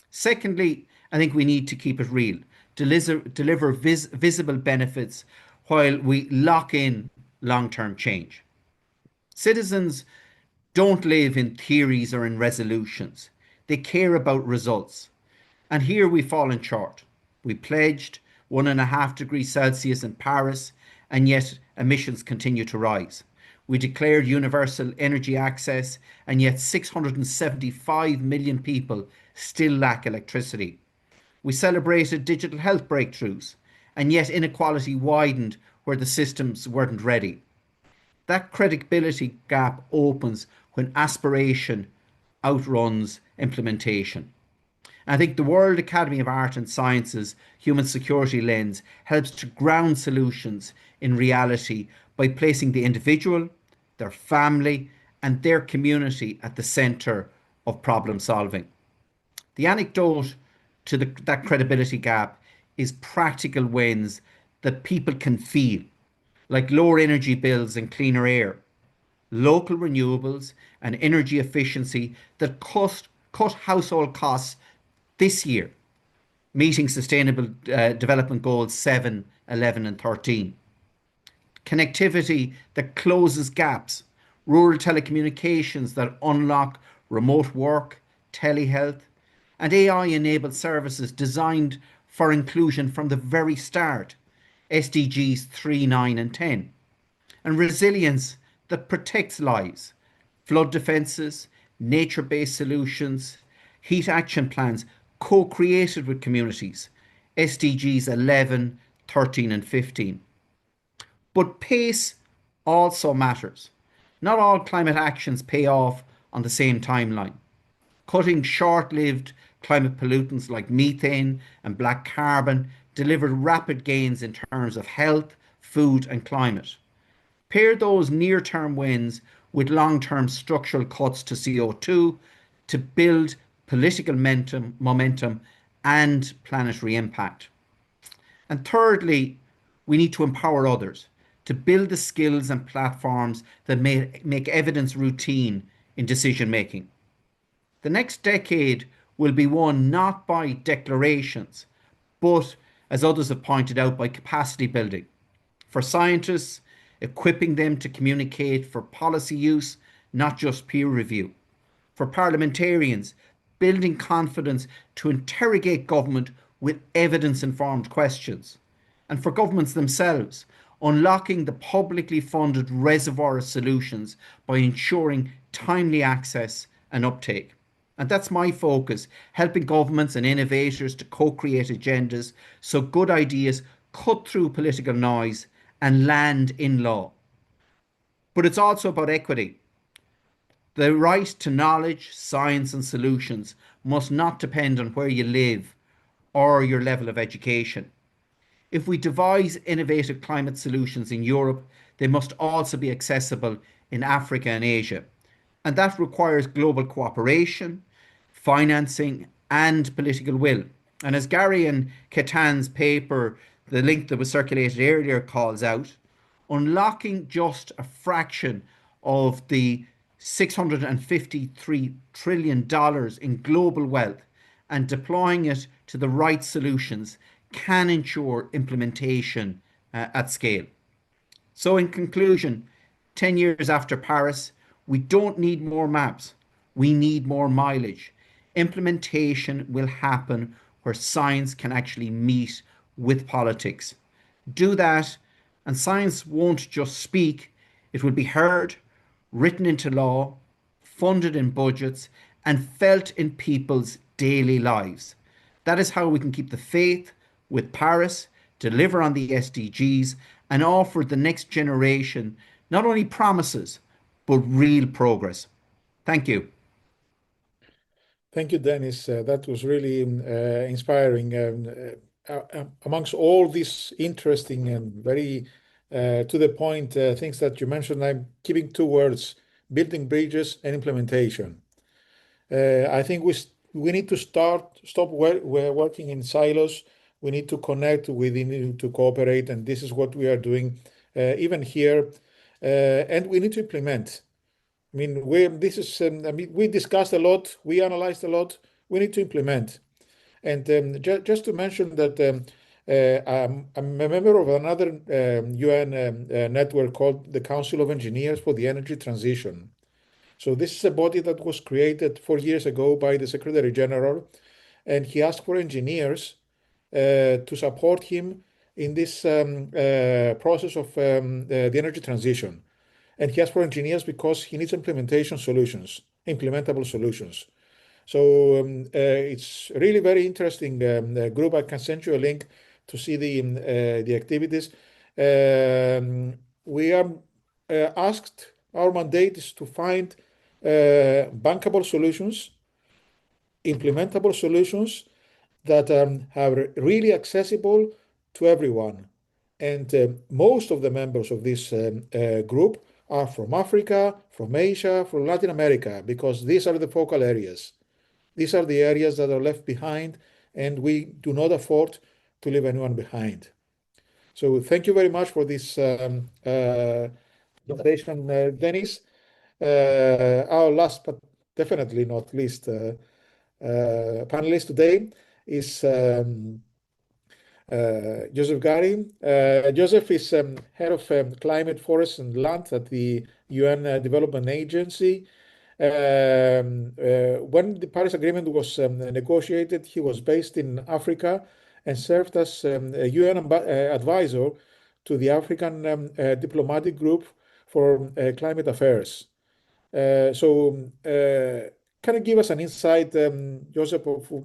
Secondly, I think we need to keep it real, deliver visible benefits while we lock in long-term change. Citizens don't live in theories or in resolutions. They care about results. And here we've fallen short. We pledged 1.5 degrees Celsius in Paris, and yet emissions continue to rise. We declared universal energy access, and yet 675 million people still lack electricity. We celebrated digital health breakthroughs, and yet inequality widened where the systems weren't ready. That credibility gap opens when aspiration outruns implementation. I think the World Academy of Art and Sciences Human Security Lens helps to ground solutions in reality by placing the individual, their family, and their community at the centre of problem solving. The anecdote to that credibility gap is practical wins that people can feel, like lower energy bills and cleaner air, local renewables and energy efficiency that cut household costs this year, meeting Sustainable Development Goals 7, 11 and 13. Connectivity that closes gaps, rural telecommunications that unlock remote work, telehealth, and AI-enabled services designed for inclusion from the very start, SDGs 3, 9 and 10. And resilience that protects lives, flood defences, nature-based solutions, heat action plans co-created with communities, SDGs 11, 13 and 15. But pace also matters. Not all climate actions pay off on the same timeline. Cutting short-lived climate pollutants like methane and black carbon delivered rapid gains in terms of health, food and climate. Pair those near-term wins with long-term structural cuts to CO2 to build political momentum and planetary impact. And thirdly, we need to empower others to build the skills and platforms that make evidence routine in decision making. The next decade will be won not by declarations, but, as others have pointed out, by capacity building. For scientists, equipping them to communicate for policy use, not just peer review. For parliamentarians, building confidence to interrogate government with evidence-informed questions. And for governments themselves, unlocking the publicly funded reservoir of solutions by ensuring timely access and uptake. And that's my focus, helping governments and innovators to co-create agendas so good ideas cut through political noise and land in law. But it's also about equity. The right to knowledge, science and solutions must not depend on where you live or your level of education. If we devise innovative climate solutions in Europe, they must also be accessible in Africa and Asia. And that requires global cooperation, financing and political will. And as Garry and Catan's paper, the link that was circulated earlier, calls out, unlocking just a fraction of the $653 trillion in global wealth and deploying it to the right solutions can ensure implementation at scale. So in conclusion, 10 years after Paris, we don't need more maps. We need more mileage. Implementation will happen where science can actually meet with politics. Do that, and science won't just speak, it will be heard, written into law, funded in budgets, and felt in people's daily lives. That is how we can keep the faith with Paris, deliver on the SDGs, and offer the next generation not only promises, but real progress. Thank you.
Thank you, Denis. That was really inspiring. Amongst all these interesting and very to the point things that you mentioned, I'm keeping two words: building bridges and implementation. I think we need to stop working in silos. We need to connect. We need to cooperate, and this is what we are doing even here. And we need to implement. I mean, we discussed a lot, we analyzed a lot. We need to implement. And just to mention that I'm a member of another UN network called the Council of Engineers for the Energy Transition. So this is a body that was created 4 years ago by the Secretary General, and he asked for engineers to support him in this process of the energy transition. And he asked for engineers because he needs implementation solutions, implementable solutions. So it's really very interesting group. I can send you a link to see the activities. We are asked, our mandate is to find bankable solutions, implementable solutions that are really accessible to everyone. And most of the members of this group are from Africa, from Asia, from Latin America, because these are the focal areas. These are the areas that are left behind, and we do not afford to leave anyone behind. So thank you very much for this presentation, Denis. Our last, but definitely not least, panelist today is Josep Garí. Josep is head of climate, forests, and land at the UN Development Agency. When the Paris Agreement was negotiated, he was based in Africa and served as a UN advisor to the African diplomatic group for climate affairs. So can you give us an insight, Josep, of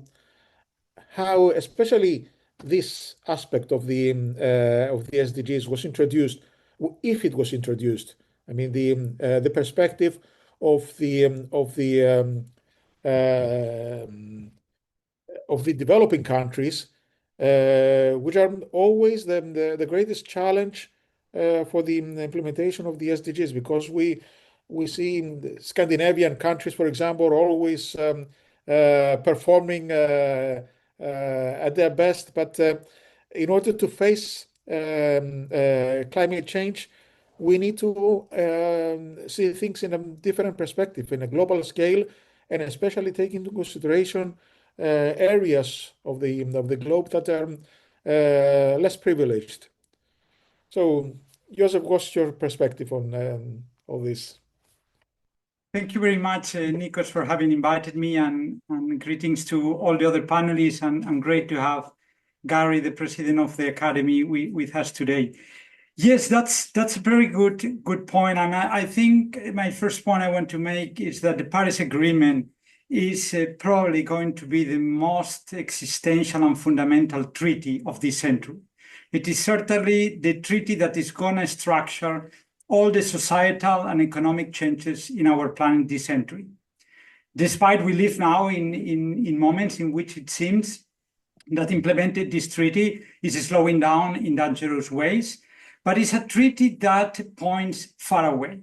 how especially this aspect of the SDGs was introduced, if it was introduced? I mean, the perspective of the developing countries, which are always the greatest challenge for the implementation of the SDGs, because we see in Scandinavian countries, for example, are always performing at their best, but in order to face climate change, we need to see things in a different perspective, in a global scale, and especially take into consideration areas of the globe that are less privileged. So, Josep, what's your perspective on all this?
Thank you very much, Nikos, for having invited me, and greetings to all the other panelists, and great to have Garry, the president of the Academy, with us today. Yes, that's a very good point. And I think my first point I want to make is that the Paris Agreement is probably going to be the most existential and fundamental treaty of this century. It is certainly the treaty that is going to structure all the societal and economic changes in our planet this century. Despite we live now in moments in which it seems that implemented this treaty is slowing down in dangerous ways, but it's a treaty that points far away.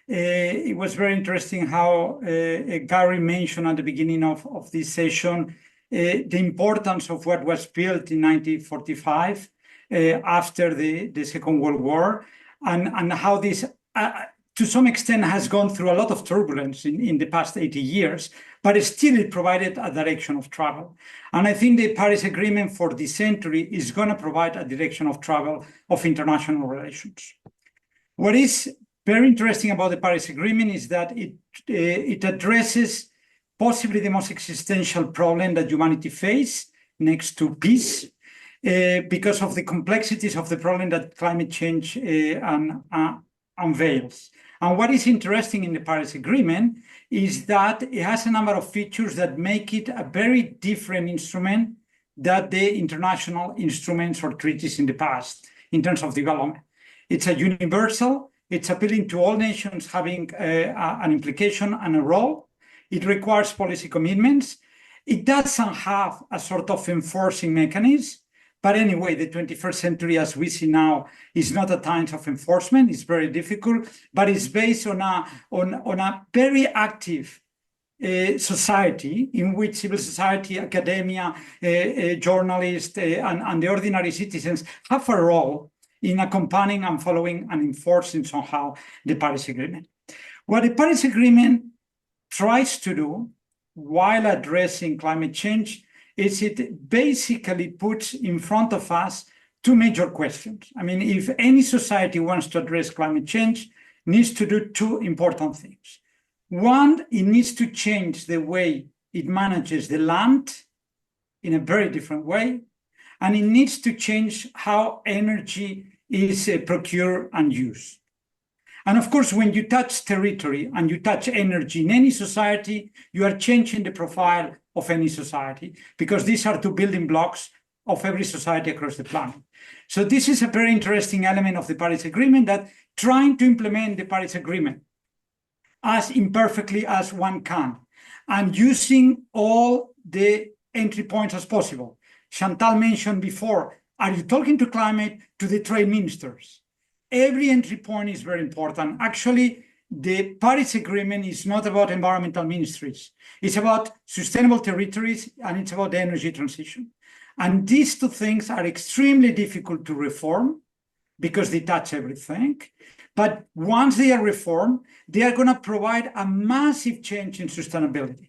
It was very interesting how Garry mentioned at the beginning of this session the importance of what was built in 1945 after the Second World War, and how this, to some extent, has gone through a lot of turbulence in the past 80 years, but still it provided a direction of travel. And I think the Paris Agreement for this century is going to provide a direction of travel of international relations. What is very interesting about the Paris Agreement is that it addresses possibly the most existential problem that humanity faces next to peace, because of the complexities of the problem that climate change unveils. And what is interesting in the Paris Agreement is that it has a number of features that make it a very different instrument than the international instruments or treaties in the past in terms of development. It's a universal, it's appealing to all nations having an implication and a role. It requires policy commitments. It doesn't have a sort of enforcing mechanism. But anyway, the 21st century, as we see now, is not a time of enforcement. It's very difficult, but it's based on a very active society in which civil society, academia, journalists, and the ordinary citizens have a role in accompanying and following and enforcing somehow the Paris Agreement. What the Paris Agreement tries to do while addressing climate change is it basically puts in front of us two major questions. I mean, if any society wants to address climate change, it needs to do two important things. One, it needs to change the way it manages the land in a very different way, and it needs to change how energy is procured and used. And of course, when you touch territory and you touch energy in any society, you are changing the profile of any society, because these are two building blocks of every society across the planet. So this is a very interesting element of the Paris Agreement, that trying to implement the Paris Agreement as imperfectly as one can, and using all the entry points as possible. Chantal mentioned before, are you talking to climate, to the trade ministers? Every entry point is very important. Actually, the Paris Agreement is not about environmental ministries. It's about sustainable territories, and it's about the energy transition. And these two things are extremely difficult to reform because they touch everything. But once they are reformed, they are going to provide a massive change in sustainability.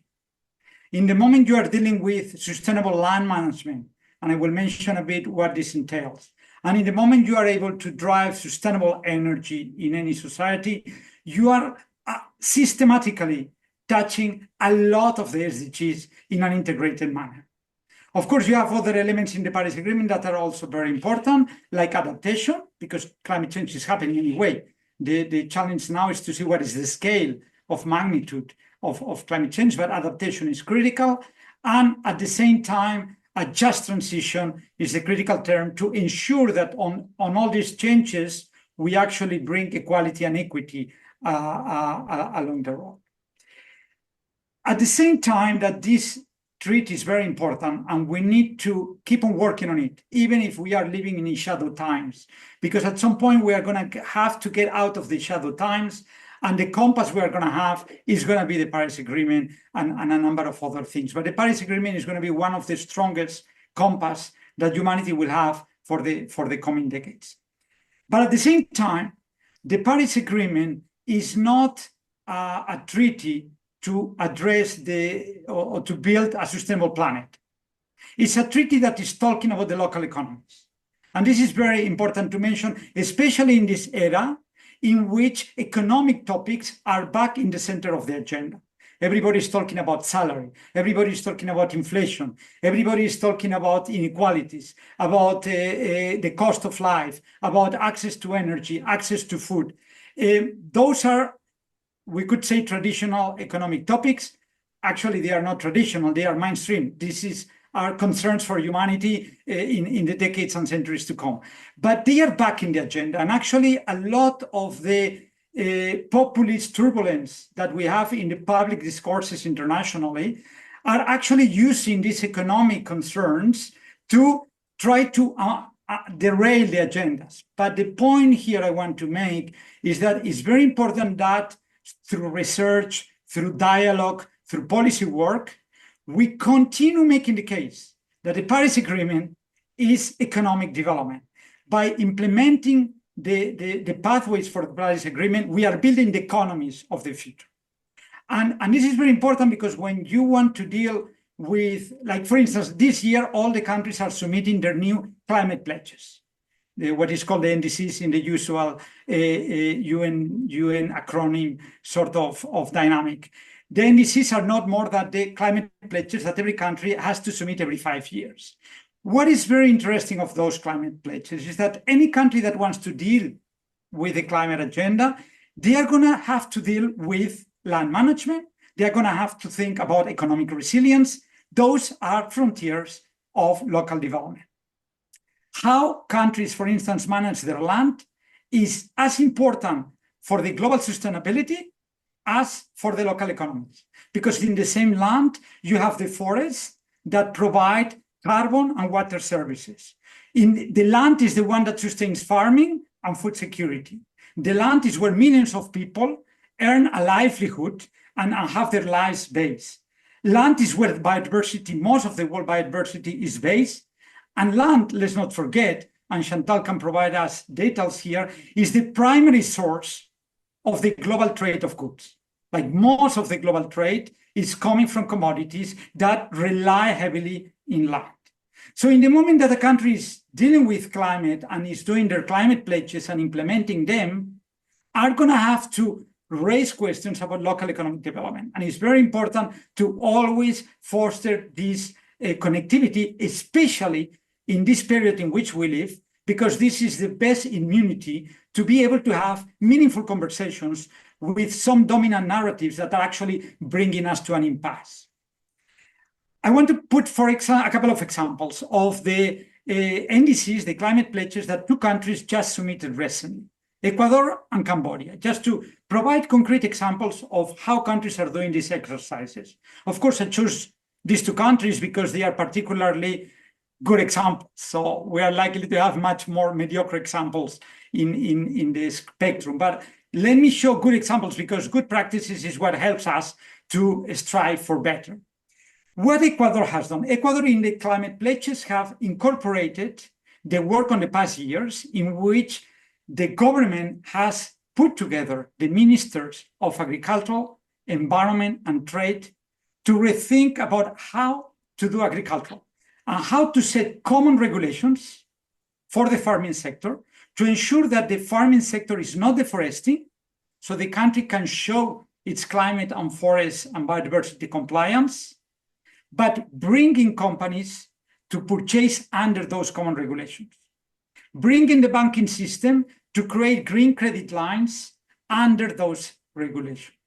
In the moment you are dealing with sustainable land management, and I will mention a bit what this entails, and in the moment you are able to drive sustainable energy in any society, you are systematically touching a lot of the SDGs in an integrated manner. Of course, you have other elements in the Paris Agreement that are also very important, like adaptation, because climate change is happening anyway. The challenge now is to see what is the scale of magnitude of climate change, but adaptation is critical. And at the same time, a just transition is a critical term to ensure that on all these changes, we actually bring equality and equity along the road. At the same time that this treaty is very important, and we need to keep on working on it, even if we are living in shadow times, because at some point we are going to have to get out of the shadow times, and the compass we are going to have is going to be the Paris Agreement and a number of other things. But the Paris Agreement is going to be one of the strongest compass that humanity will have for the coming decades. But at the same time, the Paris Agreement is not a treaty to address or to build a sustainable planet. It's a treaty that is talking about the local economies. And this is very important to mention, especially in this era in which economic topics are back in the center of the agenda. Everybody's talking about salary. Everybody's talking about inflation. Everybody is talking about inequalities, about the cost of life, about access to energy, access to food. Those are, we could say, traditional economic topics. Actually, they are not traditional, they are mainstream. This are concerns for humanity in the decades and centuries to come. But they are back in the agenda. And actually, a lot of the populist turbulence that we have in the public discourses internationally are actually using these economic concerns to try to derail the agendas. But the point here I want to make is that it's very important that through research, through dialogue, through policy work, we continue making the case that the Paris Agreement is economic development. By implementing the pathways for the Paris Agreement, we are building the economies of the future. And this is very important because when you want to deal with, like, for instance, this year, all the countries are submitting their new climate pledges, what is called the NDCs in the usual UN acronym sort of dynamic. The NDCs are not more than the climate pledges that every country has to submit every 5 years. What is very interesting of those climate pledges is that any country that wants to deal with the climate agenda, they are going to have to deal with land management. They are going to have to think about economic resilience. Those are frontiers of local development. How countries, for instance, manage their land is as important for the global sustainability as for the local economies. Because in the same land, you have the forests that provide carbon and water services. The land is the one that sustains farming and food security. The land is where millions of people earn a livelihood and have their lives based. Land is where biodiversity, most of the world biodiversity is based. And land, let's not forget, and Chantal can provide us details here, is the primary source of the global trade of goods. Like most of the global trade is coming from commodities that rely heavily in land. So in the moment that a country is dealing with climate and is doing their climate pledges and implementing them, are going to have to raise questions about local economic development. And it's very important to always foster this connectivity, especially in this period in which we live, because this is the best immunity to be able to have meaningful conversations with some dominant narratives that are actually bringing us to an impasse. I want to put, for example, a couple of examples of the NDCs, the climate pledges that two countries just submitted recently, Ecuador and Cambodia, just to provide concrete examples of how countries are doing these exercises. Of course, I chose these two countries because they are particularly good examples. So we are likely to have much more mediocre examples in the spectrum. But let me show good examples, because good practices is what helps us to strive for better. What Ecuador has done, Ecuador in the climate pledges have incorporated the work on the past years in which the government has put together the ministers of agriculture, environment, and trade to rethink about how to do agriculture and how to set common regulations for the farming sector to ensure that the farming sector is not deforesting, so the country can show its climate and forest and biodiversity compliance, but bringing companies to purchase under those common regulations. Bringing the banking system to create green credit lines under those regulations.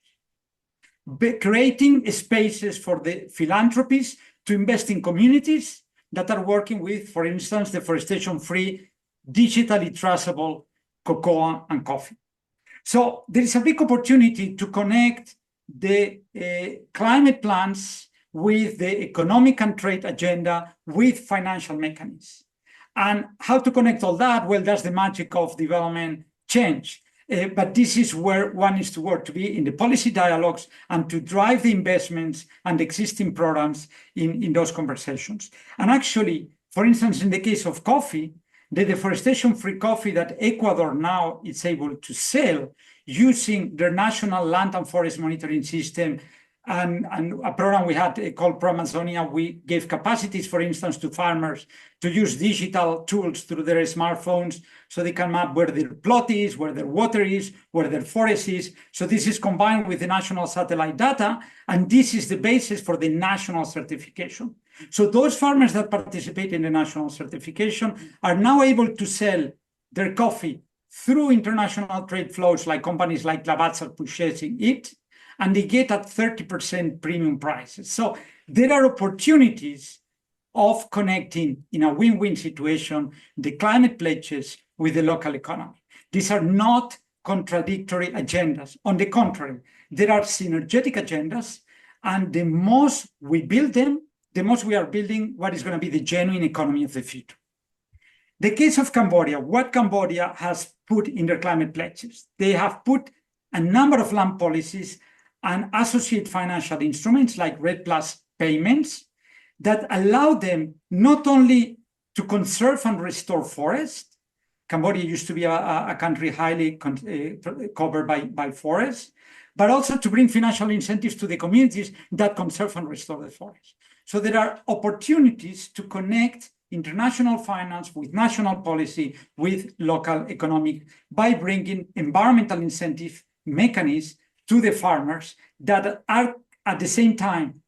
Creating spaces for the philanthropies to invest in communities that are working with, for instance, deforestation-free, digitally traceable cocoa and coffee. So there is a big opportunity to connect the climate plans with the economic and trade agenda with financial mechanisms. And how to connect all that? Well, that's the magic of development change. But this is where one is to work, to be in the policy dialogues and to drive the investments and existing programs in those conversations. And actually, for instance, in the case of coffee, the deforestation-free coffee that Ecuador now is able to sell using their national land and forest monitoring system and a program we had called Pro-Amazonia, we gave capacities, for instance, to farmers to use digital tools through their smartphones so they can map where their plot is, where their water is, where their forest is. So this is combined with the national satellite data, and this is the basis for the national certification. So those farmers that participate in the national certification are now able to sell their coffee through international trade flows, like companies like Lavazza are purchasing it, and they get at 30% premium prices. So there are opportunities of connecting in a win-win situation the climate pledges with the local economy. These are not contradictory agendas. On the contrary, there are synergetic agendas, and the most we build them, the most we are building what is going to be the genuine economy of the future. The case of Cambodia, what Cambodia has put in their climate pledges, they have put a number of land policies and associate financial instruments like REDD+ payments that allow them not only to conserve and restore forests. Cambodia used to be a country highly covered by forests, but also to bring financial incentives to the communities that conserve and restore the forest. So there are opportunities to connect international finance with national policy, with local economic, by bringing environmental incentive mechanisms to the farmers that are at the same time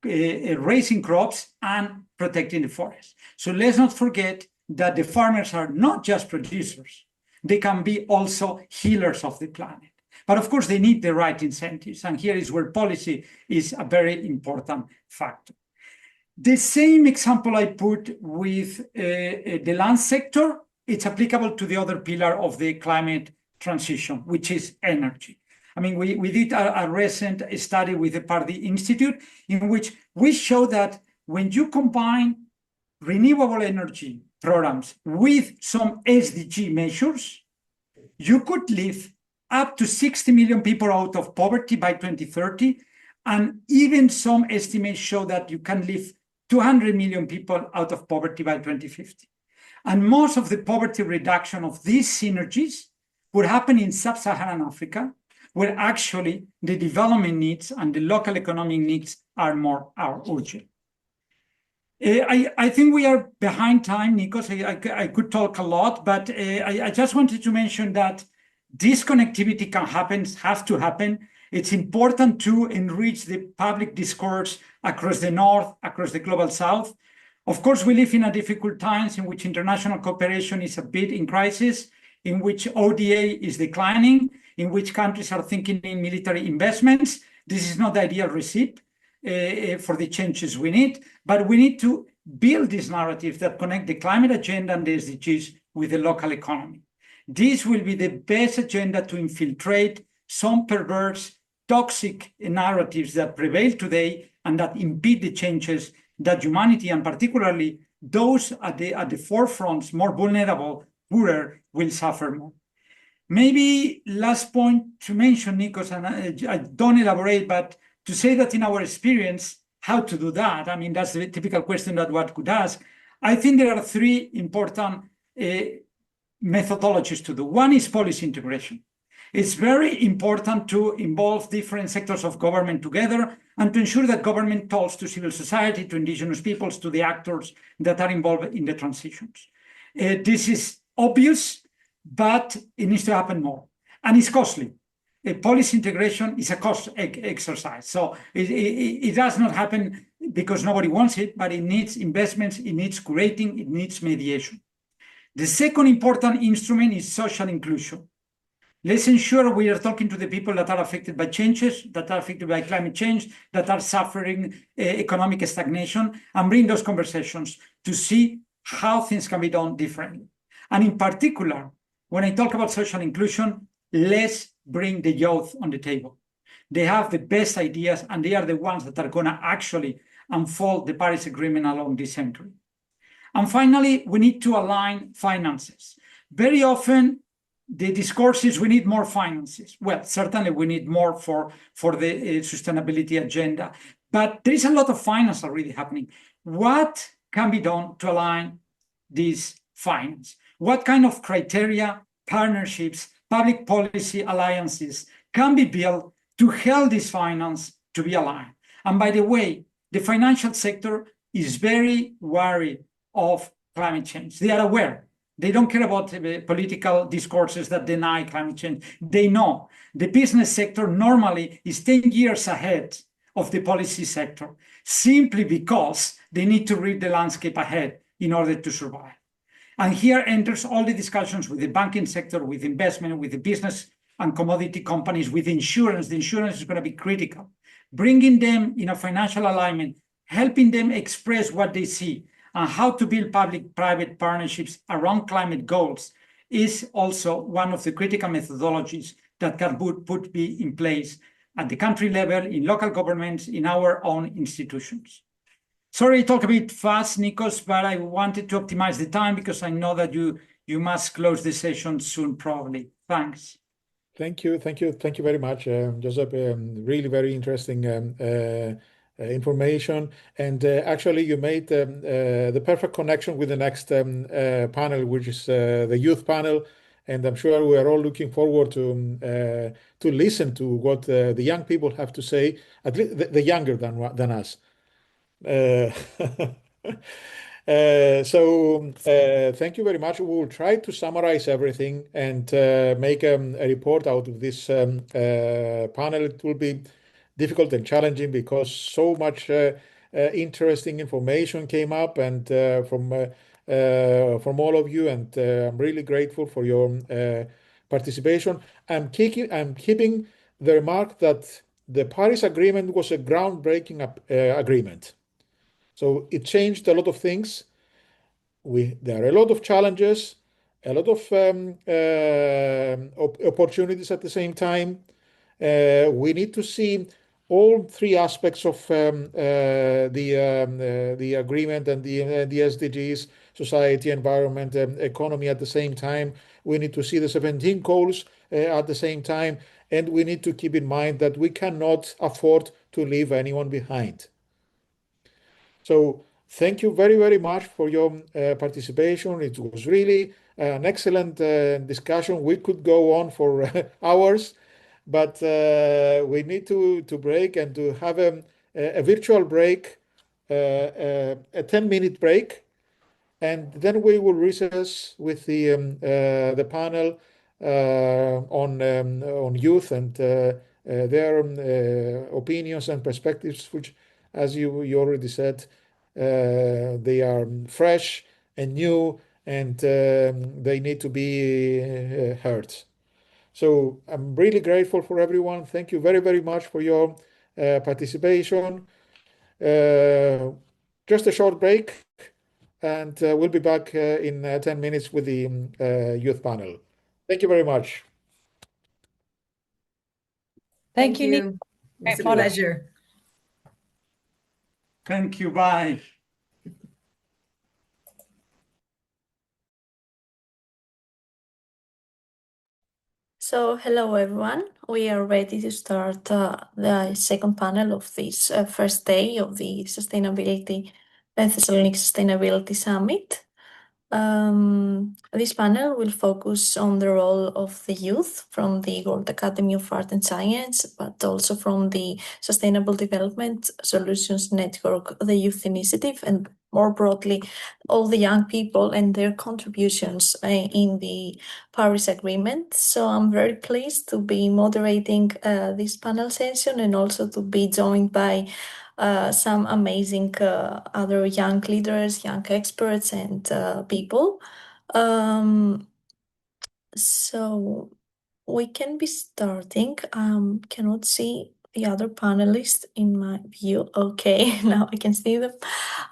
raising crops and protecting the forest. So let's not forget that the farmers are not just producers. They can be also healers of the planet. But of course, they need the right incentives. And here is where policy is a very important factor. The same example I put with the land sector, it's applicable to the other pillar of the climate transition, which is energy. I mean, we did a recent study with the Pardee Institute in which we show that when you combine renewable energy programs with some SDG measures, you could lift up to 60 million people out of poverty by 2030. And even some estimates show that you can lift 200 million people out of poverty by 2050. And most of the poverty reduction of these synergies would happen in sub-Saharan Africa, where actually the development needs and the local economic needs are urgent. I think we are behind time, Nikos. I could talk a lot, but I just wanted to mention that this connectivity can happen, has to happen. It's important to enrich the public discourse across the North, across the Global South. Of course, we live in a difficult times in which international cooperation is a bit in crisis, in which ODA is declining, in which countries are thinking in military investments. This is not the ideal recipe for the changes we need, but we need to build this narrative that connect the climate agenda and the SDGs with the local economy. This will be the best agenda to infiltrate some perverse, toxic narratives that prevail today and that impede the changes that humanity, and particularly those at the forefronts, more vulnerable, poorer, will suffer more. Maybe last point to mention, Nikos, and I don't elaborate, but to say that in our experience, how to do that, I mean, that's the typical question that one could ask. I think there are three important methodologies to do. One is policy integration. It's very important to involve different sectors of government together and to ensure that government talks to civil society, to indigenous peoples, to the actors that are involved in the transitions. This is obvious, but it needs to happen more. And it's costly. Policy integration is a cost exercise. So it does not happen because nobody wants it, but it needs investments, it needs curating, it needs mediation. The second important instrument is social inclusion. Let's ensure we are talking to the people that are affected by changes, that are affected by climate change, that are suffering economic stagnation, and bring those conversations to see how things can be done differently. And in particular, when I talk about social inclusion, let's bring the youth on the table. They have the best ideas, and they are the ones that are going to actually unfold the Paris Agreement along this century. And finally, we need to align finances. Very often, the discourse is we need more finances. Well, certainly we need more for the sustainability agenda, but there is a lot of finance already happening. What can be done to align this finance? What kind of criteria, partnerships, public policy alliances can be built to help this finance to be aligned? And by the way, the financial sector is very wary of climate change. They are aware. They don't care about political discourses that deny climate change. They know the business sector normally is 10 years ahead of the policy sector, simply because they need to read the landscape ahead in order to survive. And here enters all the discussions with the banking sector, with investment, with the business and commodity companies, with insurance. The insurance is going to be critical. Bringing them in a financial alignment, helping them express what they see, and how to build public-private partnerships around climate goals is also one of the critical methodologies that can be in place at the country level, in local governments, in our own institutions. Sorry, I talk a bit fast, Nikos, but I wanted to optimize the time because I know that you must close the session soon, probably. Thanks.
Thank you very much, Josep. Really very interesting information, and actually you made the perfect connection with the next panel, which is the youth panel, and I'm sure we are all looking forward to listen to what the young people have to say, at least the younger than us. Thank you very much. We will try to summarize everything and make a report out of this panel. It will be difficult and challenging because so much interesting information came up and from all of you, and I'm really grateful for your participation. I'm keeping the remark that the Paris Agreement was a groundbreaking agreement. So it changed a lot of things. There are a lot of challenges, a lot of opportunities at the same time. We need to see all three aspects of the agreement and the SDGs, society, environment, economy at the same time. We need to see the 17 goals at the same time, and we need to keep in mind that we cannot afford to leave anyone behind. So thank you very, very much for your participation. It was really an excellent discussion. We could go on for hours, but we need to break and to have a virtual break, a 10-minute break, and then we will recess with the panel on youth and their opinions and perspectives, which, as you already said, They are fresh and new, and they need to be heard. So I'm really grateful for everyone. Thank you very, very much for your participation. Just a short break, and we'll be back in 10 minutes with the youth panel. Thank you very much.
Thank you, Nick.
you. It's a
Great model.
pleasure.
Thank you. Bye.
So, hello everyone. We are ready to start the second panel of this first day of the Thessaloniki Sustainability Summit. This panel will focus on the role of the youth from the World Academy of Art and Science, but also from the Sustainable Development Solutions Network, the Youth Initiative, and more broadly, all the young people and their contributions in the Paris Agreement. So I'm very pleased to be moderating this panel session and also to be joined by some amazing other young leaders, young experts, and people. So we can be starting. Cannot see the other panelists in my view. Okay, now I can see them.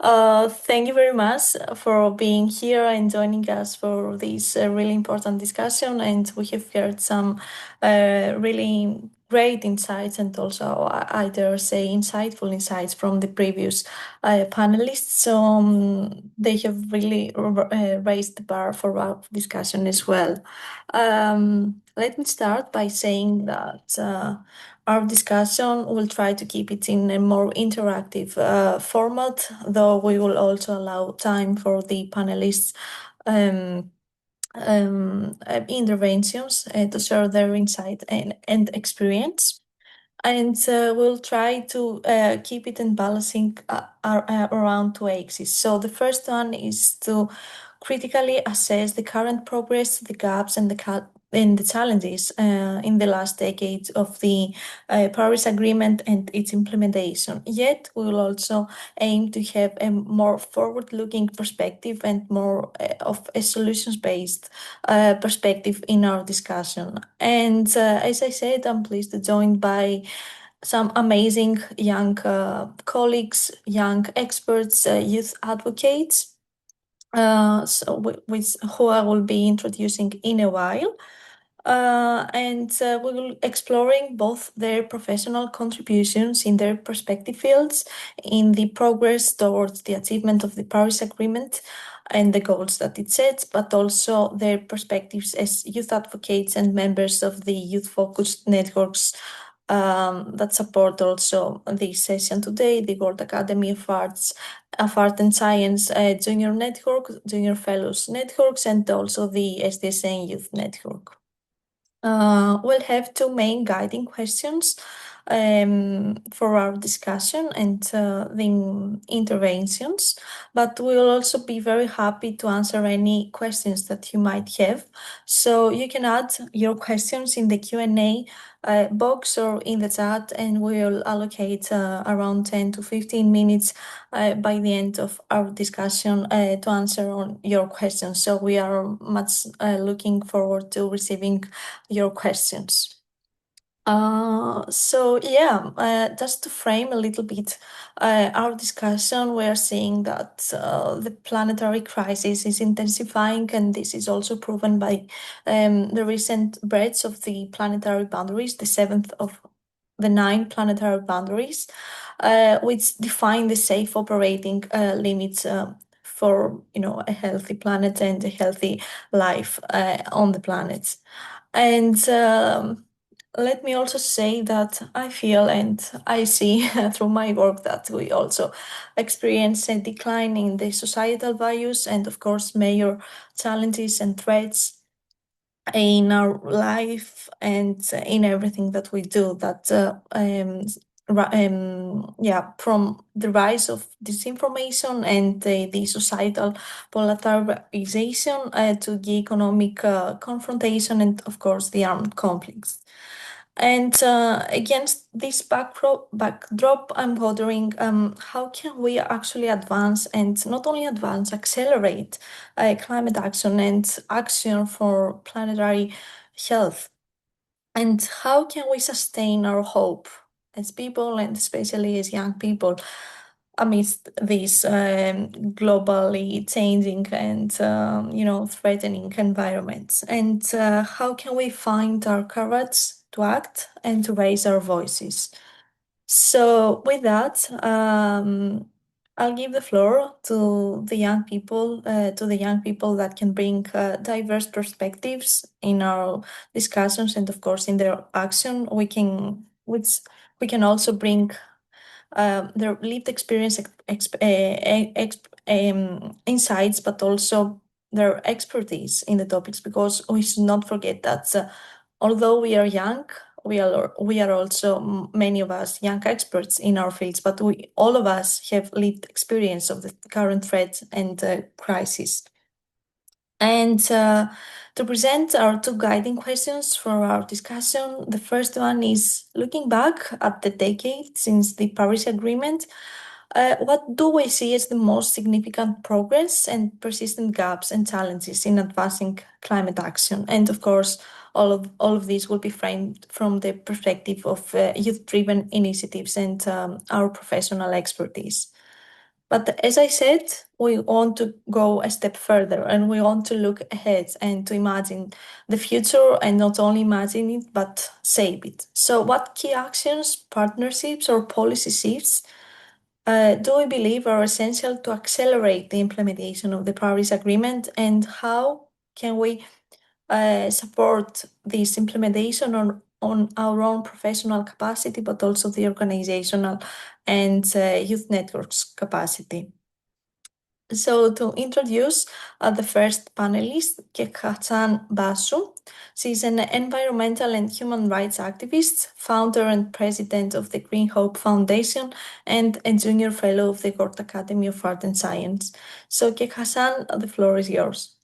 Thank you very much for being here and joining us for this really important discussion. And we have heard some really great insights and also, I dare say, insightful insights from the previous panelists. So they have really raised the bar for our discussion as well. Let me start by saying that our discussion will try to keep it in a more interactive format, though we will also allow time for the panelists' interventions to share their insight and experience. And we'll try to keep it in balancing around two axes. So the first one is to critically assess the current progress, the gaps, and the challenges in the last decades of the Paris Agreement and its implementation. Yet, we will also aim to have a more forward-looking perspective and more of a solutions-based perspective in our discussion. And as I said, I'm pleased to join by some amazing young colleagues, young experts, youth advocates, with who I will be introducing in a while. And we will exploring both their professional contributions in their respective fields, in the progress towards the achievement of the Paris Agreement and the goals that it sets, but also their perspectives as youth advocates and members of the youth-focused networks that support also this session today, the World Academy of Art and Science Junior Network, Junior Fellows Networks, and also the SDSN Youth Network. We'll have two main guiding questions for our discussion and the interventions, but we'll also be very happy to answer any questions that you might have. So you can add your questions in the Q&A box or in the chat, and we'll allocate around 10 to 15 minutes by the end of our discussion to answer on your questions. So we are much looking forward to receiving your questions. Just to frame a little bit our discussion, we are seeing that the planetary crisis is intensifying, and this is also proven by the recent breach of the planetary boundaries, the 7th of the 9 planetary boundaries, which define the safe operating limits for a healthy planet and a healthy life on the planet. And let me also say that I feel and I see through my work that we also experience a decline in the societal values and, of course, major challenges and threats in our life and in everything that we do. That from the rise of disinformation and the societal polarization to the economic confrontation and, of course, the armed conflicts. And against this backdrop, I'm wondering how can we actually advance, and not only advance, accelerate climate action and action for planetary health? And how can we sustain our hope as people, and especially as young people, amidst these globally changing and threatening environments? And how can we find our courage to act and to raise our voices? So with that, I'll give the floor to the young people, that can bring diverse perspectives in our discussions, and of course in their action. We can also bring their lived experience, insights, but also their expertise in the topics, because we should not forget that although we are young, we are also, many of us, young experts in our fields, but all of us have lived experience of the current threat and crisis. And to present our two guiding questions for our discussion, the first one is, looking back at the decade since the Paris Agreement, what do we see as the most significant progress and persistent gaps and challenges in advancing climate action? And of course, all of these will be framed from the perspective of youth-driven initiatives and our professional expertise. But as I said, we want to go a step further, and we want to look ahead and to imagine the future, and not only imagine it, but shape it. So what key actions, partnerships, or policy shifts do we believe are essential to accelerate the implementation of the Paris Agreement, and how can we support this implementation on our own professional capacity, but also the organizational and youth networks capacity? So to introduce the first panelist, Kehkashan Basu. She's an environmental and human rights activist, founder and president of the Green Hope Foundation, and a junior fellow of the Gort Academy of Art and Science. So Kehkashan, the floor is yours.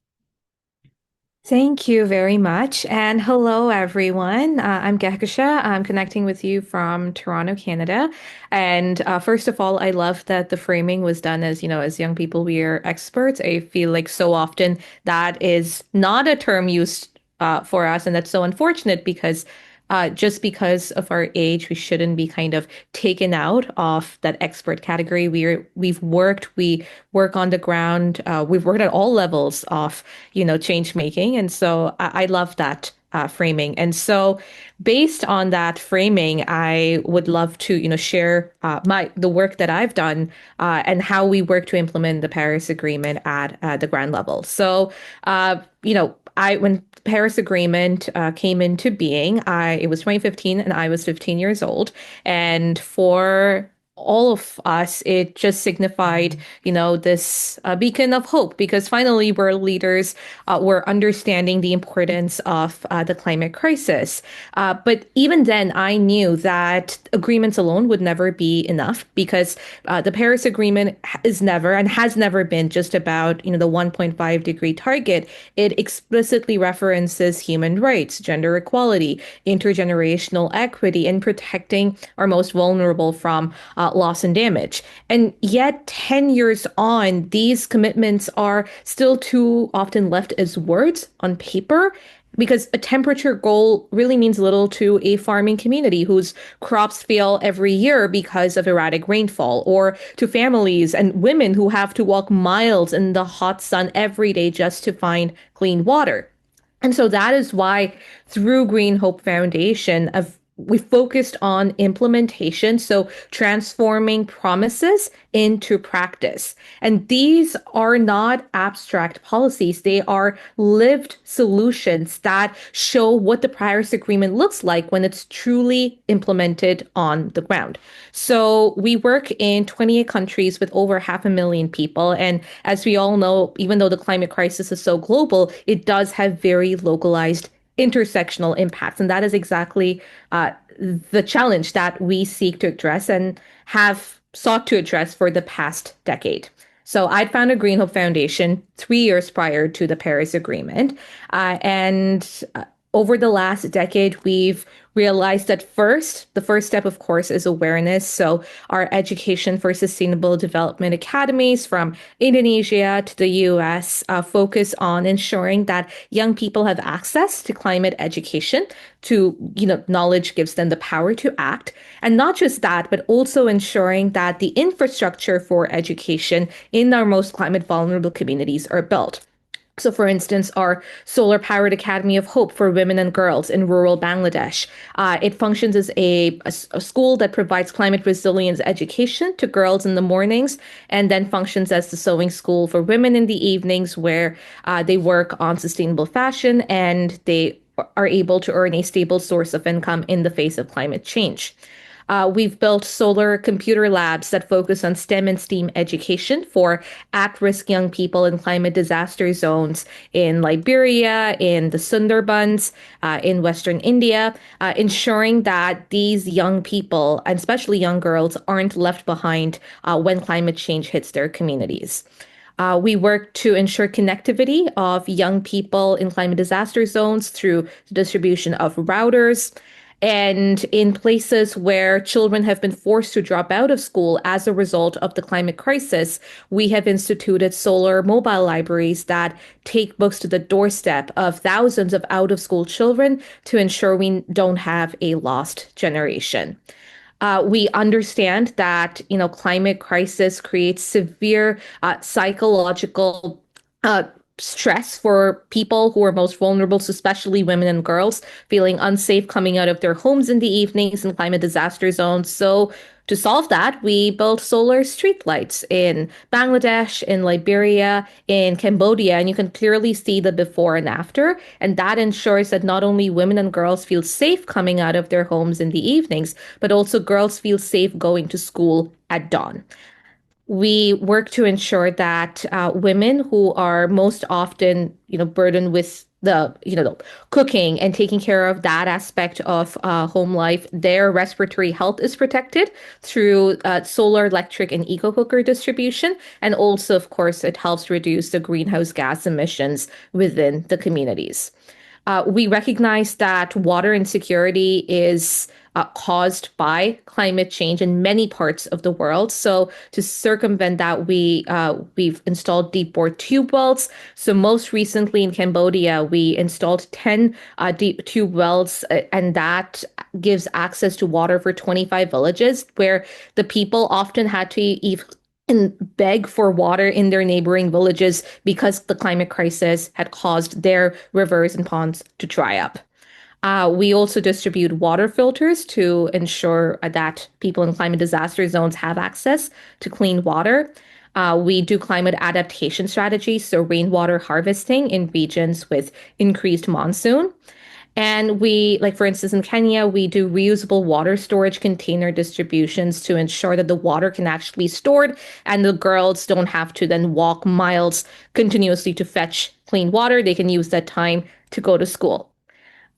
Thank you very much. And hello, everyone. I'm Kehkashan. I'm connecting with you from Toronto, Canada. And first of all, I love that the framing was done as, as young people, we are experts. I feel like so often that is not a term used for us. And that's so unfortunate, because just because of our age, we shouldn't be kind of taken out of that expert category. We work on the ground. We've worked at all levels of, change making. And so I love that framing. And so based on that framing, I would love to, share the work that I've done and how we work to implement the Paris Agreement at the ground level. So, when Paris Agreement came into being, it was 2015 and I was 15 years old. And for all of us, it just signified, this beacon of hope, because finally world leaders were understanding the importance of the climate crisis. But even then, I knew that agreements alone would never be enough, because the Paris Agreement is never and has never been just about, the 1.5 degree target. It explicitly references human rights, gender equality, intergenerational equity, and protecting our most vulnerable from loss and damage. And yet 10 years on, these commitments are still too often left as words on paper, because a temperature goal really means little to a farming community whose crops fail every year because of erratic rainfall, or to families and women who have to walk miles in the hot sun every day just to find clean water. And so that is why through Green Hope Foundation, we focused on implementation, so transforming promises into practice. And these are not abstract policies. They are lived solutions that show what the Paris Agreement looks like when it's truly implemented on the ground. So we work in 28 countries with over 500,000 people. And as we all know, even though the climate crisis is so global, it does have very localized intersectional impacts. And that is exactly the challenge that we seek to address and have sought to address for the past decade. So I'd founded Green Hope Foundation 3 years prior to the Paris Agreement. And over the last decade, we've realized that the first step, of course, is awareness. So our Education for Sustainable Development academies from Indonesia to the US focus on ensuring that young people have access to climate education. Knowledge gives them the power to act. And not just that, but also ensuring that the infrastructure for education in our most climate vulnerable communities are built. So, for instance, our solar-powered Academy of Hope for women and girls in rural Bangladesh. It functions as a school that provides climate resilience education to girls in the mornings, and then functions as the sewing school for women in the evenings, where they work on sustainable fashion and they are able to earn a stable source of income in the face of climate change. We've built solar computer labs that focus on STEM and STEAM education for at-risk young people in climate disaster zones in Liberia, in the Sundarbans, in Western India, ensuring that these young people, and especially young girls, aren't left behind when climate change hits their communities. We work to ensure connectivity of young people in climate disaster zones through the distribution of routers. And in places where children have been forced to drop out of school as a result of the climate crisis, we have instituted solar mobile libraries that take books to the doorstep of thousands of out-of-school children to ensure we don't have a lost generation. We understand that, climate crisis creates severe psychological stress for people who are most vulnerable, especially women and girls, feeling unsafe coming out of their homes in the evenings in climate disaster zones. So to solve that, we built solar streetlights in Bangladesh, in Liberia, in Cambodia, and you can clearly see the before and after. And that ensures that not only women and girls feel safe coming out of their homes in the evenings, but also girls feel safe going to school at dawn. We work to ensure that women who are most often, burdened with the cooking and taking care of that aspect of home life, their respiratory health is protected through solar, electric, and eco cooker distribution. And also, of course, it helps reduce the greenhouse gas emissions within the communities. We recognize that water insecurity is caused by climate change in many parts of the world. So to circumvent that, we've installed deep bore tube wells. So most recently in Cambodia, we installed 10 deep tube wells, and that gives access to water for 25 villages, where the people often had to and beg for water in their neighboring villages because the climate crisis had caused their rivers and ponds to dry up. We also distribute water filters to ensure that people in climate disaster zones have access to clean water. We do climate adaptation strategies, so rainwater harvesting in regions with increased monsoon. And we, like for instance, in Kenya, we do reusable water storage container distributions to ensure that the water can actually be stored and the girls don't have to then walk miles continuously to fetch clean water. They can use that time to go to school.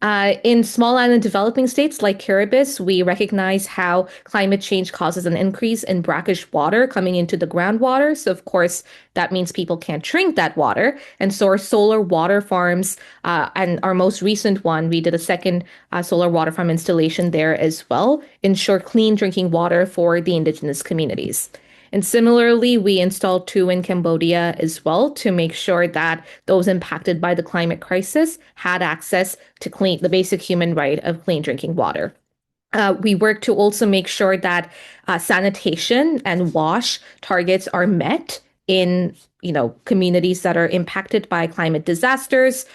In small island developing states like Kiribati, we recognize how climate change causes an increase in brackish water coming into the groundwater. So, of course, that means people can't drink that water. And so our solar water farms, and our most recent one, we did a second solar water farm installation there as well, ensure clean drinking water for the indigenous communities. And similarly, we installed 2 in Cambodia as well to make sure that those impacted by the climate crisis had access to the basic human right of clean drinking water. We work to also make sure that sanitation and WASH targets are met in communities that are impacted by climate disasters.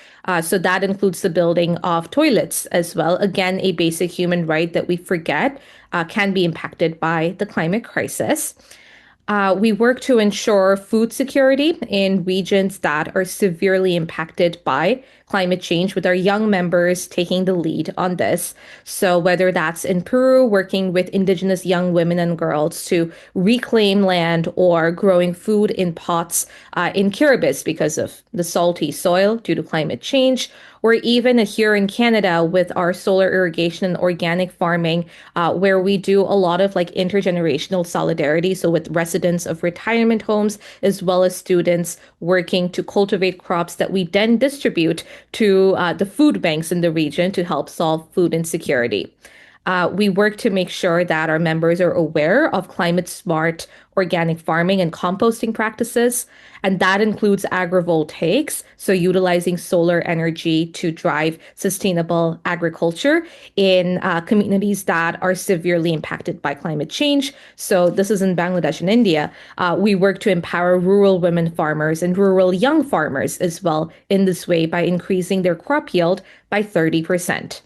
So that includes the building of toilets as well. Again, a basic human right that we forget can be impacted by the climate crisis. We work to ensure food security in regions that are severely impacted by climate change, with our young members taking the lead on this. So whether that's in Peru, working with indigenous young women and girls to reclaim land, or growing food in pots in Kiribati because of the salty soil due to climate change, or even here in Canada with our solar irrigation and organic farming, where we do a lot of like intergenerational solidarity. So with residents of retirement homes, as well as students working to cultivate crops that we then distribute to the food banks in the region to help solve food insecurity. We work to make sure that our members are aware of climate smart organic farming and composting practices. And that includes agrivoltaics, so utilizing solar energy to drive sustainable agriculture in communities that are severely impacted by climate change. So this is in Bangladesh and India. We work to empower rural women farmers and rural young farmers as well in this way by increasing their crop yield by 30%.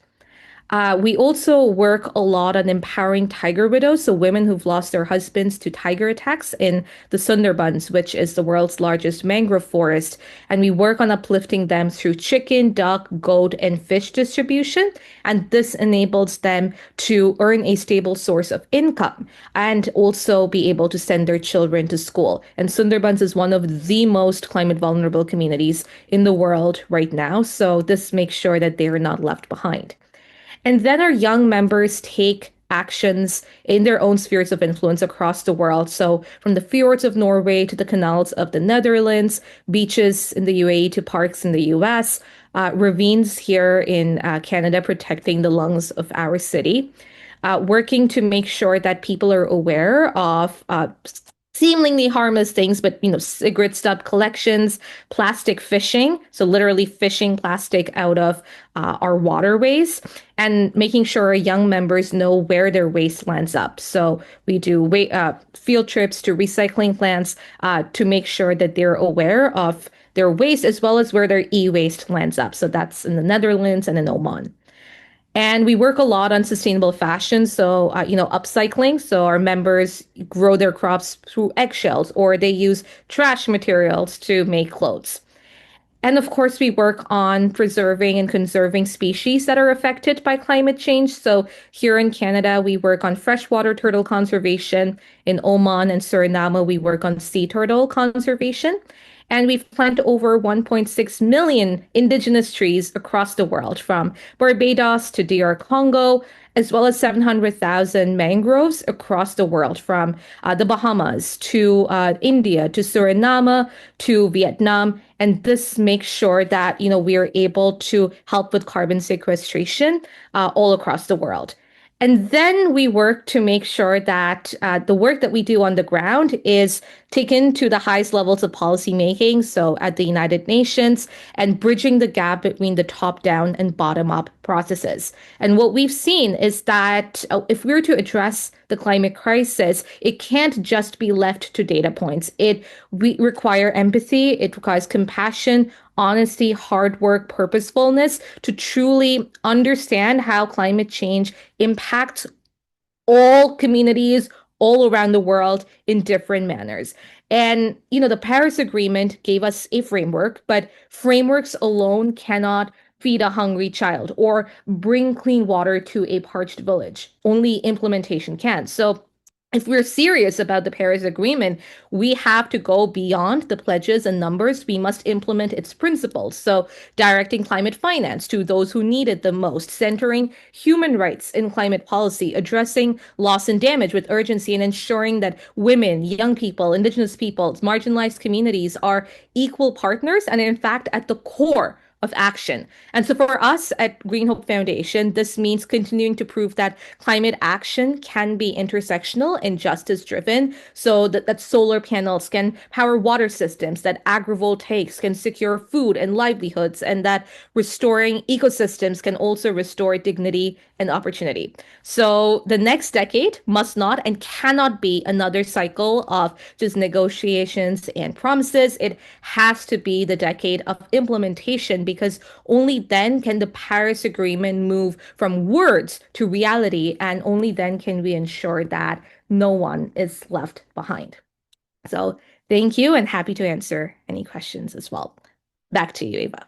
We also work a lot on empowering tiger widows, so women who've lost their husbands to tiger attacks in the Sundarbans, which is the world's largest mangrove forest. And we work on uplifting them through chicken, duck, goat, and fish distribution. And this enables them to earn a stable source of income and also be able to send their children to school. And Sundarbans is one of the most climate vulnerable communities in the world right now. So this makes sure that they are not left behind. And then our young members take actions in their own spheres of influence across the world. So from the fjords of Norway to the canals of the Netherlands, beaches in the UAE to parks in the US, ravines here in Canada protecting the lungs of our city, working to make sure that people are aware of seemingly harmless things, but cigarette stub collections, plastic fishing, so literally fishing plastic out of our waterways, and making sure our young members know where their waste lands up. So we do field trips to recycling plants to make sure that they're aware of their waste as well as where their e-waste lands up. So that's in the Netherlands and in Oman. And we work a lot on sustainable fashion. So, upcycling. So our members grow their crops through eggshells, or they use trash materials to make clothes. And of course, we work on preserving and conserving species that are affected by climate change. So here in Canada, we work on freshwater turtle conservation. In Oman and Suriname, we work on sea turtle conservation. And we've planted over 1.6 million indigenous trees across the world, from Barbados to DR Congo, as well as 700,000 mangroves across the world, from the Bahamas to India to Suriname to Vietnam. And this makes sure that, we are able to help with carbon sequestration all across the world. And then we work to make sure that the work that we do on the ground is taken to the highest levels of policymaking, so at the United Nations, and bridging the gap between the top-down and bottom-up processes. And what we've seen is that if we're to address the climate crisis, it can't just be left to data points. We require empathy, it requires compassion, honesty, hard work, purposefulness to truly understand how climate change impacts all communities all around the world in different manners. And, the Paris Agreement gave us a framework, but frameworks alone cannot feed a hungry child or bring clean water to a parched village. Only implementation can. So if we're serious about the Paris Agreement, we have to go beyond the pledges and numbers. We must implement its principles. So directing climate finance to those who need it the most, centering human rights in climate policy, addressing loss and damage with urgency, and ensuring that women, young people, indigenous peoples, marginalized communities are equal partners and in fact at the core of action. And so for us at Green Hope Foundation, this means continuing to prove that climate action can be intersectional and justice driven, so that solar panels can power water systems, that agrivoltaics can secure food and livelihoods, and that restoring ecosystems can also restore dignity and opportunity. So the next decade must not and cannot be another cycle of just negotiations and promises. It has to be the decade of implementation, because only then can the Paris Agreement move from words to reality, and only then can we ensure that no one is left behind. So thank you, and happy to answer any questions as well. Back to you, Eva.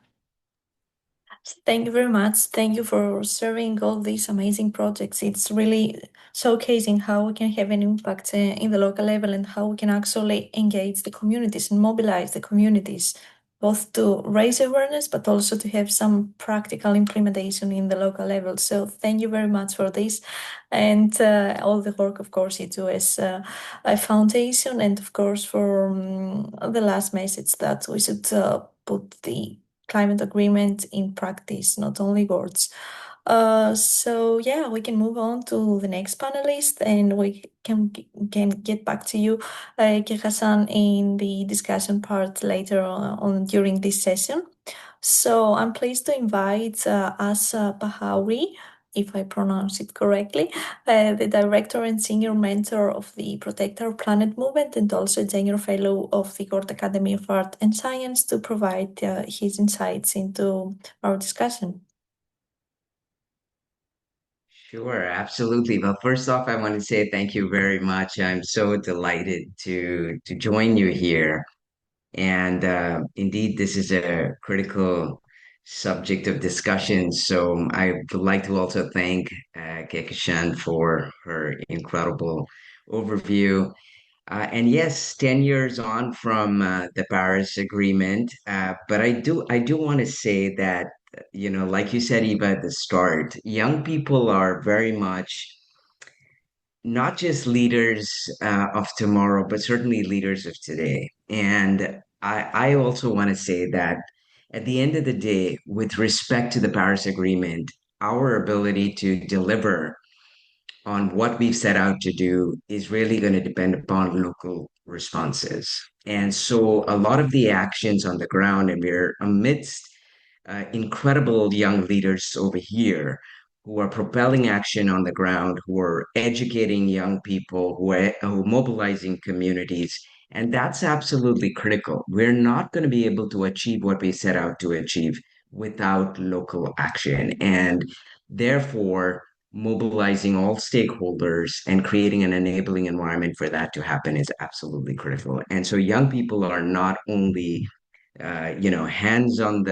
Thank you very much. Thank you for serving all these amazing projects. It's really showcasing how we can have an impact in the local level and how we can actually engage the communities and mobilize the communities both to raise awareness, but also to have some practical implementation in the local level. So thank you very much for this, and all the work, of course, you do as a foundation, and of course for the last message that we should put the climate agreement in practice, not only words. So yeah, we can move on to the next panelist, and we can get back to you, Kehkashan, in the discussion part later on during this session. So I'm pleased to invite Asa Pachauri, if I pronounce it correctly, the director and senior mentor of the Protect Our Planet movement, and also senior fellow of the World Academy of Art and Science, to provide his insights into our discussion.
Sure, absolutely. Well, first off, I want to say thank you very much. I'm so delighted to join you here. And indeed, this is a critical subject of discussion. So I would like to also thank Kehkashan for her incredible overview. And yes, 10 years on from the Paris Agreement, but I do want to say that, like you said, Eva, at the start, young people are very much not just leaders of tomorrow, but certainly leaders of today. And I also want to say that at the end of the day, with respect to the Paris Agreement, our ability to deliver on what we've set out to do is really going to depend upon local responses. And so a lot of the actions on the ground, and we're amidst incredible young leaders over here who are propelling action on the ground, who are educating young people, who are mobilizing communities. And that's absolutely critical. We're not going to be able to achieve what we set out to achieve without local action. And therefore, mobilizing all stakeholders and creating an enabling environment for that to happen is absolutely critical. And so young people are not only hands and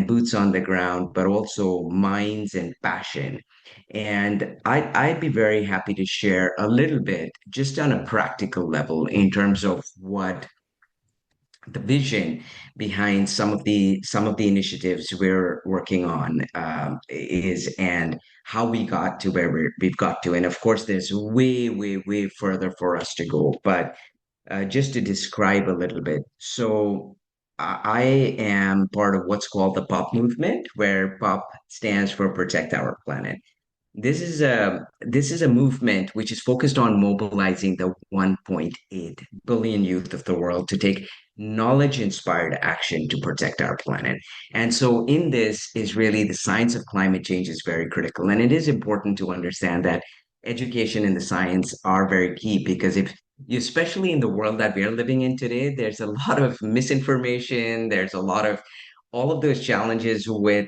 boots on the ground, but also minds and passion. And I'd be very happy to share a little bit just on a practical level in terms of what the vision behind some of the initiatives we're working on is, and how we got to where we've got to. And of course, there's way, way, way further for us to go. But just to describe a little bit, so I am part of what's called the POP movement, where POP stands for Protect Our Planet. This is a movement which is focused on mobilizing the 1.8 billion youth of the world to take knowledge-inspired action to protect our planet. And so in this is really the science of climate change is very critical. And it is important to understand that education and the science are very key, because if especially in the world that we're living in today, there's a lot of misinformation, there's a lot of all of those challenges with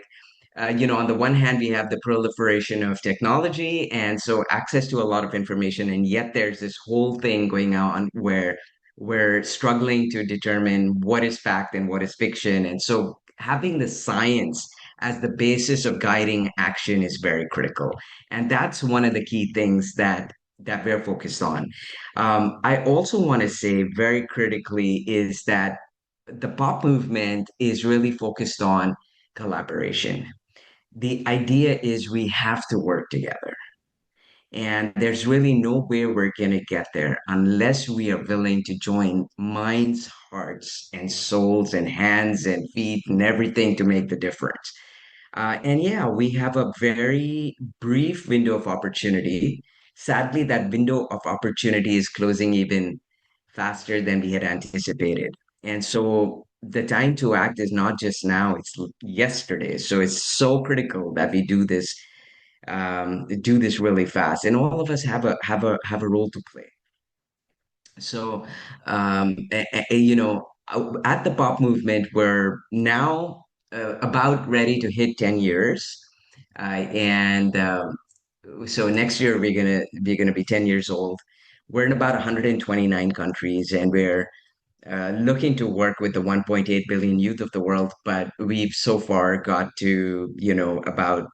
on the one hand, we have the proliferation of technology, and so access to a lot of information, and yet there's this whole thing going on where we're struggling to determine what is fact and what is fiction. And so having the science as the basis of guiding action is very critical. And that's one of the key things that we're focused on. I also want to say very critically is that the pop movement is really focused on collaboration. The idea is we have to work together. And there's really no way we're going to get there unless we are willing to join minds, hearts, and souls, and hands and feet and everything to make the difference. And yeah, we have a very brief window of opportunity. Sadly, that window of opportunity is closing even faster than we had anticipated. And so the time to act is not just now, it's yesterday. So it's so critical that we do this really fast. And all of us have a role to play. So at the pop movement, we're now about ready to hit 10 years. And so next year we're gonna be 10 years old. We're in about 129 countries, and we're looking to work with the 1.8 billion youth of the world, but we've so far got to, about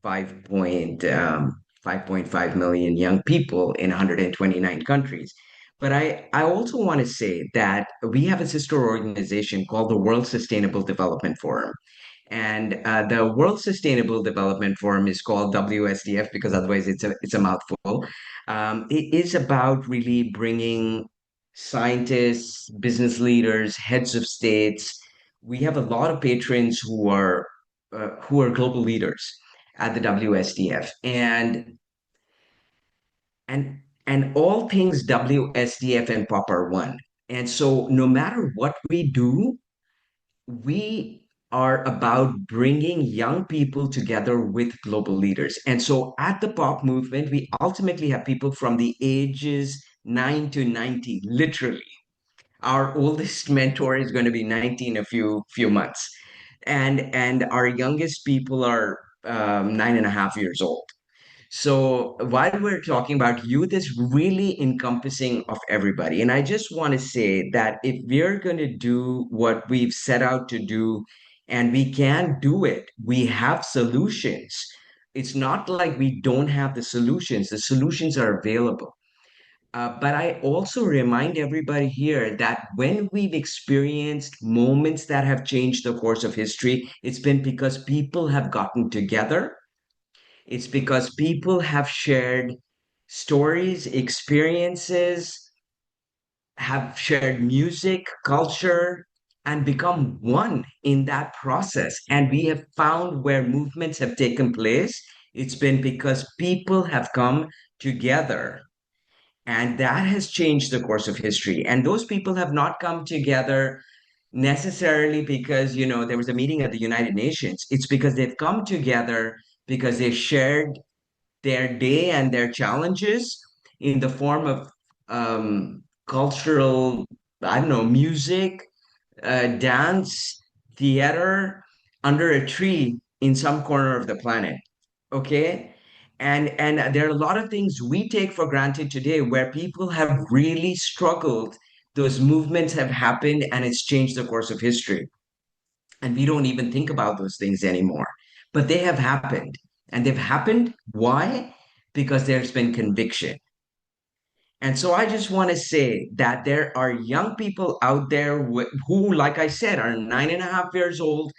5.5 million young people in 129 countries. But I also want to say that we have a sister organization called the World Sustainable Development Forum. And the World Sustainable Development Forum is called WSDF because otherwise it's a mouthful. It is about really bringing scientists, business leaders, heads of states. We have a lot of patrons who are global leaders at the WSDF, and and all things WSDF and POP are one. And so, no matter what we do, we are about bringing young people together with global leaders. And so at the pop movement, we ultimately have people from the ages 9 to 90, literally. Our oldest mentor is going to be 90 in a few months. And our youngest people are 9.5 years old. So while we're talking about youth, is really encompassing of everybody. And I just want to say that if we're going to do what we've set out to do, and we can do it, we have solutions. It's not like we don't have the solutions are available. But I also remind everybody here that when we've experienced moments that have changed the course of history, it's been because people have gotten together, it's because people have shared stories, experiences, have shared music, culture, and become one in that process. And we have found where movements have taken place, it's been because people have come together. And that has changed the course of history. And those people have not come together necessarily because, there was a meeting at the United Nations. It's because they've come together because they shared their day and their challenges in the form of cultural, I don't know, music, dance, theater under a tree in some corner of the planet. Okay. And there are a lot of things we take for granted today where people have really struggled. Those movements have happened and it's changed the course of history. And we don't even think about those things anymore. But they have happened. And they've happened. Why? Because there's been conviction. And so I just want to say that there are young people out there who, like I said, are 9.5 years old.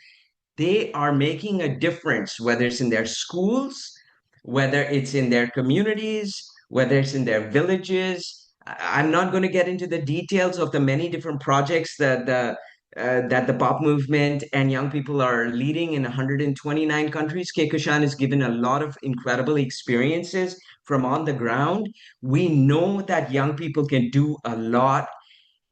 They are making a difference, whether it's in their schools, whether it's in their communities, whether it's in their villages. I'm not going to get into the details of the many different projects that the pop movement and young people are leading in 129 countries. Kehkashan has given a lot of incredible experiences from on the ground. We know that young people can do a lot,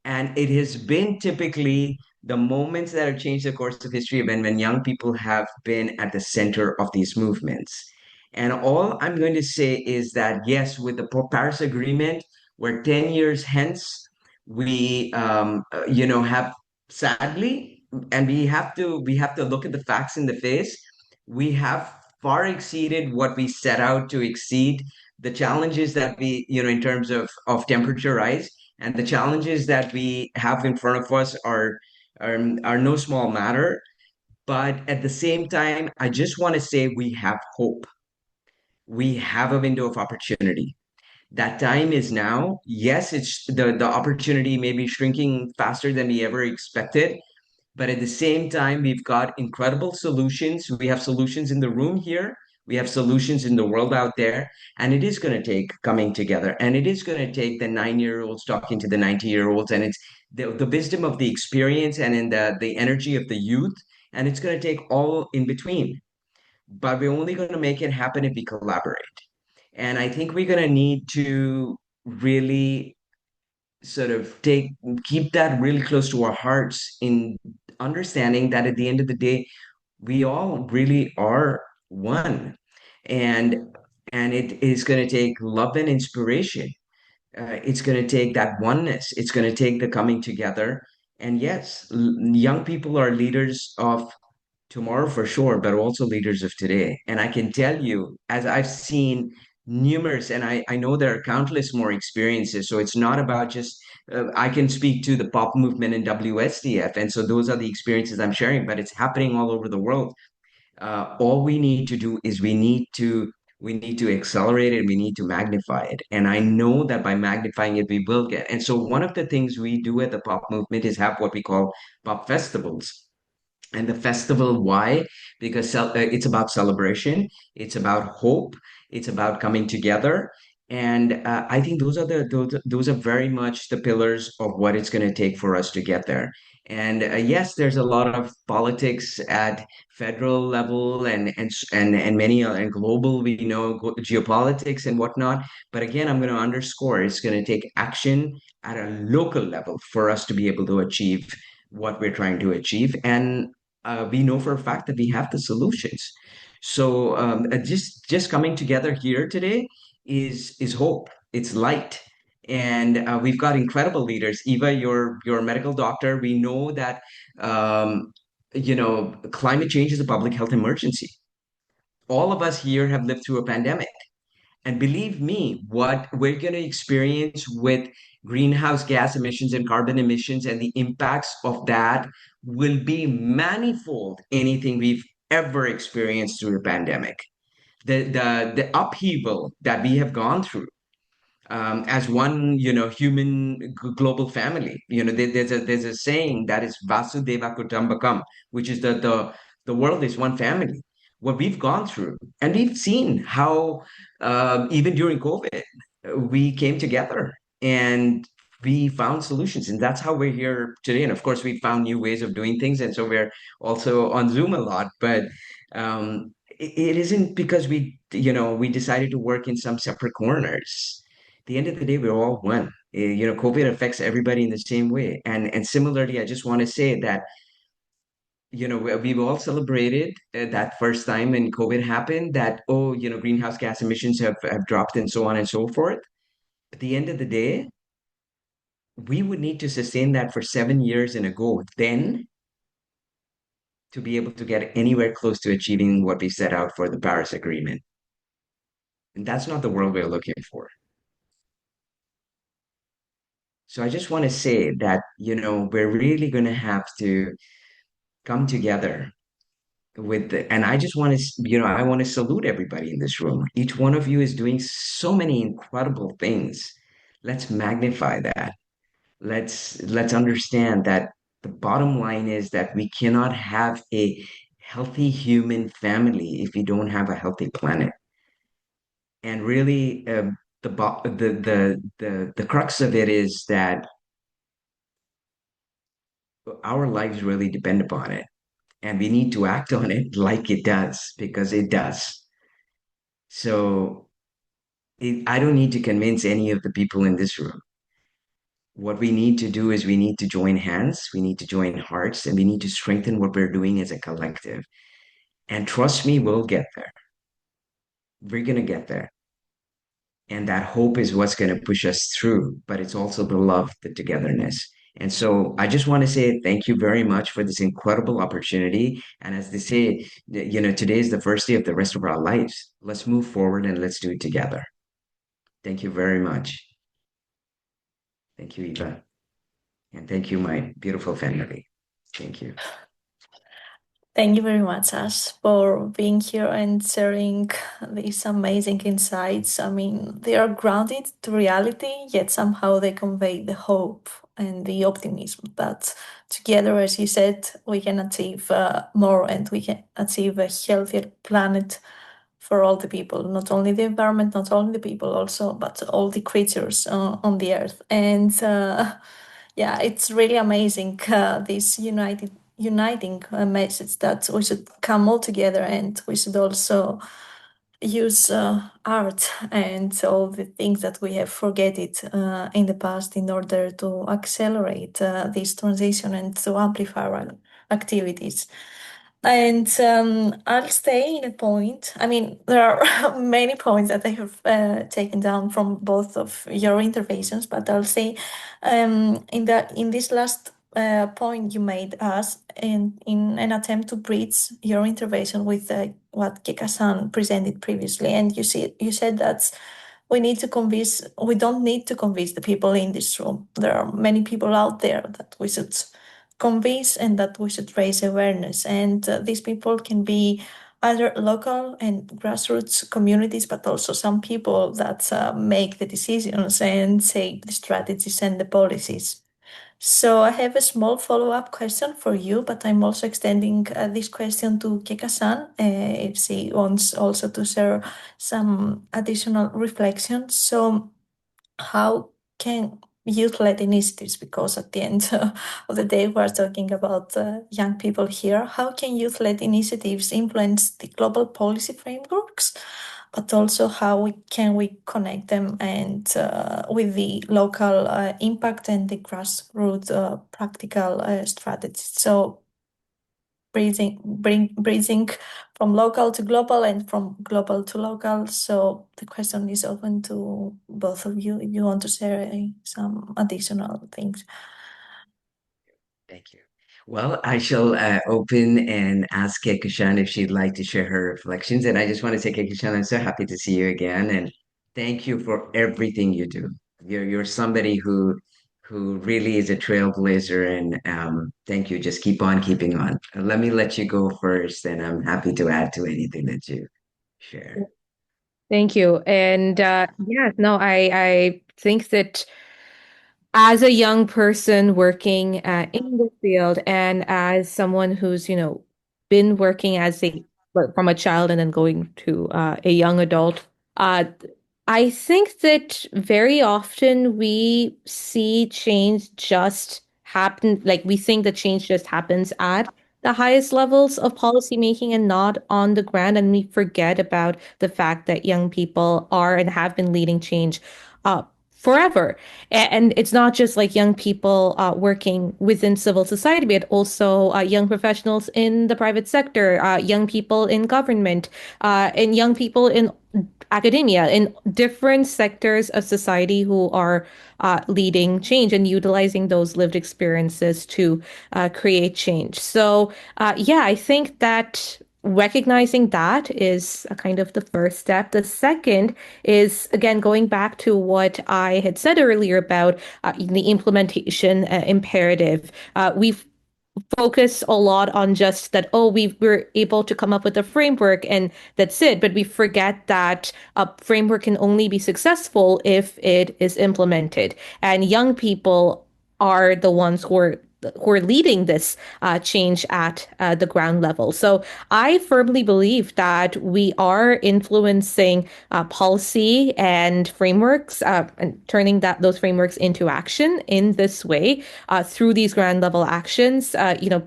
and it has been typically the moments that have changed the course of history when young people have been at the center of these movements. And all I'm going to say is that, yes, with the Paris Agreement, we're 10 years hence, we, have sadly, and we have to look at the facts in the face. We have far exceeded what we set out to exceed. The challenges that we, in terms of temperature rise, and the challenges that we have in front of us are no small matter. But at the same time, I just want to say we have hope. We have a window of opportunity. That time is now. Yes, it's the opportunity may be shrinking faster than we ever expected, but at the same time, we've got incredible solutions. We have solutions in the room here. We have solutions in the world out there. And it is going to take coming together. And it is going to take the 9-year-olds talking to the 90-year-olds. And it's the wisdom of the experience and in the energy of the youth. And it's going to take all in between. But we're only going to make it happen if we collaborate. And I think we're going to need to really sort of keep that really close to our hearts in understanding that at the end of the day, we all really are one. And it is going to take love and inspiration. It's going to take that oneness. It's going to take the coming together. And yes, young people are leaders of tomorrow for sure, but also leaders of today. And I can tell you, as I've seen numerous, and I know there are countless more experiences. So it's not about just, I can speak to the pop movement in WSDF. And so those are the experiences I'm sharing, but it's happening all over the world. All we need to do is we need to We need to accelerate it. We need to magnify it. And I know that by magnifying it, we will get. And so one of the things we do at the pop movement is have what we call pop festivals. And the festival, why? Because it's about celebration, it's about hope, it's about coming together. And I think those are very much the pillars of what it's going to take for us to get there. And yes, there's a lot of politics at federal level and many and global. We know geopolitics and whatnot. But again, I'm going to underscore it's going to take action at a local level for us to be able to achieve what we're trying to achieve. And we know for a fact that we have the solutions. So just coming together here today is hope. It's light, and we've got incredible leaders. Eva, you're a medical doctor. We know that climate change is a public health emergency. All of us here have lived through a pandemic. And believe me, what we're going to experience with greenhouse gas emissions and carbon emissions and the impacts of that will be manifold anything we've ever experienced through the pandemic. The upheaval that we have gone through as one, human global family. There's a saying that is Vasudeva Kutumbakam, which is the world is one family. What we've gone through, and we've seen how even during COVID, we came together and we found solutions, and that's how we're here today. And of course, we found new ways of doing things, and so we're also on Zoom a lot. But it isn't because we decided to work in some separate corners. At the end of the day, we're all one. COVID affects everybody in the same way. And similarly, I just want to say that, we've all celebrated that first time when COVID happened that, greenhouse gas emissions have dropped and so on and so forth. At the end of the day, we would need to sustain that for 7 years in a go then to be able to get anywhere close to achieving what we set out for the Paris Agreement. And that's not the world we're looking for. So I just want to say that, we're really going to have to come together and I just want to, I want to salute everybody in this room. Each one of you is doing so many incredible things. Let's magnify that. Let's understand that the bottom line is that we cannot have a healthy human family if we don't have a healthy planet. And really, the crux of it is that our lives really depend upon it, and we need to act on it like it does, because it does. So I don't need to convince any of the people in this room. What we need to do is we need to join hands, we need to join hearts, and we need to strengthen what we're doing as a collective. And trust me, we'll get there. We're going to get there. And that hope is what's going to push us through, but it's also the love, the togetherness. And so I just want to say thank you very much for this incredible opportunity. And as they say, today is the first day of the rest of our lives. Let's move forward and let's do it together. Thank you very much. Thank you, Eva. And thank you, my beautiful family. Thank you.
Thank you very much, Ash, for being here and sharing these amazing insights. I mean, they are grounded to reality, yet somehow they convey the hope and the optimism that together, as you said, we can achieve more, and we can achieve a healthier planet for all the people, not only the environment, not only the people also, but all the creatures on the earth. And yeah, it's really amazing, this uniting message that we should come all together, and we should also use art and all the things that we have forgotten in the past in order to accelerate this transition and to amplify our activities. And I'll stay in a point. I mean, there are many points that I have taken down from both of your interventions, but I'll say in this last point you made us in an attempt to bridge your intervention with what Kehkashan presented previously, and you said that we don't need to convince the people in this room. There are many people out there that we should convince and that we should raise awareness, and these people can be other local and grassroots communities, but also some people that make the decisions and shape the strategies and the policies. So I have a small follow-up question for you, but I'm also extending this question to Kehkashan if she wants also to share some additional reflections. So how can youth-led initiatives, because at the end of the day we're talking about young people here, how can youth-led initiatives influence the global policy frameworks, but also how can we connect them and with the local impact and the grassroots practical strategies? So bridging from local to global and from global to local. So the question is open to both of you if you want to share some additional things.
Thank you. Well, I shall open and ask Kehkashan if she'd like to share her reflections. And I just want to say, Kehkashan, I'm so happy to see you again, and thank you for everything you do. You're somebody who really is a trailblazer, and thank you. Just keep on keeping on. Let me let you go first, and I'm happy to add to anything that you share.
Thank you. And no, I think that as a young person working in the field and as someone who's, been working from a child and then going to a young adult, uh, I think that very often we see change just happen, like we think that change just happens at the highest levels of policymaking and not on the ground. And we forget about the fact that young people are and have been leading change forever. And it's not just like young people working within civil society, but also young professionals in the private sector, young people in government, and young people in academia, in different sectors of society who are leading change and utilizing those lived experiences to create change. So, I think that recognizing that is a kind of the first step. The second is, again, going back to what I had said earlier about the implementation imperative. We've focused a lot on just that, oh, we were able to come up with a framework and that's it. But we forget that a framework can only be successful if it is implemented. And young people are the ones who are leading this change at the ground level. So I firmly believe that we are influencing policy and frameworks and turning those frameworks into action in this way through these ground level actions.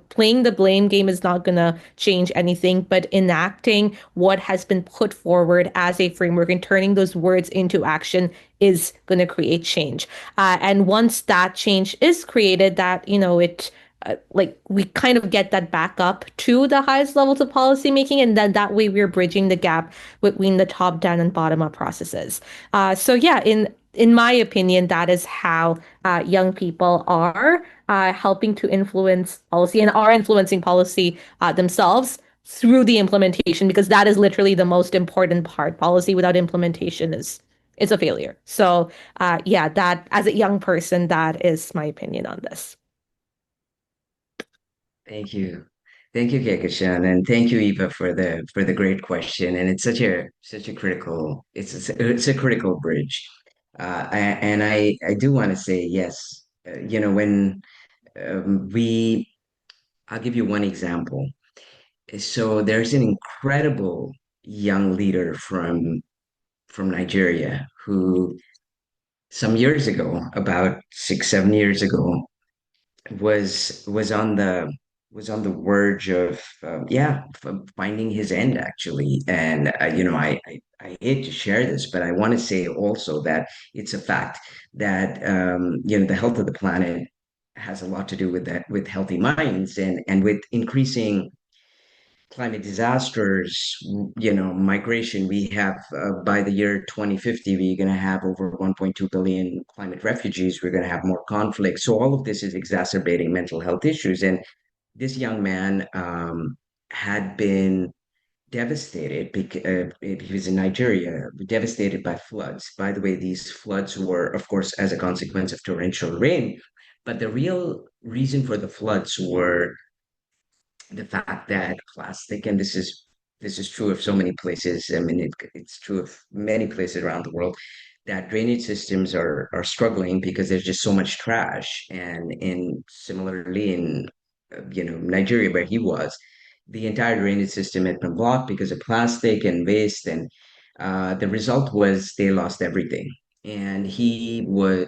Playing the blame game is not going to change anything, but enacting what has been put forward as a framework and turning those words into action is going to create change. And once that change is created, we kind of get that back up to the highest levels of policymaking, and then that way we're bridging the gap between the top down and bottom up processes. In my opinion, that is how young people are helping to influence policy and are influencing policy themselves through the implementation, because that is literally the most important part. Policy without implementation is a failure. So that as a young person, that is my opinion on this.
Thank you. Thank you, Kehkashan, and thank you, Eva, for the great question. And it's such a critical it's a critical bridge. And I do want to say yes. When we I'll give you one example. So there's an incredible young leader from Nigeria who some years ago, about 6, 7 years ago, was on the verge of finding his end actually. And I hate to share this, but I want to say also that it's a fact that the health of the planet has a lot to do with that, with healthy minds, and with increasing climate disasters, migration. We have by the year 2050, we're going to have over 1.2 billion climate refugees. We're going to have more conflict. So all of this is exacerbating mental health issues. And this young man had been devastated because he was in Nigeria, devastated by floods. By the way, these floods were, of course, as a consequence of torrential rain. But the real reason for the floods were the fact that plastic, and this is this is true of so many places. I mean, it's true of many places around the world that drainage systems are struggling because there's just so much trash. And similarly in Nigeria, where he was, the entire drainage system had been blocked because of plastic and waste, and the result was they lost everything. And he was,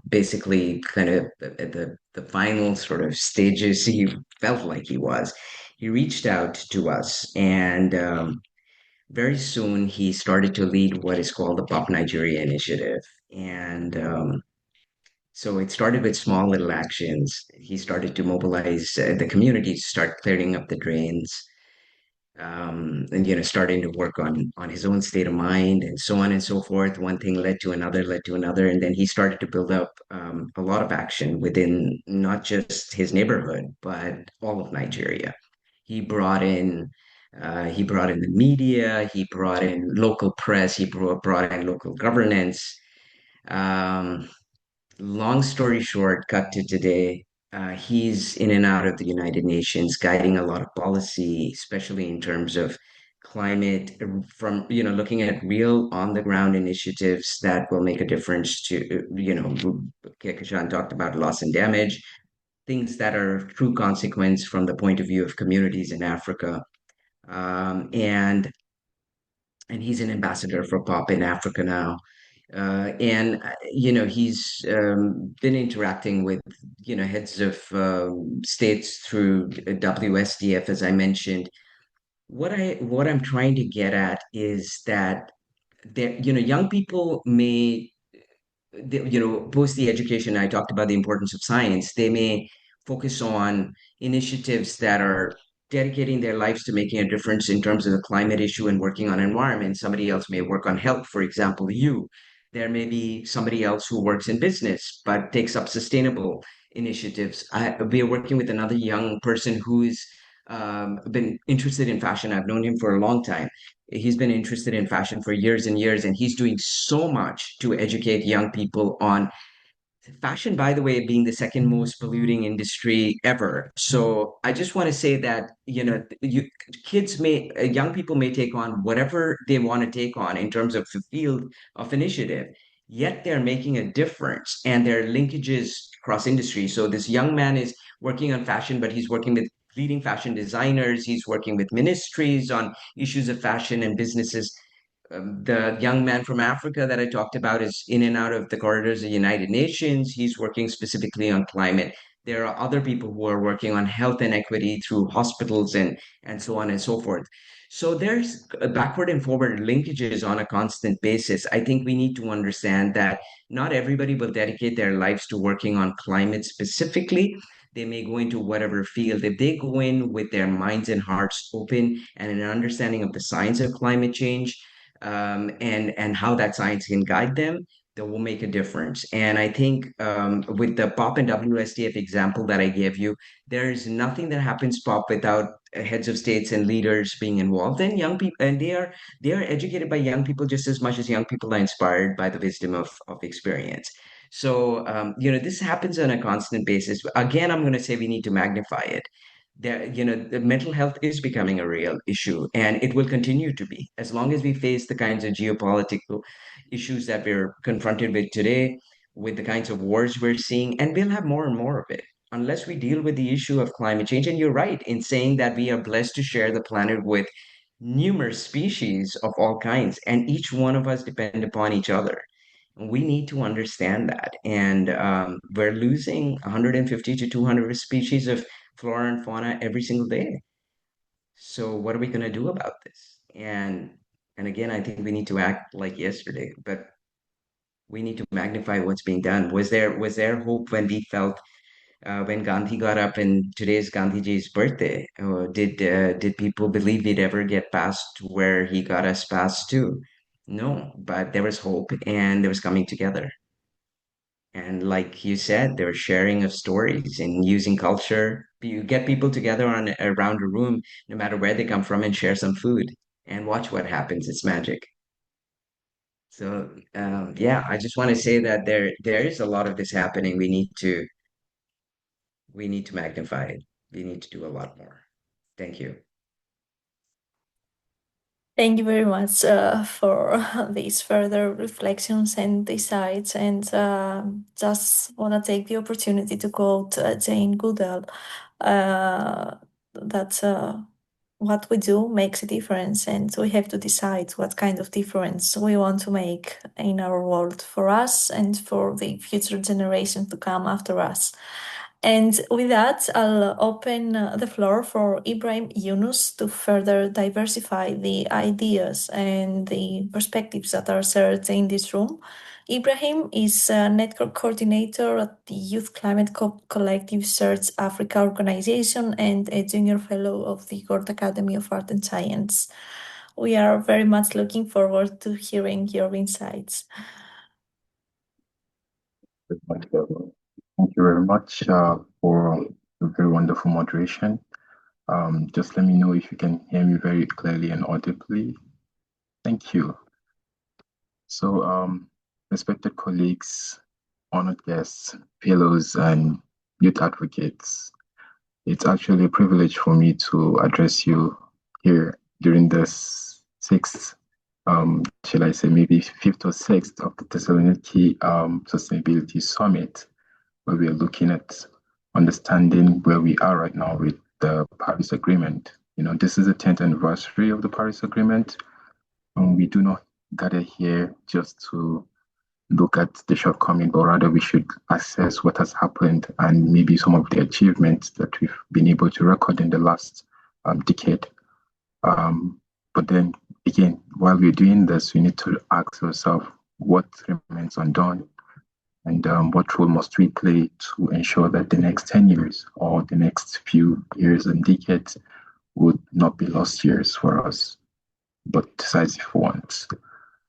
basically kind of at the final sort of stages. He felt like he was. He reached out to us, and very soon he started to lead what is called the Pop Nigeria Initiative. And so it started with small little actions. He started to mobilize the community to start clearing up the drains, and starting to work on his own state of mind, and so on and so forth. One thing led to another, and then he started to build up a lot of action within not just his neighborhood, but all of Nigeria. He brought in the media, he brought in local press, he brought in local governance. Um, Long story short, cut to today, he's in and out of the United Nations, guiding a lot of policy, especially in terms of climate, from looking at real on the ground initiatives that will make a difference to Kehkashan talked about loss and damage, things that are true consequence from the point of view of communities in Africa. And he's an ambassador for POP in Africa now. And he's been interacting with heads of states through WSDF, as I mentioned. What I'm trying to get at is that young people may, post the education. I talked about the importance of science. They may focus on initiatives that are dedicating their lives to making a difference in terms of the climate issue and working on environment. Somebody else may work on health, for example, you. There may be somebody else who works in business but takes up sustainable initiatives. We are working with another young person who's been interested in fashion. I've known him for a long time. He's been interested in fashion for years and years, and he's doing so much to educate young people on fashion, by the way, being the second most polluting industry ever. So I just want to say that, young people may take on whatever they want to take on in terms of the field of initiative, yet they're making a difference and there are linkages across industry. So this young man is working on fashion, but he's working with leading fashion designers. He's working with ministries on issues of fashion and businesses. The young man from Africa that I talked about is in and out of the corridors of the United Nations. He's working specifically on climate. There are other people who are working on health and equity through hospitals and so on and so forth. So there's backward and forward linkages on a constant basis. I think we need to understand that not everybody will dedicate their lives to working on climate specifically. They may go into whatever field. If they go in with their minds and hearts open and an understanding of the science of climate change, and how that science can guide them, that will make a difference. And I think with the POP and WSDF example that I gave you, there is nothing that happens POP without heads of states and leaders being involved, and young people, and they are educated by young people just as much as young people are inspired by the wisdom of experience. So this happens on a constant basis. Again, I'm going to say we need to magnify it. The mental health is becoming a real issue, and it will continue to be as long as we face the kinds of geopolitical issues that we're confronted with today, with the kinds of wars we're seeing, and we'll have more and more of it unless we deal with the issue of climate change. And you're right in saying that we are blessed to share the planet with numerous species of all kinds, and each one of us depend upon each other. We need to understand that. And we're losing 150 to 200 species of flora and fauna every single day. So what are we going to do about this? And again, I think we need to act like yesterday, but we need to magnify what's being done. Was there hope when we felt when Gandhi got up and today's Gandhiji's birthday? Or did people believe we'd ever get past where he got us past to? No, but there was hope and there was coming together. And like you said, there was sharing of stories and using culture. You get people together around a room, no matter where they come from, and share some food and watch what happens. It's magic. So yeah, I just want to say that there is a lot of this happening. We need to magnify it. We need to do a lot more. Thank you.
Thank you very much for these further reflections and insights. And just want to take the opportunity to quote Jane Goodall that what we do makes a difference, and we have to decide what kind of difference we want to make in our world for us and for the future generations to come after us. And with that, I'll open the floor for Ibrahim, Yunus to further diversify the ideas and the perspectives that are shared in this room. Ibrahim is a network coordinator at the Youth Climate Collective Search Africa organization and a junior fellow of the World Academy of Art and Science. We are very much looking forward to hearing your insights.
Thank you very much for a very wonderful moderation. Just let me know if you can hear me very clearly and audibly. Thank you. So, respected colleagues, honored guests, fellows, and youth advocates, it's actually a privilege for me to address you here during this sixth, shall I say, maybe fifth or sixth of the Thessaloniki Sustainability Summit, where we are looking at understanding where we are right now with the Paris Agreement. You know, this is the 10th anniversary of the Paris Agreement, and we do not gather here just to look at the shortcoming, but rather we should assess what has happened and maybe some of the achievements that we've been able to record in the last decade. But then again, while we're doing this, we need to ask ourselves what remains undone and what role must we play to ensure that the next 10 years or the next few years and decades would not be lost years for us, but decisive ones.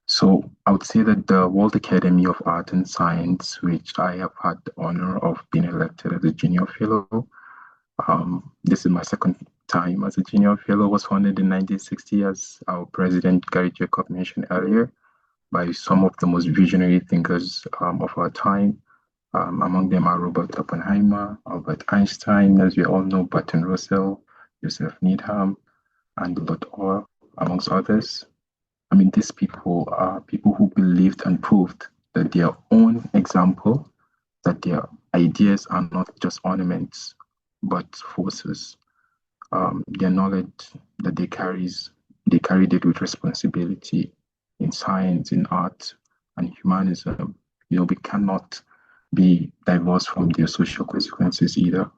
So I would say that the World Academy of Art and Science, which I have had the honor of being elected as a junior fellow, this is my second time as a junior fellow, was founded in 1960, as our president Garry mentioned earlier, by some of the most visionary thinkers of our time. Among them are Robert Oppenheimer, Albert Einstein, as we all know, Bertrand Russell, Joseph Needham, and Lord Orr, amongst others. I mean, these people are people who believed and proved that their own example, that their ideas are not just ornaments, but forces. Their knowledge that they carried it with responsibility in science, in art, and humanism. You know, we cannot be divorced from their social consequences either.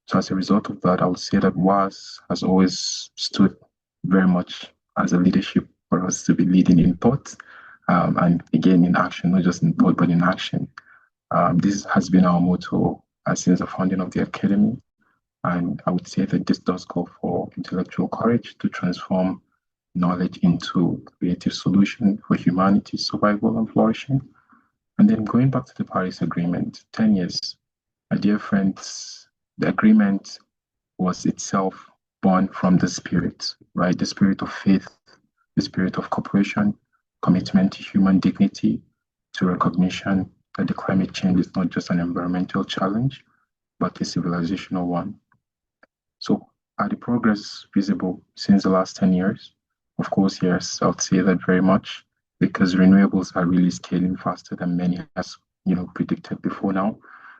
So as a result of that, I would say that WAAS has always stood very much as a leadership for us to be leading in thought, and again in action, not just in thought, but in action. This has been our motto since the founding of the Academy. And I would say that this does call for intellectual courage to transform knowledge into creative solution for humanity's survival and flourishing. And then going back to the Paris Agreement, 10 years, my dear friends, the agreement was itself born from the spirit, right? The spirit of faith, the spirit of cooperation, commitment to human dignity, to recognition that the climate change is not just an environmental challenge, but a civilizational one. So are the progress visible since the last 10 years? Of course, yes, I would say that very much, because renewables are really scaling faster than many has predicted before now.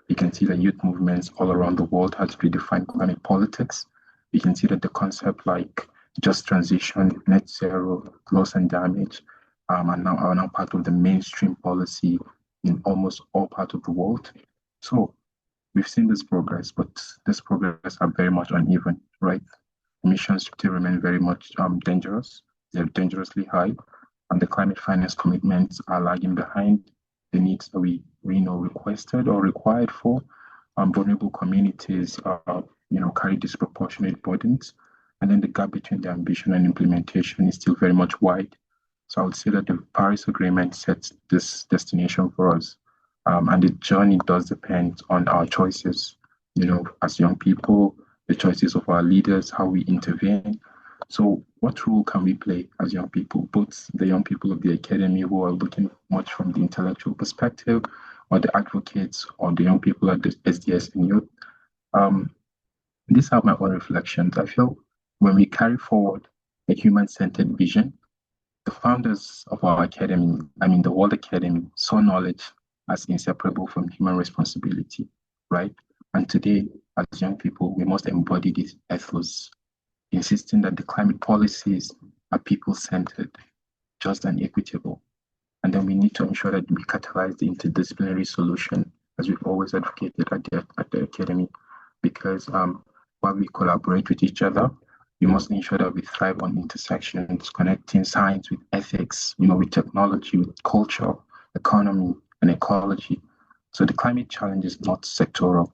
We can see that youth movements all around the world has redefined climate politics. We can see that the concept like just transition, net zero, loss and damage are now part of the mainstream policy in almost all parts of the world. So we've seen this progress, but this progress are very much uneven, right? Emissions still remain very much dangerous. They're dangerously high, and the climate finance commitments are lagging behind the needs that we requested or required for. Vulnerable communities carry disproportionate burdens, and then the gap between the ambition and implementation is still very much wide. So I would say that the Paris Agreement sets this destination for us, and the journey does depend on our choices. As young people, the choices of our leaders, how we intervene. So what role can we play as young people, both the young people of the Academy who are looking much from the intellectual perspective, or the advocates, or the young people at the SDSN youth? These are my own reflections. I feel when we carry forward a human-centered vision, The founders of our academy, the World Academy, saw knowledge as inseparable from human responsibility, right? And today, as young people, we must embody this ethos, insisting that the climate policies are people-centered, just and equitable. And then we need to ensure that we catalyze the interdisciplinary solution, as we've always advocated at the Academy, because while we collaborate with each other, we must ensure that we thrive on intersections, connecting science with ethics, with technology, with culture, economy, and ecology. So the climate challenge is not sectoral.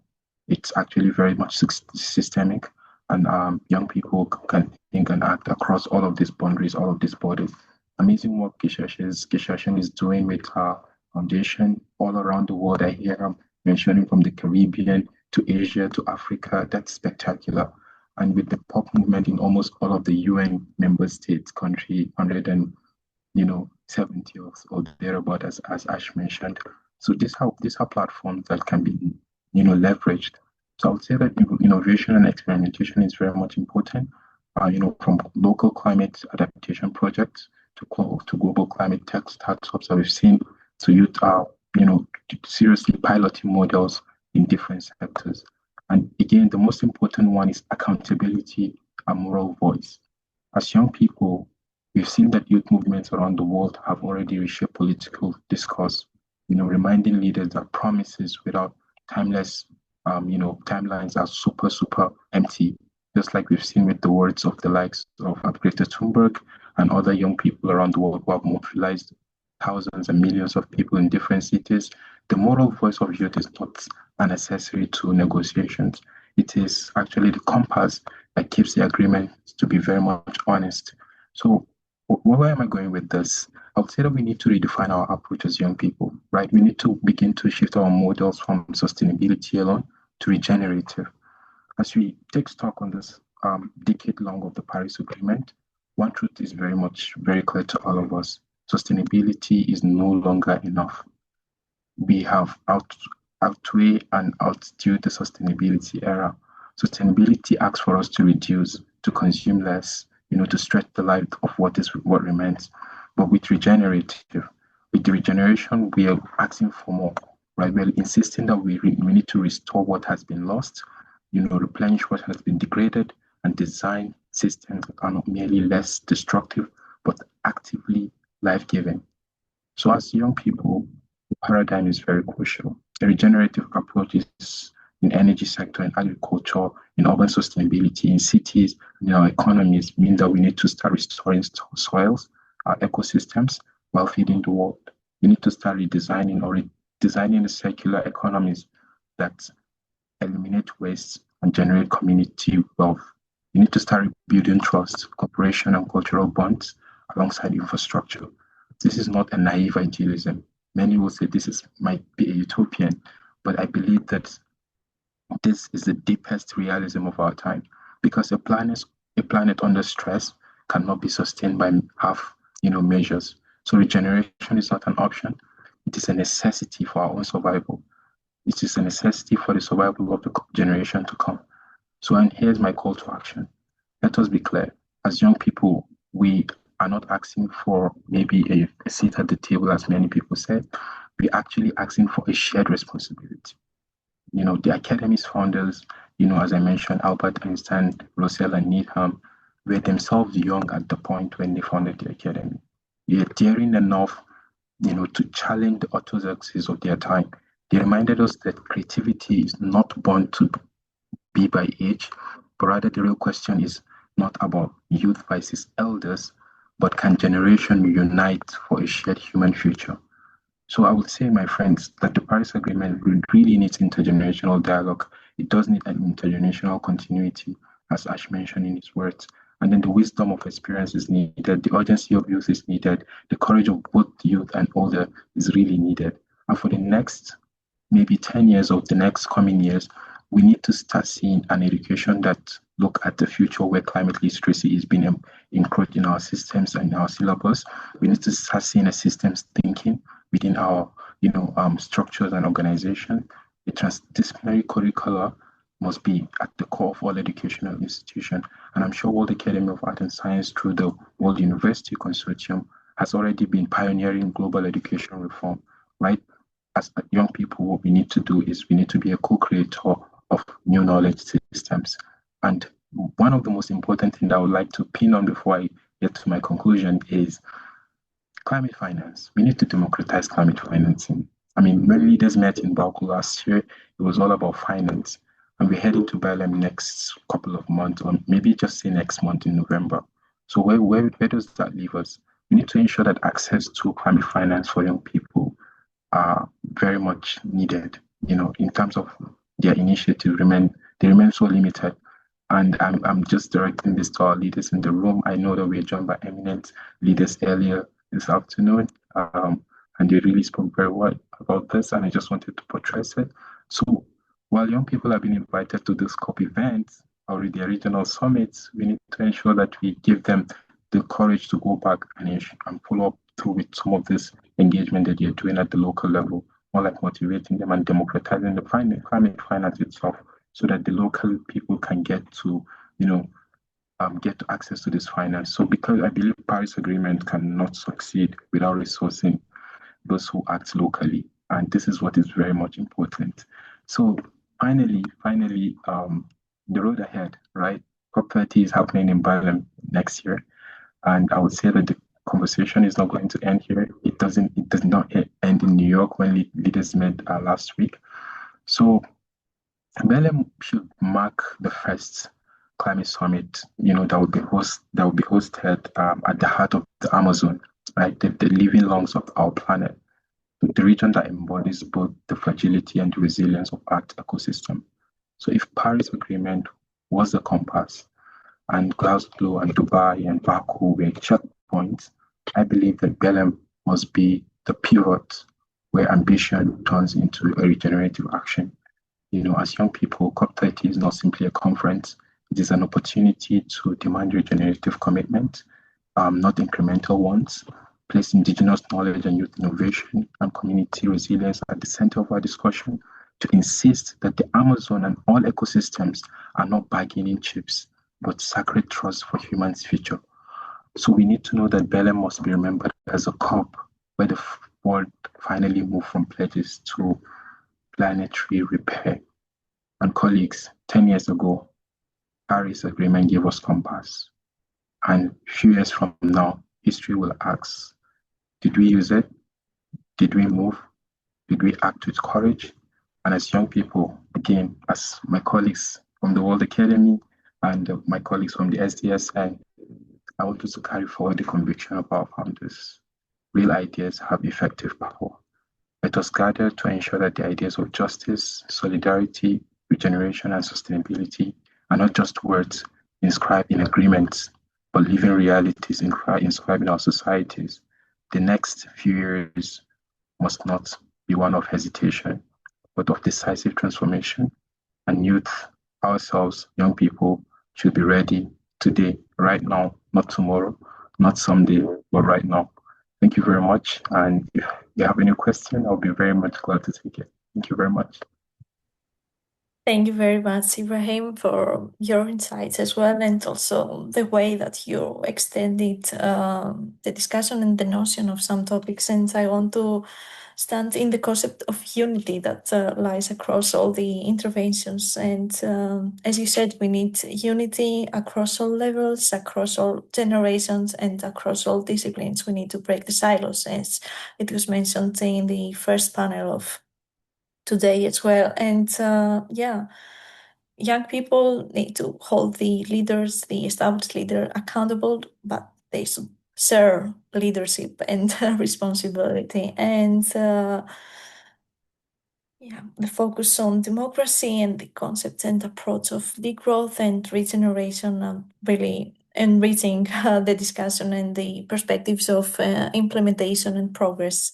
It's actually very much systemic, and young people can think and act across all of these boundaries, all of these borders. Amazing work Kehkashan is doing with her foundation all around the world. I hear her mentioning from the Caribbean to Asia to Africa. That's spectacular. And with the pop movement in almost all of the UN member states, country 170 or thereabout, as Ash mentioned. So these are platforms that can be leveraged. So I would say that innovation and experimentation is very much important. From local climate adaptation projects to global climate tech startups that we've seen, to youth seriously piloting models in different sectors. And again, the most important one is accountability and moral voice. As young people, we've seen that youth movements around the world have already reshaped political discourse, reminding leaders that promises without timelines are super empty, just like we've seen with the words of the likes of Greta Thunberg and other young people around the world who have mobilized thousands and millions of people in different cities. The moral voice of youth is not an accessory to negotiations. It is actually the compass that keeps the agreement to be very much honest. So where am I going with this? I would say that we need to redefine our approach as young people, right? We need to begin to shift our models from sustainability alone to regenerative. As we take stock on this decade long of the Paris Agreement, one truth is very clear to all of us. Sustainability is no longer enough. We have outweigh and outdo the sustainability era. Sustainability asks for us to reduce, to consume less, to stretch the life of what remains. But with the regeneration, we are asking for more, right? We're insisting that we need to restore what has been lost, replenish what has been degraded, and design systems that are not merely less destructive, but actively life-giving. So as young people, the paradigm is very crucial. A regenerative approach is in energy sector, in agriculture, in urban sustainability, in cities, in our economies, mean that we need to start restoring soils, our ecosystems, while feeding the world. We need to start redesigning the circular economies that eliminate waste and generate community wealth. We need to start building trust, cooperation, and cultural bonds alongside infrastructure. This is not a naive idealism. Many will say might be a utopian, but I believe that this is the deepest realism of our time, because a planet under stress cannot be sustained by half measures. So regeneration is not an option. It is a necessity for our own survival. It is a necessity for the survival of the generation to come. So, and here's my call to action. Let us be clear. As young people, we are not asking for maybe a seat at the table, as many people said. We're actually asking for a shared responsibility. The Academy's founders, as I mentioned, Albert Einstein, Russell, and Needham, were themselves young at the point when they founded the Academy. They are daring enough, to challenge the orthodoxies of their time. They reminded us that creativity is not born to be by age, but rather the real question is not about youth versus elders, but can generation unite for a shared human future? So I would say, my friends, that the Paris Agreement really needs intergenerational dialogue. It does need an intergenerational continuity, as Ash mentioned in his words. And then the wisdom of experience is needed, the urgency of youth is needed, the courage of both youth and older is really needed. And for the next maybe 10 years of the next coming years, we need to start seeing an education that look at the future where climate literacy is being encroached in our systems and in our syllabus. We need to start seeing a systems thinking within our structures and organization. The transdisciplinary curricula must be at the core of all educational institutions. And I'm sure World Academy of Art and Science, through the World University Consortium, has already been pioneering global education reform, right? As young people, what we need to do is we need to be a co-creator of new knowledge systems. And one of the most important things that I would like to pin on before I get to my conclusion is climate finance. We need to democratize climate financing. I mean, when leaders met in Baku last year, it was all about finance. And we're heading to Belém next couple of months, or maybe just say next month in November. So where does that leave us? We need to ensure that access to climate finance for young people are very much needed. In terms of their initiative, they remain so limited. And I'm just directing this to our leaders in the room. I know that we're joined by eminent leaders earlier this afternoon, and they really spoke very well about this, and I just wanted to portray it. So while young people have been invited to this COP events or the regional summits, we need to ensure that we give them the courage to go back and follow up through with some of this engagement that they're doing at the local level, more like motivating them and democratizing the climate finance itself, so that the local people can get to, get access to this finance. So because I believe Paris Agreement cannot succeed without resourcing those who act locally. And this is what is very much important. So finally, the road ahead, right? COP30 is happening in Belém next year. And I would say that the conversation is not going to end here. It does not end in New York when leaders met last week. So Belém should mark the first climate summit, that will be hosted at the heart of the Amazon, right? The living lungs of our planet, the region that embodies both the fragility and the resilience of Earth's ecosystem. So if Paris Agreement was the compass, and Glasgow and Dubai and Baku were checkpoints, I believe that Belém must be the pivot where ambition turns into a regenerative action. As young people, COP30 is not simply a conference. It is an opportunity to demand regenerative commitment, not incremental ones, place indigenous knowledge and youth innovation and community resilience at the center of our discussion, to insist that the Amazon and all ecosystems are not bargaining chips, but sacred trust for humans' future. So we need to know that Belém must be remembered as a COP where the world finally moved from pledges to planetary repair. And colleagues, 10 years ago, Paris Agreement gave us compass. And a few years from now, history will ask, did we use it? Did we move? Did we act with courage? And as young people, again, as my colleagues from the World Academy and my colleagues from the SDSN, I want us to carry forward the conviction of our founders. Real ideas have effective power. Let us gather to ensure that the ideas of justice, solidarity, regeneration, and sustainability are not just words inscribed in agreements, but living realities inscribed in our societies. The next few years must not be one of hesitation, but of decisive transformation. And youth, ourselves, young people, should be ready today, right now, not tomorrow, not someday, but right now. Thank you very much. And if you have any question, I'll be very much glad to take it. Thank you very much.
Thank you very much, Ibrahim, for your insights as well, and also the way that you extended the discussion and the notion of some topics. And I want to stand in the concept of unity that lies across all the interventions. And as you said, we need unity across all levels, across all generations, and across all disciplines. We need to break the silos, as it was mentioned in the first panel of today as well. And young people need to hold the leaders, the established leader, accountable, but they should share leadership and responsibility. And the focus on democracy and the concept and approach of degrowth and regeneration really enriching the discussion and the perspectives of implementation and progress.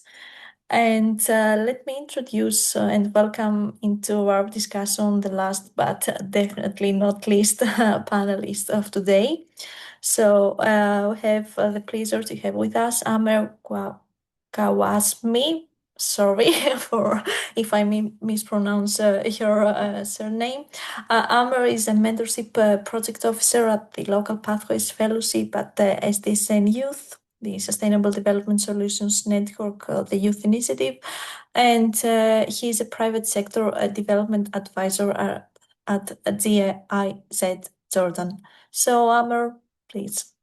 And let me introduce and welcome into our discussion the last but definitely not least panelist of today. So we have the pleasure to have with us Amer Qawasmi. Sorry for if I mispronounce your surname. Amer is a mentorship project officer at the Local Pathways Fellowship at the SDSN Youth the Sustainable Development Solutions Network, the Youth Initiative, and he's a private sector development advisor at GIZ Jordan. So, Amer, please.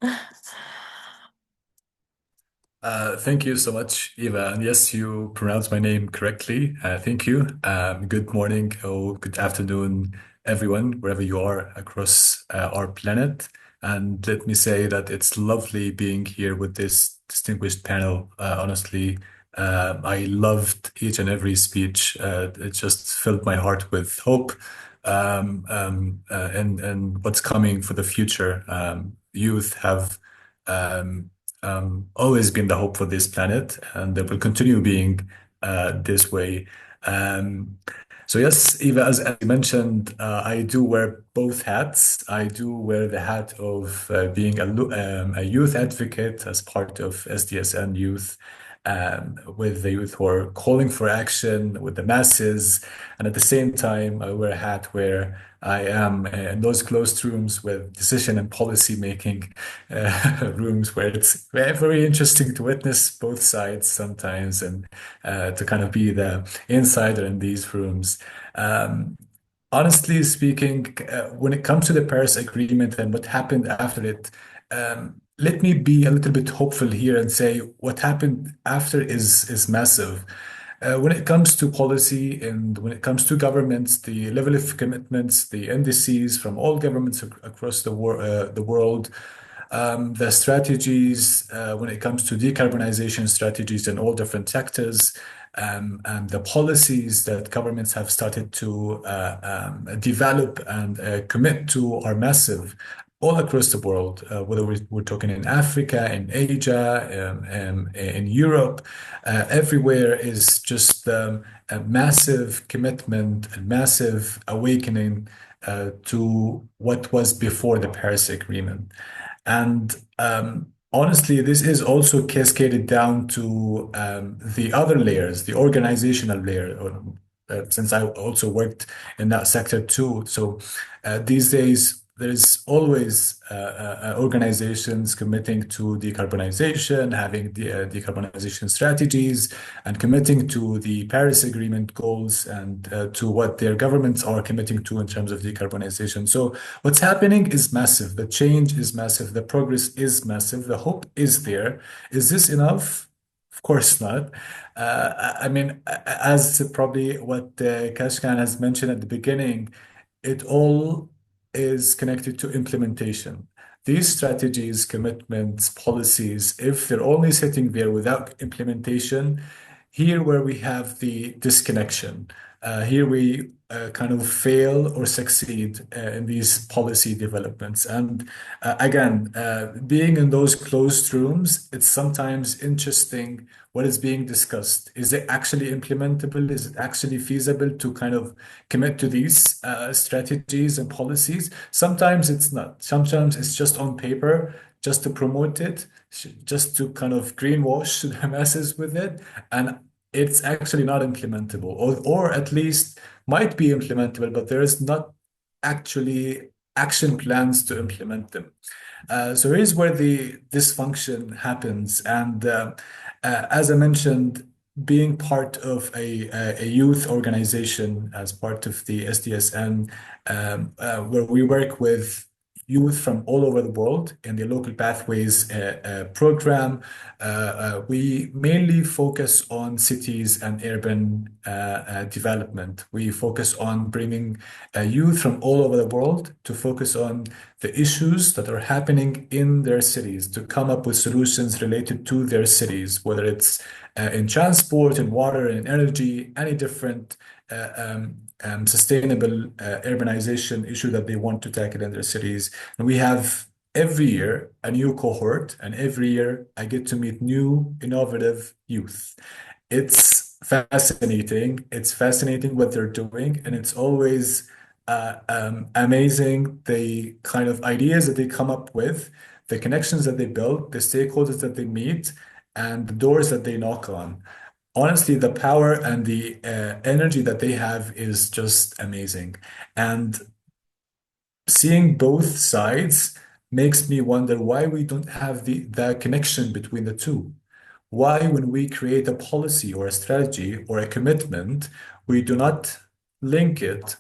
Thank you so much, Eva. And yes, you pronounced my name correctly. Thank you. Good morning or good afternoon, everyone, wherever you are across our planet. And let me say that it's lovely being here with this distinguished panel. Honestly, I loved each and every speech. It just filled my heart with hope and what's coming for the future. Youth have always been the hope for this planet, and they will continue being this way. So yes, Eva, as you mentioned, I do wear both hats. I do wear the hat of being a youth advocate as part of SDSN Youth, with the youth who are calling for action with the masses. And at the same time, I wear a hat where I am in those closed rooms with decision and policy making rooms where it's very, very interesting to witness both sides sometimes and to kind of be the insider in these rooms. Honestly speaking, when it comes to the Paris Agreement and what happened after it, let me be a little bit hopeful here and say what happened after is massive. When it comes to policy and when it comes to governments, the level of commitments, the indices from all governments across the world, the strategies when it comes to decarbonization strategies in all different sectors, and the policies that governments have started to develop and commit to are massive all across the world, whether we're talking in Africa, in Asia, in Europe, everywhere is just a massive commitment and massive awakening to what was before the Paris Agreement. And honestly, this is also cascaded down to the other layers, the organizational layer, since I also worked in that sector too. So these days, there's always organizations committing to decarbonization, having decarbonization strategies, and committing to the Paris Agreement goals and to what their governments are committing to in terms of decarbonization. So what's happening is massive. The change is massive. The progress is massive. The hope is there. Is this enough? Of course not. I mean, as probably what Kashkan has mentioned at the beginning, it all is connected to implementation. These strategies, commitments, policies, if they're only sitting there without implementation, here where we have the disconnection, here we kind of fail or succeed in these policy developments. And again, being in those closed rooms, it's sometimes interesting what is being discussed. Is it actually implementable? Is it actually feasible to kind of commit to these strategies and policies? Sometimes it's not. Sometimes it's just on paper, just to promote it, just to kind of greenwash the masses with it. And it's actually not implementable, or at least might be implementable, but there is not actually action plans to implement them. So here's where the dysfunction happens. And as I mentioned, being part of a youth organization as part of the SDSN, where we work with youth from all over the world in the Local Pathways program. We mainly focus on cities and urban development. We focus on bringing youth from all over the world to focus on the issues that are happening in their cities, to come up with solutions related to their cities, whether it's in transport, in water, in energy, any different sustainable urbanization issue that they want to tackle in their cities. And we have every year a new cohort, and every year I get to meet new innovative youth. It's fascinating. It's fascinating what they're doing, and it's always amazing the kind of ideas that they come up with, the connections that they build, the stakeholders that they meet, and the doors that they knock on. Honestly, the power and the energy that they have is just amazing. And seeing both sides, makes me wonder why we don't have the connection between the two. Why, when we create a policy or a strategy or a commitment, we do not link it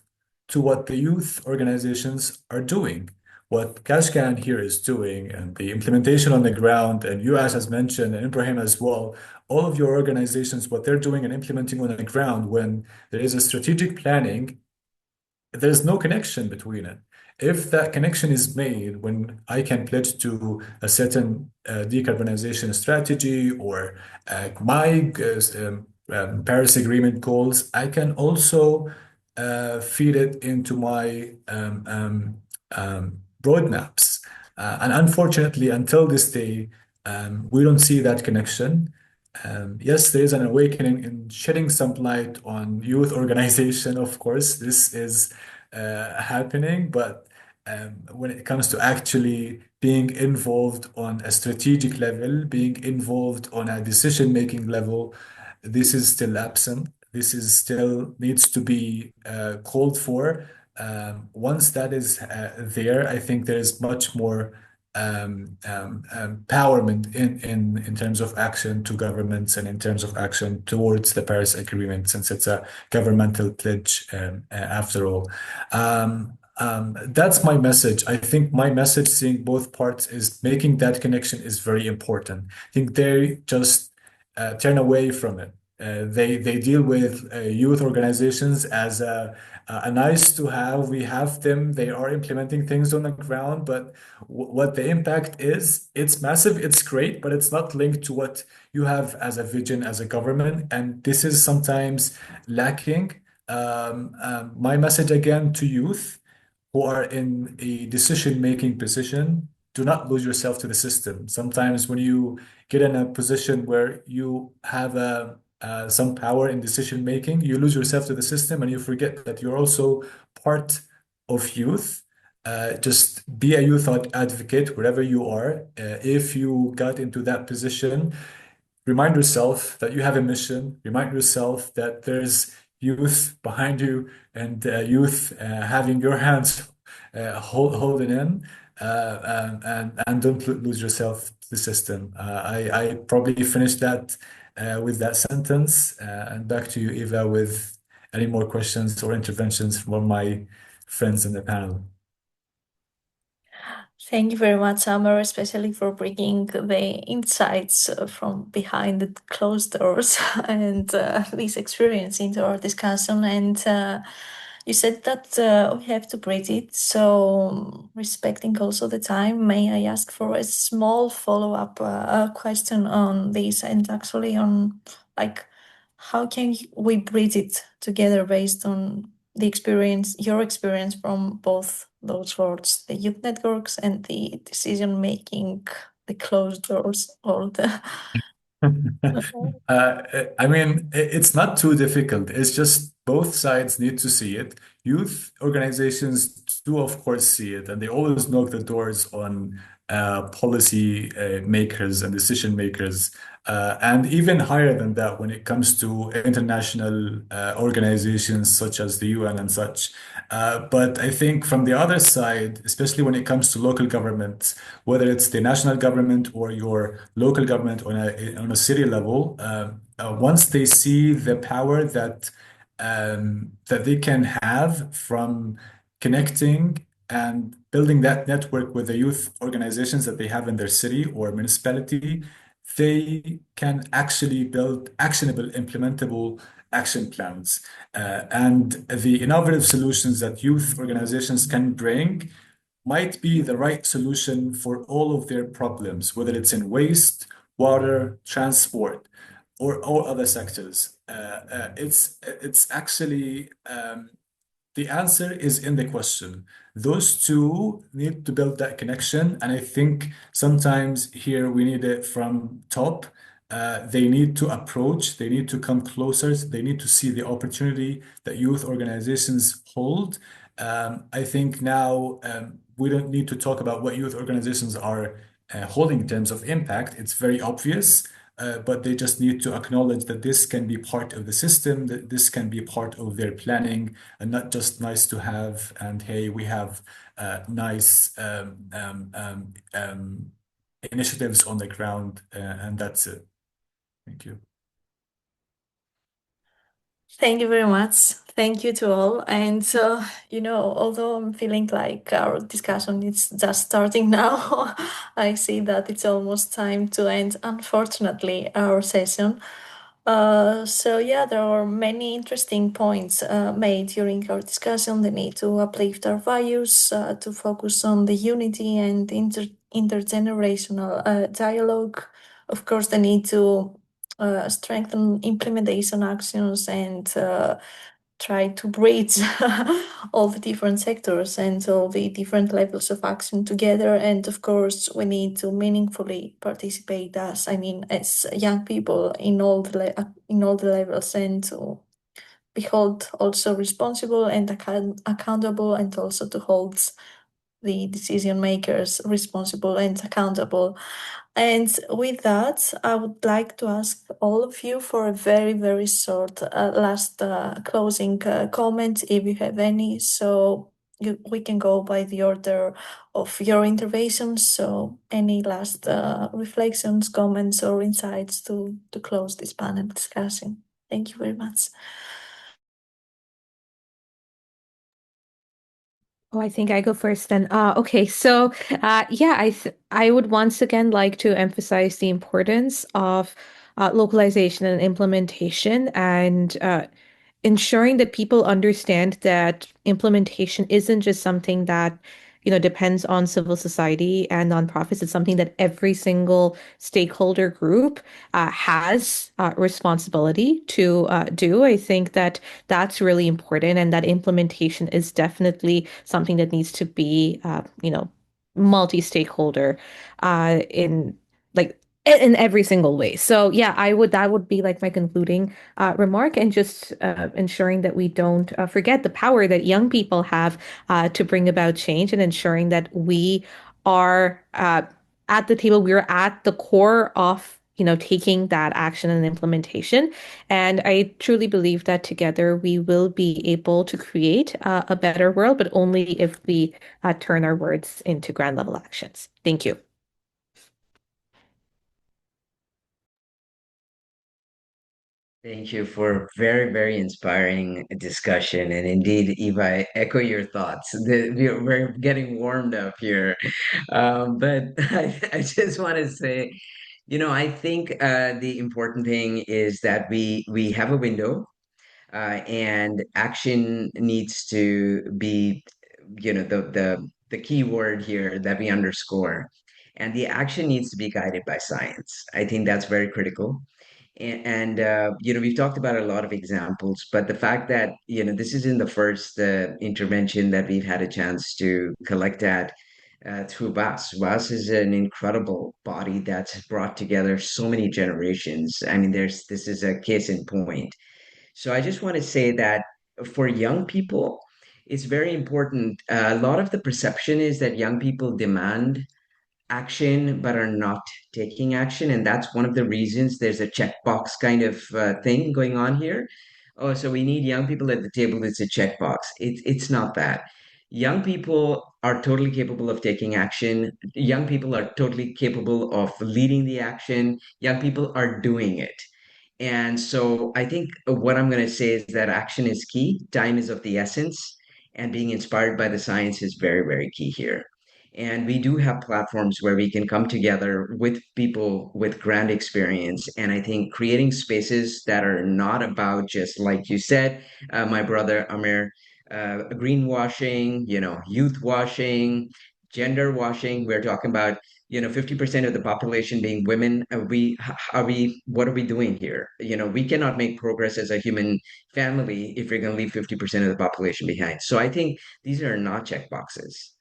to what the youth organizations are doing, what Kehkashan here is doing, and the implementation on the ground, and you as has mentioned, and Ibrahim as well, all of your organizations, what they're doing and implementing on the ground when there is a strategic planning, there's no connection between it. If that connection is made when I can pledge to a certain decarbonization strategy or my Paris Agreement goals, I can also feed it into my roadmaps. And unfortunately, until this day, we don't see that connection. Yes, there is an awakening in shedding some light on youth organization. Of course, this is happening, but when it comes to actually being involved on a strategic level, being involved on a decision-making level, this is still absent. This is still needs to be called for. Once that is there, I think there is much more empowerment in terms of action to governments and in terms of action towards the Paris Agreement, since it's a governmental pledge after all. That's my message. I think my message, seeing both parts, is making that connection is very important. I think they just turn away from it. They deal with youth organizations as a nice to have. We have them. They are implementing things on the ground, but what the impact is, it's massive, it's great, but it's not linked to what you have as a vision as a government, and this is sometimes lacking. My message again to youth who are in a decision-making position, do not lose yourself to the system. Sometimes when you get in a position where you have some power in decision making, you lose yourself to the system and you forget that you're also part of youth. Just be a youth advocate wherever you are. If you got into that position, remind yourself that you have a mission. Remind yourself that there's youth behind you and youth having your hands holding in. And don't lose yourself to the system. I probably finished that with that sentence. And back to you, Eva, with any more questions or interventions from my friends in the panel.
Thank you very much, Amer, especially for bringing the insights from behind the closed doors and this experience into our discussion. And you said that we have to bridge it. So, respecting also the time, may I ask for a small follow-up question on this, and actually on like how can we bridge it together based on the experience, your experience from both those worlds, the youth networks and the decision making, the closed doors, all the.
I mean, it's not too difficult. It's just both sides need to see it. Youth organizations do, of course, see it, and they always knock the doors on policy makers and decision makers, and even higher than that when it comes to international organizations such as the UN and such. But I think from the other side, especially when it comes to local governments, whether it's the national government or your local government on a city level, once they see the power that they can have from connecting and building that network with the youth organizations that they have in their city or municipality, they can actually build actionable, implementable action plans. And the innovative solutions that youth organizations can bring might be the right solution for all of their problems, whether it's in waste, water, transport, or all other sectors. It's actually the answer is in the question. Those two need to build that connection, and I think sometimes here we need it from top. They need to approach, they need to come closer, they need to see the opportunity that youth organizations hold. I think now we don't need to talk about what youth organizations are holding in terms of impact. It's very obvious. but they just need to acknowledge that this can be part of the system, that this can be part of their planning, and not just nice to have. And hey, we have nice initiatives on the ground, and that's it. Thank you.
Thank you very much. Thank you to all. And although I'm feeling like our discussion is just starting now, I see that it's almost time to end, unfortunately, our session. There are many interesting points made during our discussion. The need to uplift our values, to focus on the unity and intergenerational dialogue. Of course, the need to strengthen implementation actions and try to bridge all the different sectors and all the different levels of action together. And of course, we need to meaningfully participate as young people in all the levels, and to be held also responsible and accountable, and also to hold the decision makers responsible and accountable. And with that, I would like to ask all of you for a very, very short last closing comment, if you have any. So we can go by the order of your interventions. So any last reflections, comments, or insights to close this panel discussion? Thank you very much.
Oh, I think I go first then. Okay, so I would once again like to emphasize the importance of localization and implementation, and ensuring that people understand that implementation isn't just something that, depends on civil society and nonprofits. It's something that every single stakeholder group has responsibility to do. I think that that's really important, and that implementation is definitely something that needs to be, multi-stakeholder in every single way. So yeah, that would be like my concluding remark, and just ensuring that we don't forget the power that young people have to bring about change, and ensuring that we are at the table, we're at the core of taking that action and implementation. And I truly believe that together we will be able to create a better world, but only if we turn our words into ground level actions. Thank you.
Thank you for a very, very inspiring discussion. And indeed, Eva, I echo your thoughts. We're getting warmed up here. But I just want to say, I think the important thing is that we have a window, and action needs to be, the key word here that we underscore. And the action needs to be guided by science. I think that's very critical. And we've talked about a lot of examples, but the fact that this is in the first intervention that we've had a chance to collect at through WAAS. WAAS is an incredible body that's brought together so many generations. I mean, this is a case in point. So I just want to say that for young people, it's very important. A lot of the perception is that young people demand action but are not taking action, and that's one of the reasons there's a checkbox kind of thing going on here. Oh, so we need young people at the table. It's a checkbox. It's not that. Young people are totally capable of taking action. Young people are totally capable of leading the action. Young people are doing it. And so I think what I'm going to say is that action is key. Time is of the essence, and being inspired by the science is very, very key here. And we do have platforms where we can come together with people with grand experience. And I think creating spaces that are not about just, like you said, my brother Amer, greenwashing, youth washing, gender washing. We're talking about 50% of the population being women. What are we doing here? We cannot make progress as a human family if we're going to leave 50% of the population behind. So I think these are not check boxes.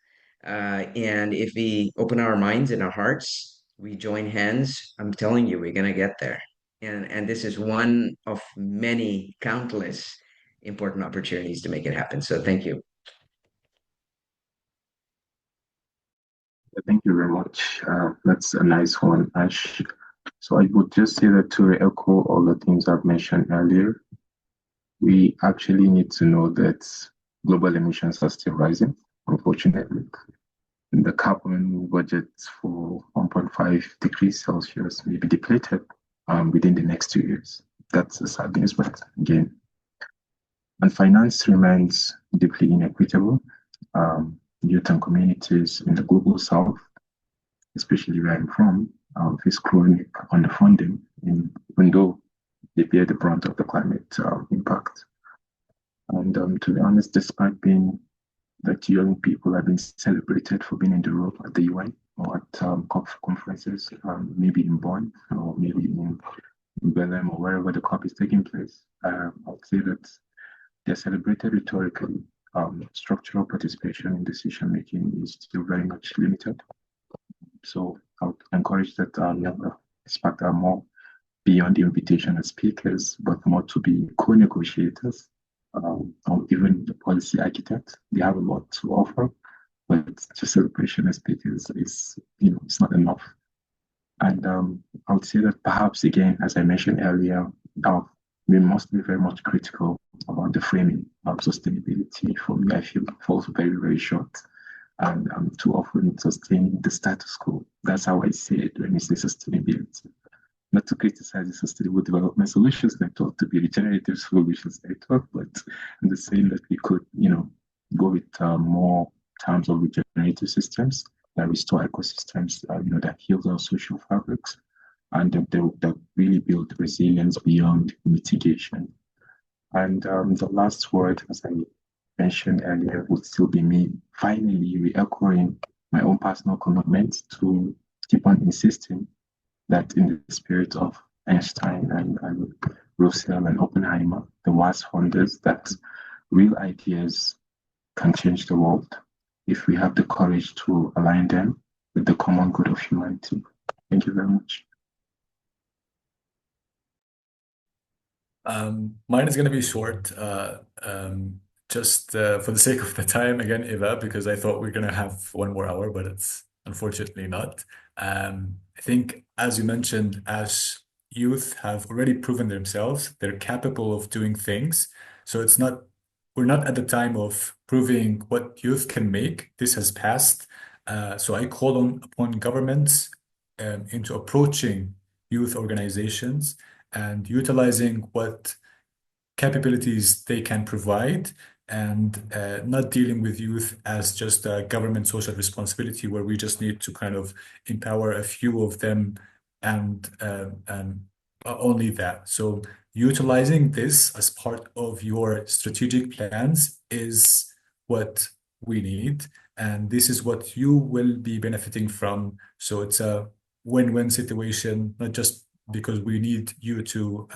And if we open our minds and our hearts, we join hands, I'm telling you, we're going to get there. And this is one of many countless important opportunities to make it happen. So thank you.
Thank you very much. That's a nice one, Ash. So I would just say that to echo all the things I've mentioned earlier, we actually need to know that global emissions are still rising, unfortunately. The carbon budget for 1.5 degrees Celsius may be depleted within the next 2 years. That's a sad news, but again. And finance remains deeply inequitable. Youth and communities in the global south, especially where I'm from, face chronic underfunding, even though they bear the brunt of the climate impact. And to be honest, despite being that young people have been celebrated for being in the role at the UN or at conferences, maybe in Bonn or maybe in Belém or wherever the COP is taking place, I would say that they're celebrated rhetorically. Structural participation in decision making is still very much limited. So I would encourage that younger experts are more beyond the invitation as speakers, but more to be co-negotiators or even the policy architect. They have a lot to offer, but just celebration as speakers is, it's not enough. And I would say that perhaps, again, as I mentioned earlier, we must be very much critical about the framing of sustainability. For me, I feel falls very, very short. And too often sustaining the status quo. That's how I see it when we say sustainability. Not to criticize the Sustainable Development Solutions Network, to be regenerative solutions network, but I'm just saying that we could, go with more terms of regenerative systems that restore ecosystems, that heals our social fabrics, and that really build resilience beyond mitigation. And the last word, as I mentioned earlier, would still be me finally re-echoing my own personal commitment to keep on insisting that in the spirit of Einstein and Russell and Oppenheimer, the WAAS founders, that real ideas can change the world if we have the courage to align them with the common good of humanity. Thank you very much.
Mine is going to be short, just for the sake of the time, again, Eva, because I thought we were going to have 1 more hour, but it's unfortunately not. I think, as you mentioned, as youth have already proven themselves, they're capable of doing things. So we're not at the time of proving what youth can make. This has passed. So I call upon governments into approaching youth organizations and utilizing what capabilities they can provide, and not dealing with youth as just a government social responsibility where we just need to kind of empower a few of them and only that. So utilizing this as part of your strategic plans is what we need, and this is what you will be benefiting from. So it's a win-win situation, not just because we need you to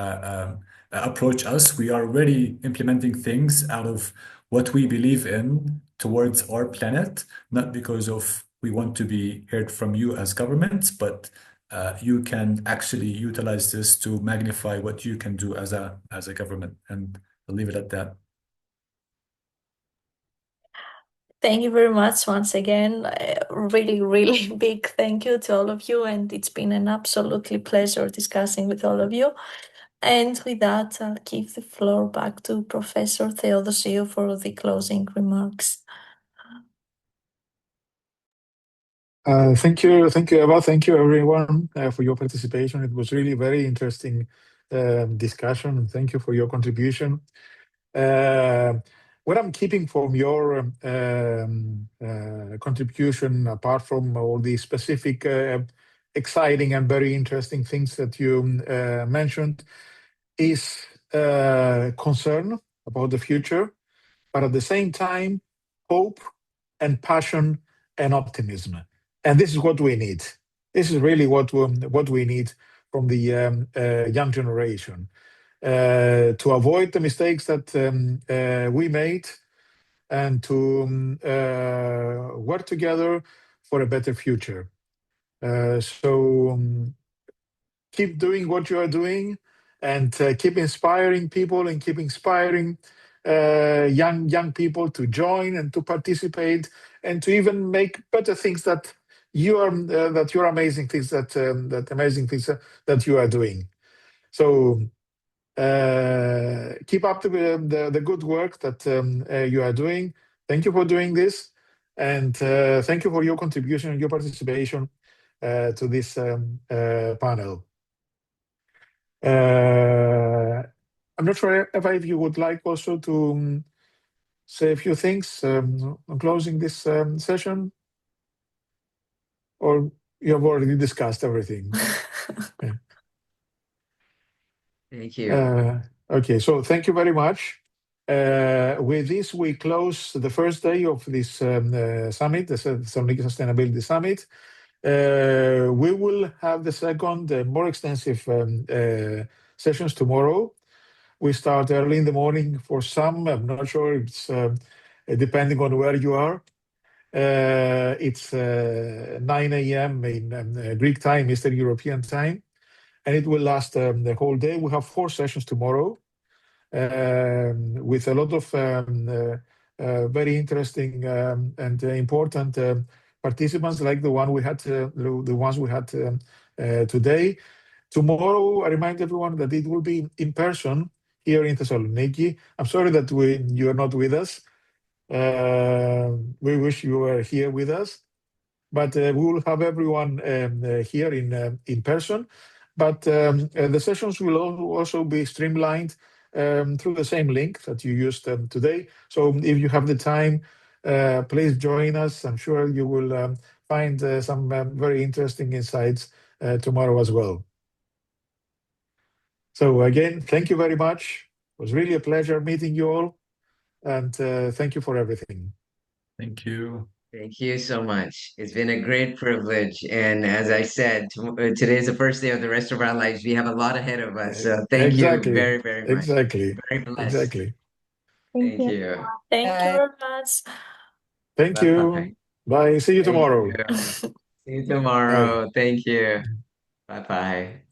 approach us. We are already implementing things out of what we believe in towards our planet, not because of we want to be heard from you as governments, but you can actually utilize this to magnify what you can do as a government. And I'll leave it at that.
Thank you very much once again. Really, really big thank you to all of you. And it's been an absolutely pleasure discussing with all of you. And with that, I'll give the floor back to Professor Theodosiou for the closing remarks.
Thank you, Eva. Thank you, everyone, for your participation. It was really very interesting discussion. Thank you for your contribution. What I'm keeping from your contribution, apart from all the specific, exciting and very interesting things that you mentioned, is concern about the future, but at the same time, hope and passion and optimism. And this is what we need. This is really what we need from the young generation. To avoid the mistakes that we made, and to work together for a better future. So keep doing what you are doing, and keep inspiring people, and keep inspiring young people to join and to participate, and to even make better things that you're amazing things that you are doing. So keep up the good work that you are doing. Thank you for doing this, and thank you for your contribution and your participation to this panel. I'm not sure, Eva, if you would like also to say a few things on closing this session, or you have already discussed everything. Yeah.
Thank you.
Okay, so thank you very much. With this, we close the first day of this summit, the Thessaloniki Sustainability Summit. We will have the second, more extensive sessions tomorrow. We start early in the morning for some. I'm not sure, it's depending on where you are. It's 9 a.m. in Greek time, Eastern European time, and it will last the whole day. We have 4 sessions tomorrow with a lot of very interesting and important participants, like the ones we had today. Tomorrow, I remind everyone that it will be in person here in Thessaloniki. I'm sorry that you are not with us. We wish you were here with us, but we will have everyone here in person. But the sessions will also be streamlined through the same link that you used today. So if you have the time, please join us. I'm sure you will find some very interesting insights tomorrow as well. So again, thank you very much. It was really a pleasure meeting you all, and thank you for everything.
Thank you.
Thank you so much. It's been a great privilege. And as I said, today is the first day of the rest of our lives. We have a lot ahead of us. So thank you very, very much.
Exactly.
Very blessed.
Exactly.
Thank you.
Thank you very much.
Thank you. Bye. See you
Thank
tomorrow.
you. See you tomorrow. Thank you. Bye-bye.